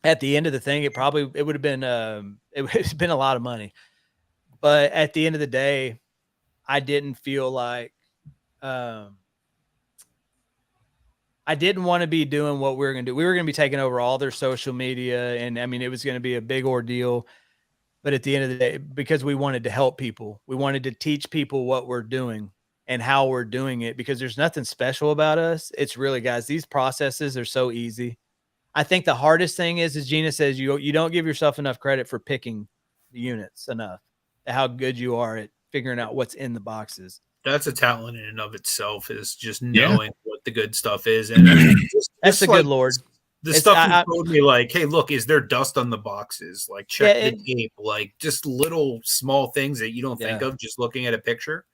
At the end of the thing, it would have been it's been a lot of money. But at the end of the day, I didn't feel like I didn't want to be doing what we were going to do. We were going to be taking over all their social media, and I mean, it was going to be a big ordeal. But at the end of the day, because we wanted to help people, we wanted to teach people what we're doing and how we're doing it, because there's nothing special about us. It's really, guys, these processes are so easy. I think the hardest thing is, as Gina says, you don't give yourself enough credit for picking the units enough, how good you are at figuring out what's in the boxes. That's a talent in and of itself, is just knowing what the good stuff is. And that's the good Lord. The stuff you told me, like, hey, look, is there dust on the boxes? Like, check the tape. Like, just little small things that you don't think of just looking at a picture,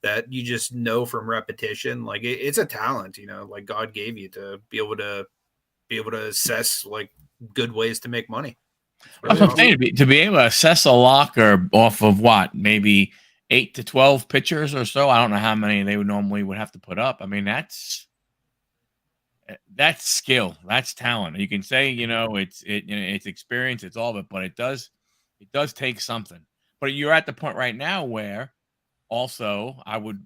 that you just know from repetition. Like, it's a talent, like God gave you to be able to assess like good ways to make money. Really awesome. To be able to assess a locker off of what, maybe 8 to 12 pictures or so. I don't know how many they would have to put up. I mean, that's skill, that's talent. You can say, it's experience, it's all of it, but it does take something. But you're at the point right now where also I would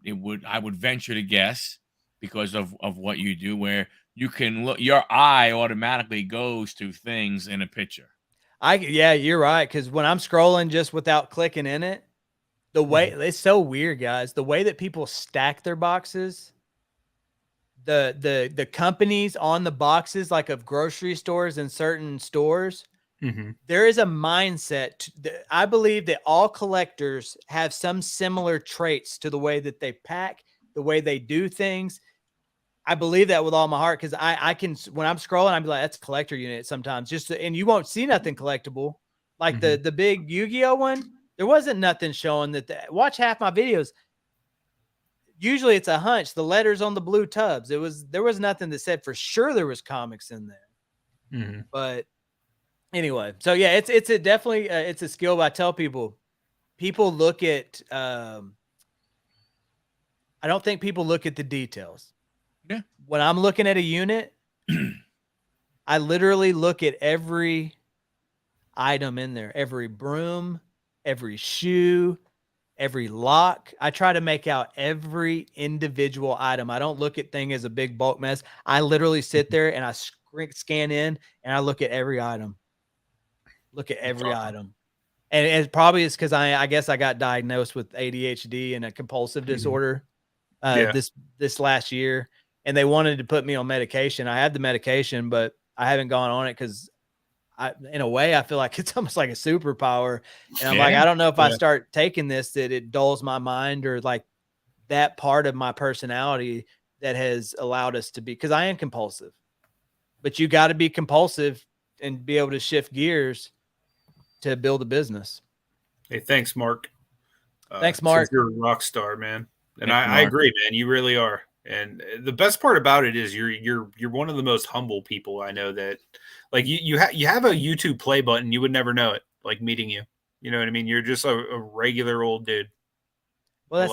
venture to guess, because of what you do, where you can look, your eye automatically goes to things in a picture. You're right. Because when I'm scrolling just without clicking in it, the way it's so weird, guys, the way that people stack their boxes, the companies on the boxes, like of grocery stores and certain stores, there is a mindset. I believe that all collectors have some similar traits to the way that they pack, the way they do things. I believe that with all my heart, because I can, when I'm scrolling, I'm like, that's a collector unit sometimes. And you won't see nothing collectible. Like the big Yu-Gi-Oh one, there wasn't nothing showing that. Watch half my videos. Usually it's a hunch. The letters on the blue tubs. There was nothing that said for sure there was comics in there. But anyway, so yeah, it's definitely it's a skill. But I tell people look at. I don't think people look at the details. Yeah. When I'm looking at a unit, I literally look at every item in there, every broom, every shoe, every lock. I try to make out every individual item. I don't look at thing as a big bulk mess. I literally sit there and I scan in and I look at every item. Look at every item. And it probably is because I guess I got diagnosed with ADHD and a compulsive disorder this last year. and they wanted to put me on medication. I had the medication, but I haven't gone on it because in a way, I feel like it's almost like a superpower. And I'm like, I don't know if I start taking this, that it dulls my mind, or like that part of my personality that has allowed us to be, because I am compulsive, but you got to be compulsive and be able to shift gears to build a business. Hey, thanks, Mark. Thanks, Mark. You're a rock star, man. And I agree, man. You really are. And the best part about it is you're one of the most humble people I know. That like you have a YouTube play button. You would never know it. Like meeting you, you know what I mean? You're just a regular old dude. Well,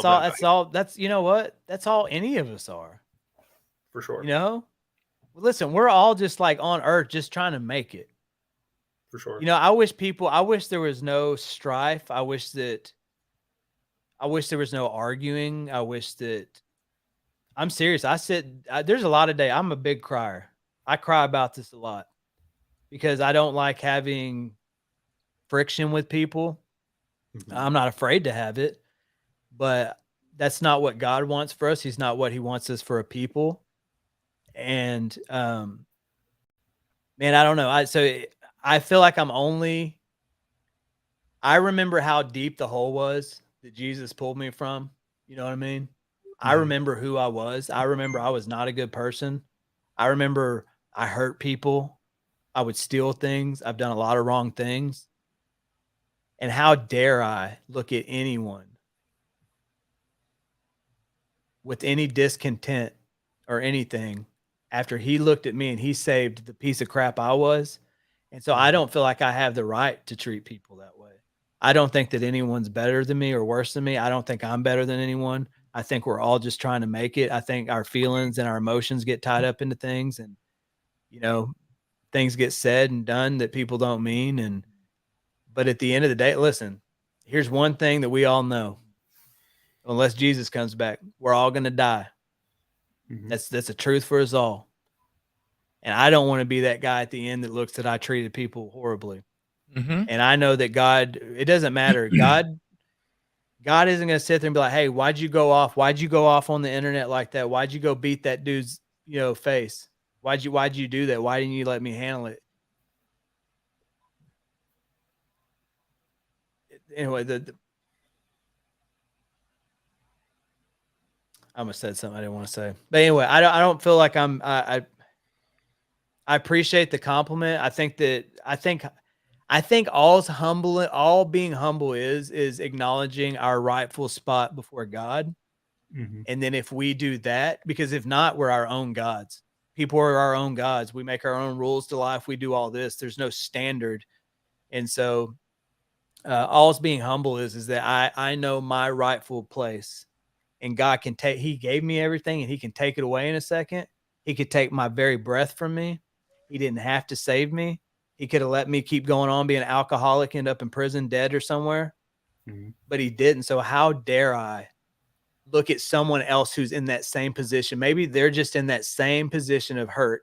that's you know what? That's all any of us are. For sure. You know, listen, we're all just like on earth, just trying to make it. For sure. You know, I wish there was no strife. I wish there was no arguing. I wish that, I'm serious. There's a lot of days. I'm a big crier. I cry about this a lot because I don't like having friction with people. Mm-hmm. I'm not afraid to have it, but that's not what God wants for us. He's not what he wants us for a people. And, man, I don't know. I feel like I remember how deep the hole was that Jesus pulled me from. You know what I mean? Mm-hmm. I remember who I was. I remember I was not a good person. I remember I hurt people. I would steal things. I've done a lot of wrong things. And how dare I look at anyone with any discontent or anything after he looked at me and he saved the piece of crap I was. And so I don't feel like I have the right to treat people that way. I don't think that anyone's better than me or worse than me. I don't think I'm better than anyone. I think we're all just trying to make it. I think our feelings and our emotions get tied up into things, and, you know, things get said and done that people don't mean. But at the end of the day, listen, here's one thing that we all know. Unless Jesus comes back, we're all going to die. Mm-hmm. That's a truth for us all. And I don't want to be that guy at the end that looks that I treated people horribly. Mm-hmm. And I know that God, it doesn't matter. God isn't going to sit there and be like, hey, why'd you go off? Why'd you go off on the internet like that? Why'd you go beat that dude's, face? Why'd you do that? Why didn't you let me handle it? Anyway, I almost said something I didn't want to say. But anyway, I don't feel like I appreciate the compliment. I think all being humble is acknowledging our rightful spot before God. Mm-hmm. And then if we do that, because if not, we're our own gods. People are our own gods. We make our own rules to life. We do all this. There's no standard. And so all being humble is that I know my rightful place, and God he gave me everything, and he can take it away in a second. He could take my very breath from me. He didn't have to save me. He could have let me keep going on being an alcoholic, end up in prison, dead or somewhere, mm-hmm. But he didn't. So how dare I look at someone else who's in that same position? Maybe they're just in that same position of hurt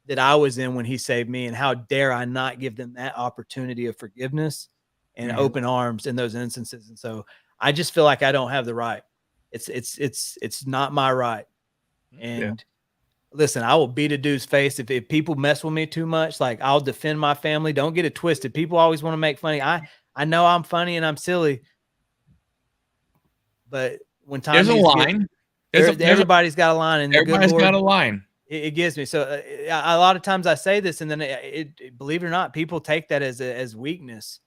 that I was in when he saved me. And how dare I not give them that opportunity of forgiveness and mm-hmm. open arms in those instances? And so I just feel like I don't have the right. It's not my right. And listen, I will beat a dude's face if people mess with me too much. Like, I'll defend my family. Don't get it twisted. People always want to make funny. I know I'm funny and I'm silly, but when time there's a line, everybody's got a line, and everybody's got a line. It gives me so a lot of times I say this, and then it believe it or not, people take that as weakness,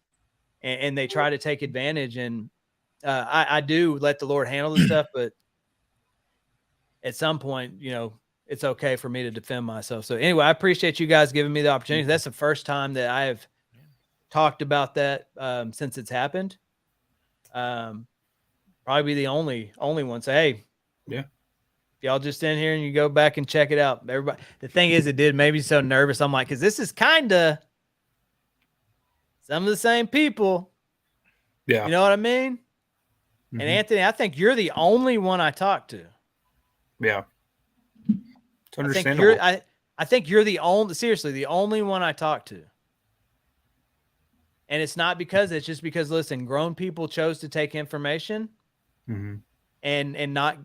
and they try to take advantage. And I do let the Lord handle the stuff, but at some point, it's okay for me to defend myself. So anyway, I appreciate you guys giving me the opportunity. That's the first time that I have talked about that since it's happened. Probably be the only one. Say, hey, yeah, if y'all just in here and you go back and check it out. Everybody, the thing is, it did make me so nervous. I'm like, because this is kind of some of the same people. Yeah, you know what I mean? Mm-hmm. And Anthony, I think you're the only one I talked to. Yeah. It's understandable. I think you're the only one I talk to. And it's not because, it's just because, listen, grown people chose to take information mm-hmm. and not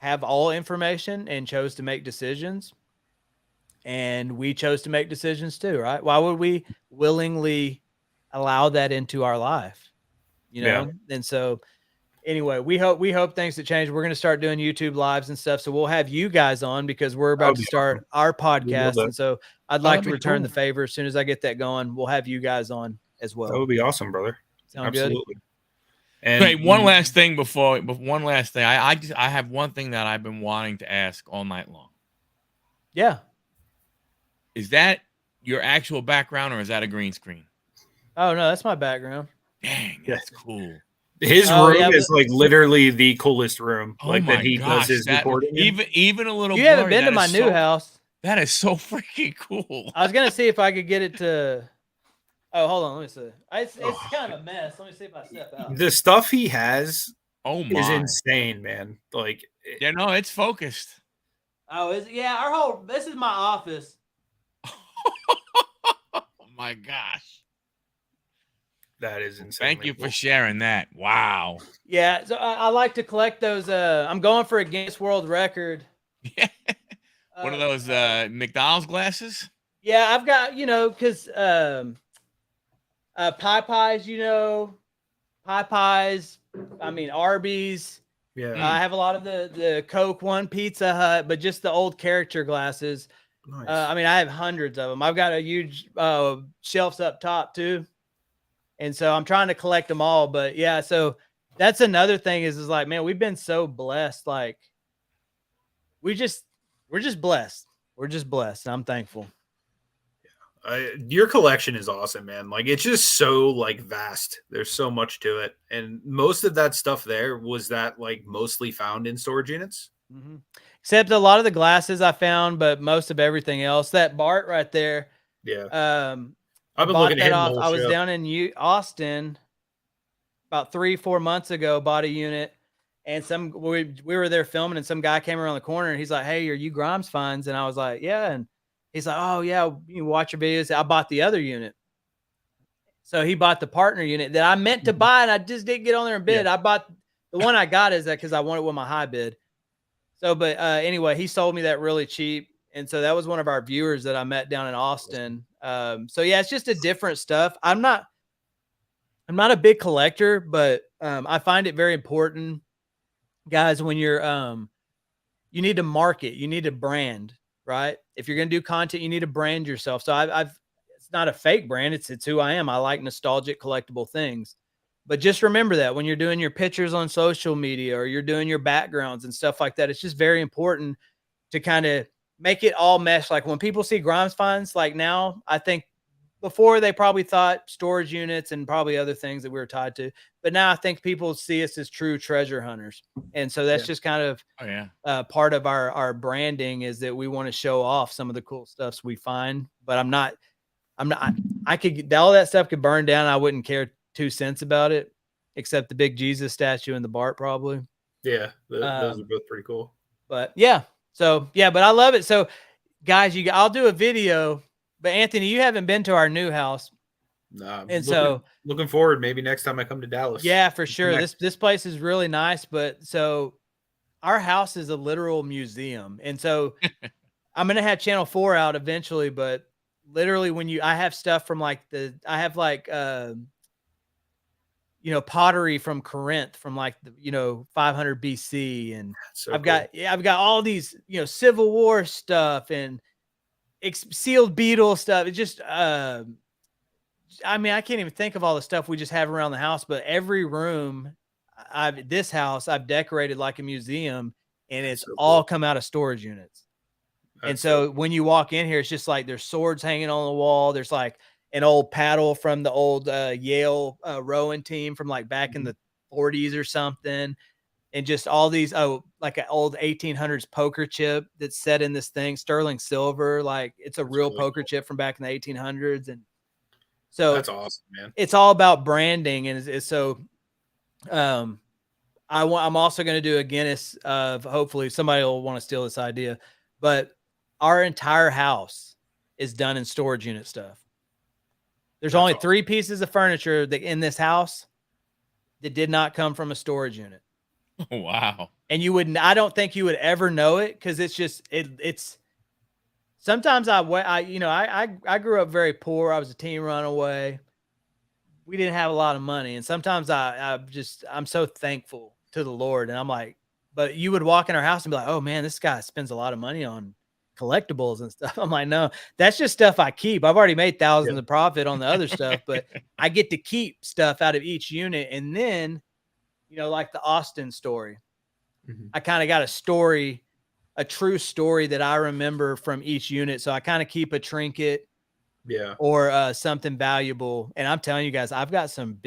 have all information and chose to make decisions. And we chose to make decisions too, right? Why would we willingly allow that into our life? You know? Yeah. And so anyway, we hope things that change. We're going to start doing YouTube lives and stuff. So we'll have you guys on because we're about to start our podcast. And so I'd like to return the favor. As soon as I get that going, we'll have you guys on as well. That would be awesome, brother. Sound Absolutely. good? And wait, one last thing one last thing. I have one thing that I've been wanting to ask all night long. Yeah. Is that your actual background or is that a green screen? Oh no, that's my background. Dang, that's cool. His room is like literally the coolest room. Like that he does his recording. Even a little. You haven't been to my new house. That is so freaking cool. I was gonna see if I could get it to. Oh, hold on. Let me see. It's kind of a mess. Let me see if I step out. The stuff he has is insane, man. Like, yeah, no, it's focused. Oh, is it? Yeah, this is my office. Oh my gosh. That is insane. Thank you for sharing that. Wow. Yeah, so I like to collect those. I'm going for a Guinness World Record. Yeah. One of those McDonald's glasses? Yeah, I've got, because Pie Pies, I mean, Arby's. Yeah. I have a lot of the Coke One, Pizza Hut, but just the old character glasses. Nice. I mean, I have hundreds of them. I've got a huge shelves up top too. And so I'm trying to collect them all. But yeah, so that's another thing is like, man, we've been so blessed. Like we're just blessed. We're just blessed. And I'm thankful. Your collection is awesome, man. Like it's just so like vast. There's so much to it. And most of that stuff there was that like mostly found in storage units. Mm-hmm. Except a lot of the glasses I found, but most of everything else. That Bart right there. Yeah. I've been looking at that off. I was down in Austin about 3-4 months ago, bought a unit, and we were there filming, and some guy came around the corner, and he's like, "Hey, are you Grimes Finds?" And I was like, "Yeah." And he's like, "Oh yeah, you watch your videos." I bought the other unit, so he bought the partner unit that I meant to buy, and I just didn't get on there and bid. Yeah. I bought the one I got is that because I wanted with my high bid. So, but anyway, he sold me that really cheap. And so that was one of our viewers that I met down in Austin. So yeah, it's just a different stuff. I'm not a big collector, but I find it very important, guys, when you're you need to market, you need to brand, right? If you're going to do content, you need to brand yourself. So it's not a fake brand. It's who I am. I like nostalgic collectible things. But just remember that when you're doing your pictures on social media or you're doing your backgrounds and stuff like that, it's just very important to kind of make it all mesh. Like when people see Grimes Finds, like now, I think before they probably thought storage units and probably other things that we were tied to. But now I think people see us as true treasure hunters. And so that's just kind of part of our branding is that we want to show off some of the cool stuffs we find. But I could, all that stuff could burn down. I wouldn't care 2 cents about it, except the big Jesus statue and the Bart probably. Yeah, those are both pretty cool. But yeah, so yeah, but I love it. So guys, I'll do a video, but Anthony, you haven't been to our new house. Nah, and looking forward, maybe next time I come to Dallas. Yeah, for sure. This place is really nice, but so our house is a literal museum. And so I'm gonna have Channel 4 out eventually, but literally I have stuff from pottery from Corinth from 500 BC. And so I've got all these, Civil War stuff and sealed beetle stuff. It just, I can't even think of all the stuff we just have around the house, but every room this house I've decorated like a museum, and it's all come out of storage units. And so when you walk in here, it's just like there's swords hanging on the wall. There's like an old paddle from the old Yale rowing team from like back in the 40s or something. And just all these, like an old 1800s poker chip that's set in this thing, sterling silver. Like it's a real poker chip from back in the 1800s. And so that's awesome, man. It's all about branding. And so I'm also going to do a Guinness of, hopefully somebody will want to steal this idea, but our entire house is done in storage unit stuff. There's only 3 pieces of furniture in this house that did not come from a storage unit. Oh, wow. And you wouldn't, I don't think you would ever know it, because it's just, it's, sometimes I grew up very poor. I was a teen runaway. We didn't have a lot of money. And sometimes I'm so thankful to the Lord. And I'm like, but you would walk in our house and be like, oh man, this guy spends a lot of money on collectibles and stuff. I'm like, no, that's just stuff I keep. I've already made thousands of profit on the other stuff, but I get to keep stuff out of each unit. And then, like the Austin story, I kind of got a true story that I remember from each unit. So I kind of keep a trinket or something valuable. And I'm telling you guys, I've got some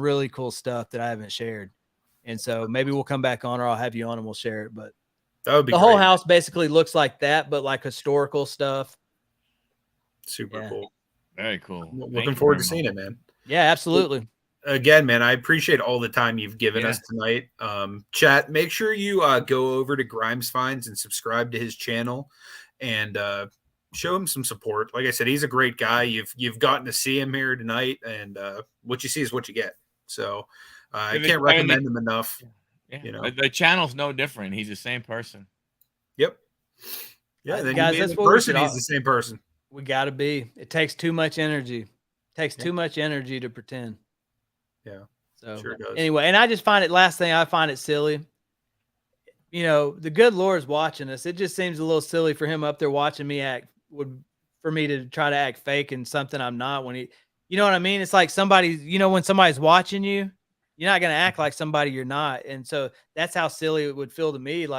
really cool stuff that I haven't shared. And so maybe we'll come back on, or I'll have you on and we'll share it. But that would be the whole house basically looks like that, but like historical stuff. Super cool. Very cool. Looking forward to seeing it, man. Yeah, absolutely. Again, man, I appreciate all the time you've given us tonight. Chat, make sure you go over to Grimes Finds and subscribe to his channel and show him some support. Like I said, he's a great guy. You've gotten to see him here tonight, and what you see is what you get. So I can't recommend him enough. Yeah. The channel's no different. He's the same person. Yep. Yeah, then guys, that's what he's the same person. We got to be. It takes too much energy. It takes too much energy to pretend. Yeah. So sure does. Anyway, and I just find it, last thing, I find it silly. The good Lord's watching us. It just seems a little silly for him up there watching me for me to try to act fake and something I'm not, when you know what I mean? It's like somebody, when somebody's watching you, you're not going to act like somebody you're not. And so that's how silly it would feel to me. It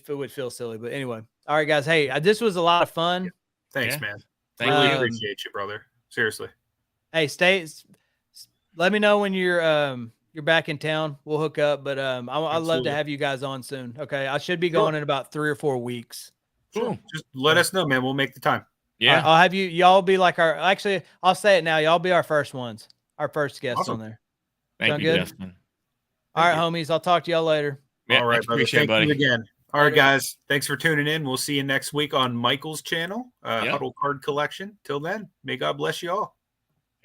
would feel silly. But anyway, all right, guys. Hey, this was a lot of fun. Thanks, man. Really appreciate you, brother. Seriously. Hey, let me know when you're back in town. We'll hook up, but I'd love to have you guys on soon. Okay. I should be going in about 3 or 4 weeks. Cool. Just let us know, man. We'll make the time. Yeah. I'll have y'all be like actually, I'll say it now. Y'all be our first ones, our first guests on there. Thank you, Justin. All right, homies. I'll talk to y'all later. Yeah, all right, brother. Thank you again. All right, guys. Thanks for tuning in. We'll see you next week on Michael's channel, Huddle Card Collection. Till then, may God bless you all.